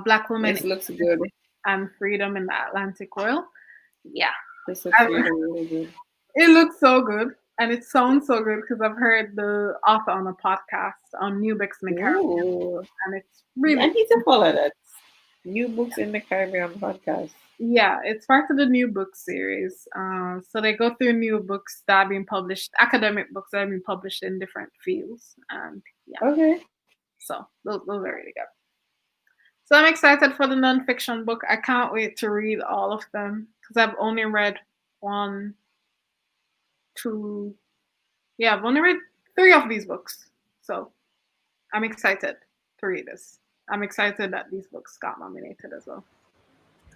Black Women looks good. and Freedom in the Atlantic World. Yeah. This looks really good. It looks so good, and it sounds so good because I've heard the author on a podcast on New Books in the Caribbean, and it's really. I need to follow that. New Books in the Caribbean podcast. Yeah, it's part of the New Book series. So they go through new books that have been published, academic books that have been published in different fields, and yeah. Okay. So those are really good. So I'm excited for the nonfiction book. I can't wait to read all of them because I've only read one, two. Yeah, I've only read 3 of these books, so I'm excited to read this. I'm excited that these books got nominated as well.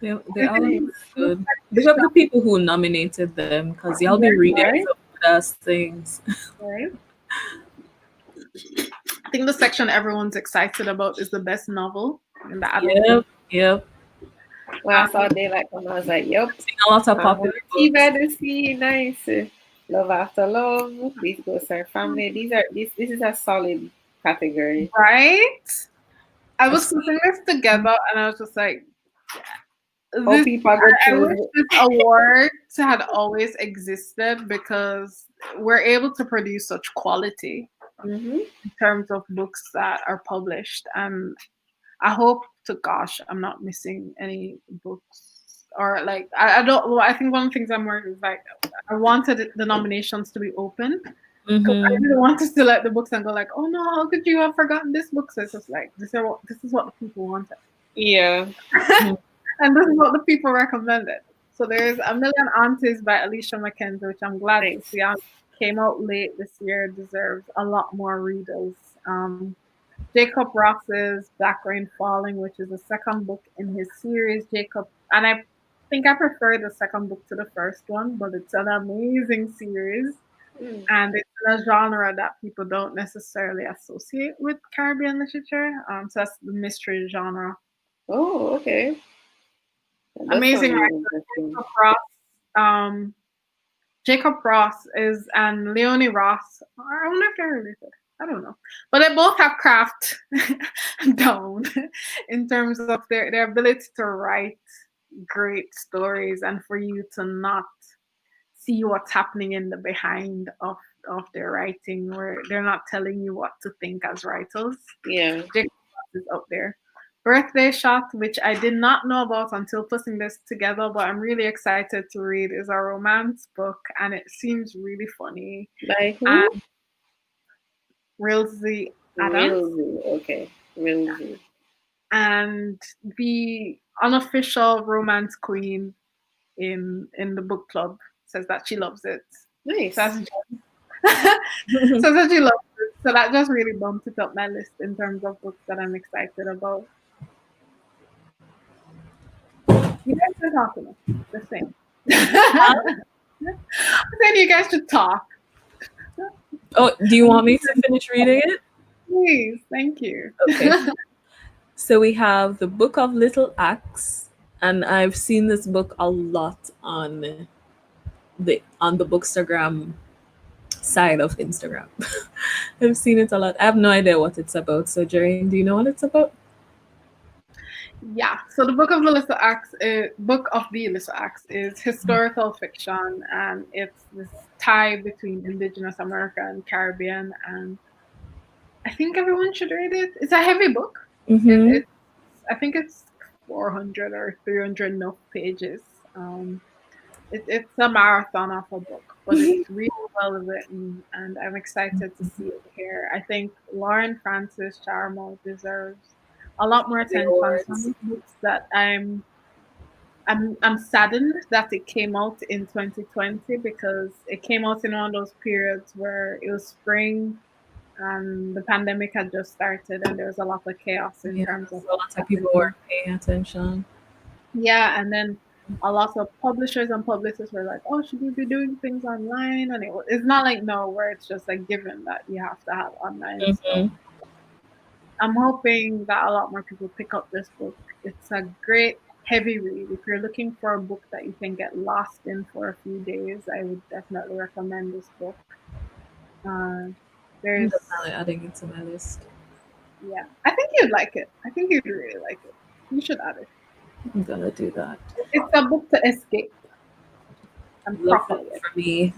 Yeah, they all good. Big up the people who nominated them, because y'all be reading some good-ass things. Right. I think the section everyone's excited about is the best novel in the adult. Yep. Well, I saw Daylight Come, I was like, yep. A lot of popular books. By the Sea, nice. Love After Love, These Ghosts Are Family. This is a solid category. Right? I was putting this together and I was just like, I wish this award had always existed, because we're able to produce such quality in terms of books that are published. And I hope to gosh I'm not missing any books, or like I don't. Well, I think one of the things I'm worried is like I wanted the nominations to be open. I didn't want to select the books and go like, oh no, how could you have forgotten this book? So it's just like this is what the people wanted. Yeah. And this is what the people recommended. So there's A Million Aunties by Alicia McKenzie, which I'm glad to see came out late this year, deserves a lot more readers. Jacob Ross's Black Rain Falling, which is the second book in his series. And I think I prefer the second book to the first one, but it's an amazing series. And it's in a genre that people don't necessarily associate with Caribbean literature. So that's the mystery genre. Oh, okay. Amazing writer. Jacob Ross and Leonie Ross. I wonder if they're related. I don't know. But they both have craft down in terms of their ability to write great stories, and for you to not see what's happening in the behind of their writing, where they're not telling you what to think as writers. Yeah. Jacob Ross is up there. Birthday Shot, which I did not know about until putting this together, but I'm really excited to read, is a romance book, and it seems really funny. By who? Rilzy Adams. Okay. Rilzy. And the unofficial romance queen in the book club says that she loves it. Nice. So that she loves it. So that just really bumped it up my list in terms of books that I'm excited about. You guys are talking the same. I said you guys should talk. Oh, do you want me to finish reading it? Please, thank you. Okay. So we have The Book of Little Acts, and I've seen this book a lot on the Bookstagram side of Instagram. I've seen it a lot. I have no idea what it's about. So Jerry, do you know what it's about? Yeah, so the Book of the Little Acts is historical fiction, and it's this tie between Indigenous America and Caribbean, and I think everyone should read it. It's a heavy book. I think it's 400 or 300 enough pages. It's a marathon of a book, but it's really well written, and I'm excited to see it here. I think Lauren Francis Charmo deserves a lot more attention. Some books that I'm saddened that it came out in 2020, because it came out in one of those periods where it was spring and the pandemic had just started, and there was a lot of chaos in terms of a lot of people weren't paying attention. Yeah, and then a lot of publishers and publicists were like, "Oh, should we be doing things online?" And it's not like where it's just like given that you have to have online. So I'm hoping that a lot more people pick up this book. It's a great heavy read. If you're looking for a book that you can get lost in for a few days, I would definitely recommend this book. I'm definitely adding it to my list. Yeah, I think you'd like it. I think you'd really like it. You should add it. I'm gonna do that. It's a book to escape. For me.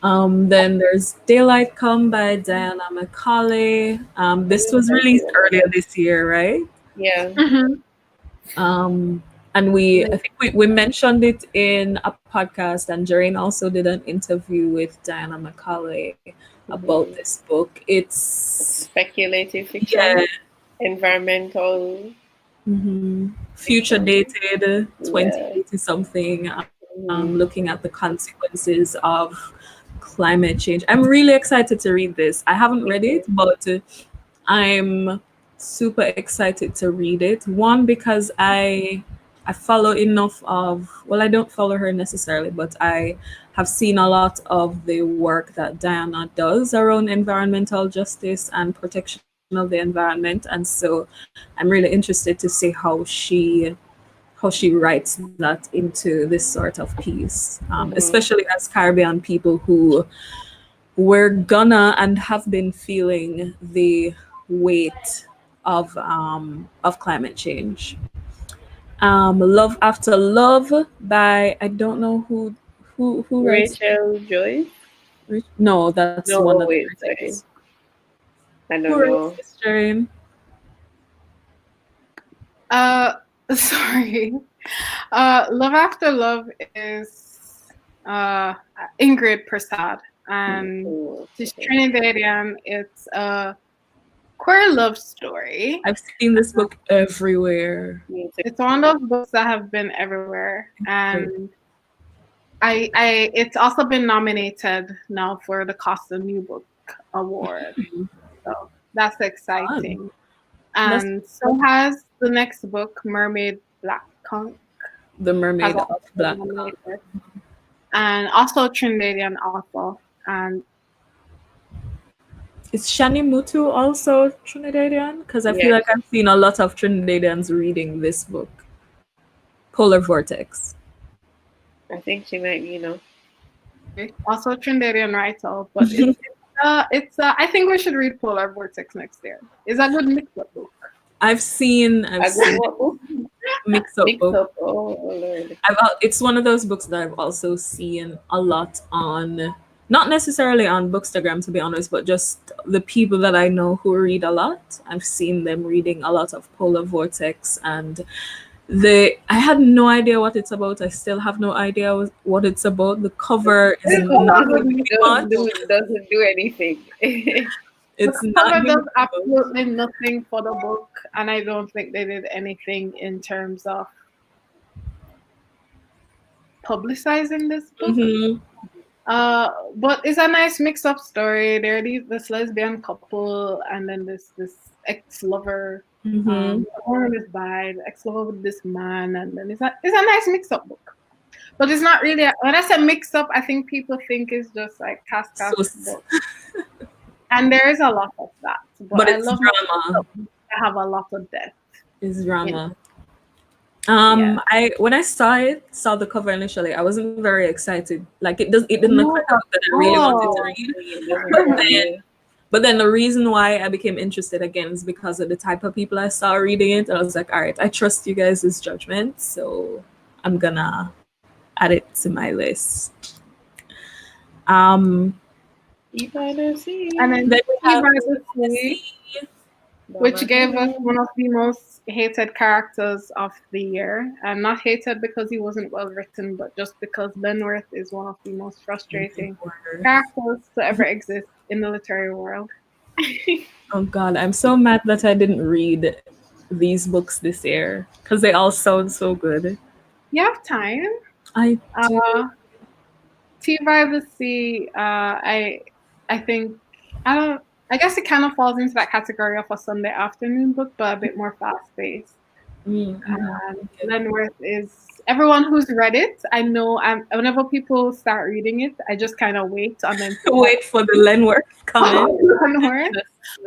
Then there's Daylight Come by Diana Macaulay. This was released earlier this year, right? Yeah. And I think we mentioned it in a podcast, and Jareen also did an interview with Diana Macaulay about this book. It's speculative fiction, environmental Future dated 2080 something, looking at the consequences of climate change. I'm really excited to read this. I haven't read it, but I'm super excited to read it. One, because I follow enough of, well, I don't follow her necessarily, but I have seen a lot of the work that Diana does around environmental justice and protection of the environment, and so I'm really interested to see how she writes that into this sort of piece, especially as Caribbean people who we're gonna and have been feeling the weight of climate change. Love After Love by, I don't know who writes. Rachel Joyce? No, that's one of No, the wait, sorry. critics. I Who don't writes know. this, Jane? Sorry. Love After Love is Ingrid Prasad, and she's Trinidadian. It's a queer love story. I've seen this book everywhere. It's one of those books that have been everywhere, and it's also been nominated now for the Costa New Book Award. So that's exciting. And so has the next book, Mermaid Black Conch. The Mermaid of Black Conch. And also Trinidadian author. And is Shani Mutu also Trinidadian? Because I feel like I've seen a lot of Trinidadians reading this book, Polar Vortex. I think she might be, also Trinidadian writer, but it's I think we should read Polar Vortex next year. It's a good mix-up book. I've seen mix-up book. Oh Lord! It's one of those books that I've also seen a lot on, not necessarily on Bookstagram to be honest, but just the people that I know who read a lot. I've seen them reading a lot of Polar Vortex, and I had no idea what it's about. I still have no idea what it's about. The cover is doesn't do anything. It's the cover does absolutely nothing for the book, and I don't think they did anything in terms of publicizing this book. But it's a nice mix-up story. There are this lesbian couple, and then this ex-lover. One is by the ex-lover with this man, and then it's a nice mix-up book. But it's not really. When I say mix-up, I think people think it's just like cast book. And there is a lot of that. But I love drama. I have a lot of depth. It's drama. When I saw the cover initially, I wasn't very excited. Like it didn't look like that I really wanted to read. But then the reason why I became interested again is because of the type of people I saw reading it. And I was like, all right, I trust you guys' judgment, so I'm gonna add it to my list. And then we have which gave us one of the most hated characters of the year. And not hated because he wasn't well written, but just because Lenworth is one of the most frustrating characters to ever exist in the literary world. Oh God, I'm so mad that I didn't read these books this year because they all sound so good. You have time. I do. Tea by the Sea, I think, I guess it kind of falls into that category of a Sunday afternoon book, but a bit more fast-paced. Lenworth is, everyone who's read it, I know, whenever people start reading it, I just kind of wait and then wait for the Lenworth comment.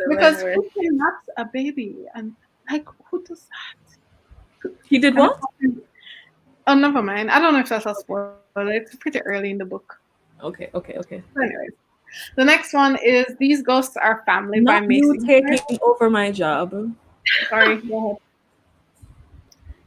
Because who kidnaps a baby? And like, who does that? He did what? Oh, never mind. I don't know if that's a spoiler. It's pretty early in the book. Okay. Anyways, the next one is These Ghosts Are Family by Macy. You taking over my job. Sorry, go ahead.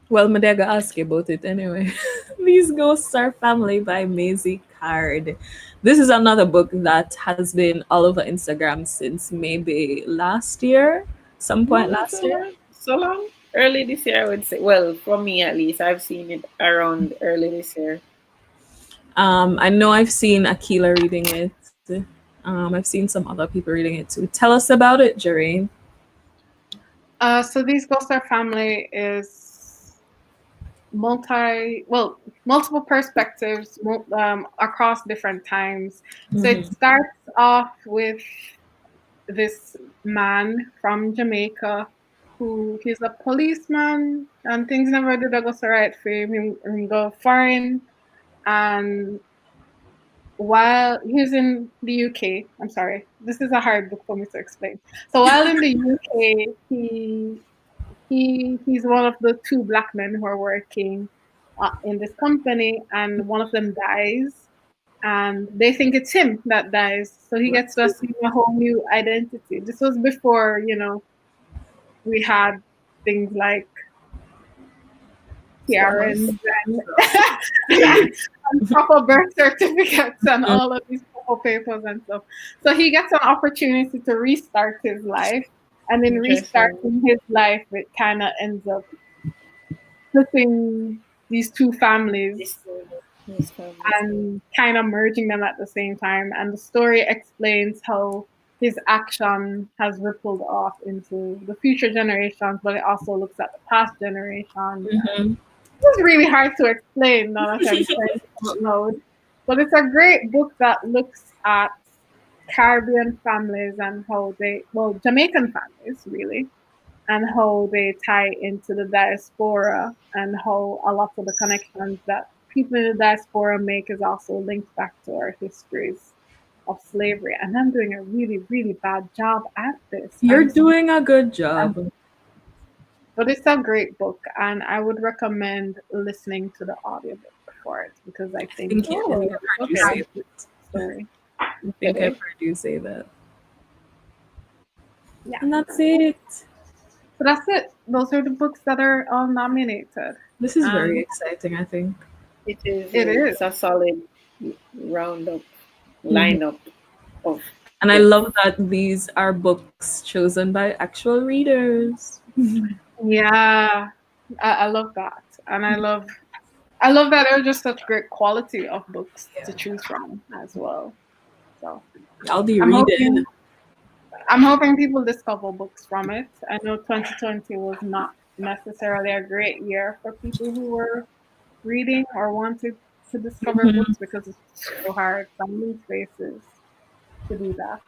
Well, Madega asked you about it anyway. These Ghosts Are Family by Maisie Card. This is another book that has been all over Instagram since maybe last year, some point last year. So long? Early this year, I would say. Well, for me at least, I've seen it around early this year. I know I've seen Akila reading it. I've seen some other people reading it too. Tell us about it, Jareen. So these Ghoster family is multiple perspectives across different times. So it starts off with this man from Jamaica who he's a policeman and things never did go so right for him. He go foreign, and while he's in the UK, I'm sorry, this is a hard book for me to explain. So while in the UK, he's one of the two black men who are working in this company, and one of them dies, and they think it's him that dies. So he gets to assume a whole new identity. This was before, we had things like Karens and, and proper birth certificates and all of these proper papers and stuff. So he gets an opportunity to restart his life. And in restarting his life, it kind of ends up splitting these two families and kind of merging them at the same time. And the story explains how his action has rippled off into the future generations, but it also looks at the past generations. It's really hard to explain now that I'm saying it out loud. But it's a great book that looks at Caribbean families and how Jamaican families really, and how they tie into the diaspora, and how a lot of the connections that people in the diaspora make is also linked back to our histories of slavery. And I'm doing a really, really bad job at this. You're doing a good job. But it's a great book, and I would recommend listening to the audiobook for it, because I think I've heard you say that. Sorry. I think I've heard you say that. Yeah. And that's it. So that's it. Those are the books that are all nominated. This is very exciting, I think. It is. It's a solid roundup, lineup of. And I love that these are books chosen by actual readers. Yeah, I love that, and I love that they're just such great quality of books to choose from as well. So I'll be reading. I'm hoping people discover books from it. I know 2020 was not necessarily a great year for people who were reading or wanted to discover books, because it's so hard finding spaces to do that.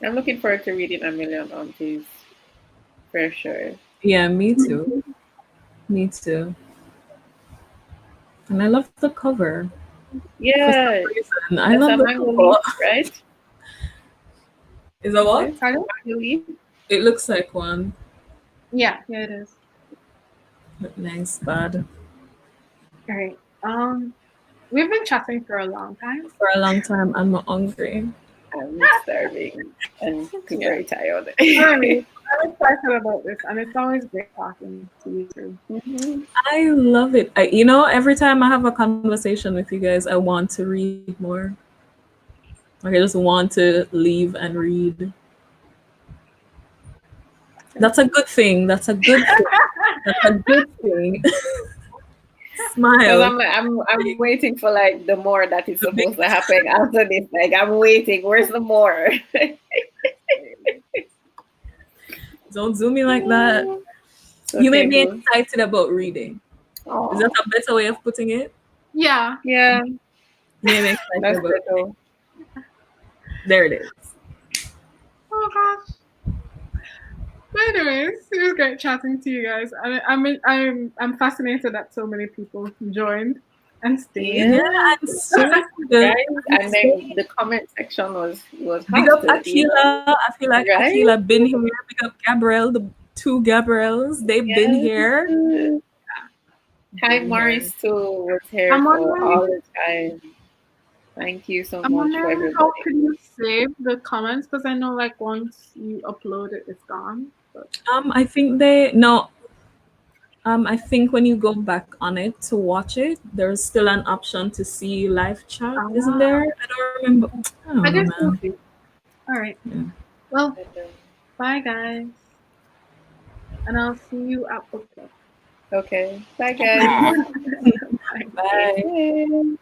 I'm looking forward to reading A Million Aunties, for sure. Yeah, me too. Me too. And I love the cover. Yeah, I love the cover. Right? Is that what? It looks like one. Yeah, it is. Nice, bad. All right. We've been chatting for a long time. I'm hungry. I'm starving and very tired. I'm excited about this, and it's always great talking to you too. I love it. Every time I have a conversation with you guys, I want to read more. Like, I just want to leave and read. That's a good thing. That's a good thing. Smile. I'm waiting for like the more that is supposed to happen after this. Like, I'm waiting. Where's the more? Don't do me like that. Okay, you made me excited about reading. Is that a better way of putting it? Yeah. Yeah. You made me excited about reading. There it is. Oh gosh. But anyways, it was great chatting to you guys. I'm fascinated that so many people joined and stayed. Yeah, so guys, and then the comment section was big up Akila. I feel like Akila been here. Big up Gabrielle, the two Gabrielles. They've been here. Hi, Maurice too was here for all the time. Thank you so much for everybody. How can you save the comments? Because I know like once you upload it, it's gone. But. I think I think when you go back on it to watch it, there's still an option to see live chat, isn't there? I don't remember. I don't know, man. All right. Yeah. Well, bye guys, and I'll see you at book club. Okay. Bye guys. Bye.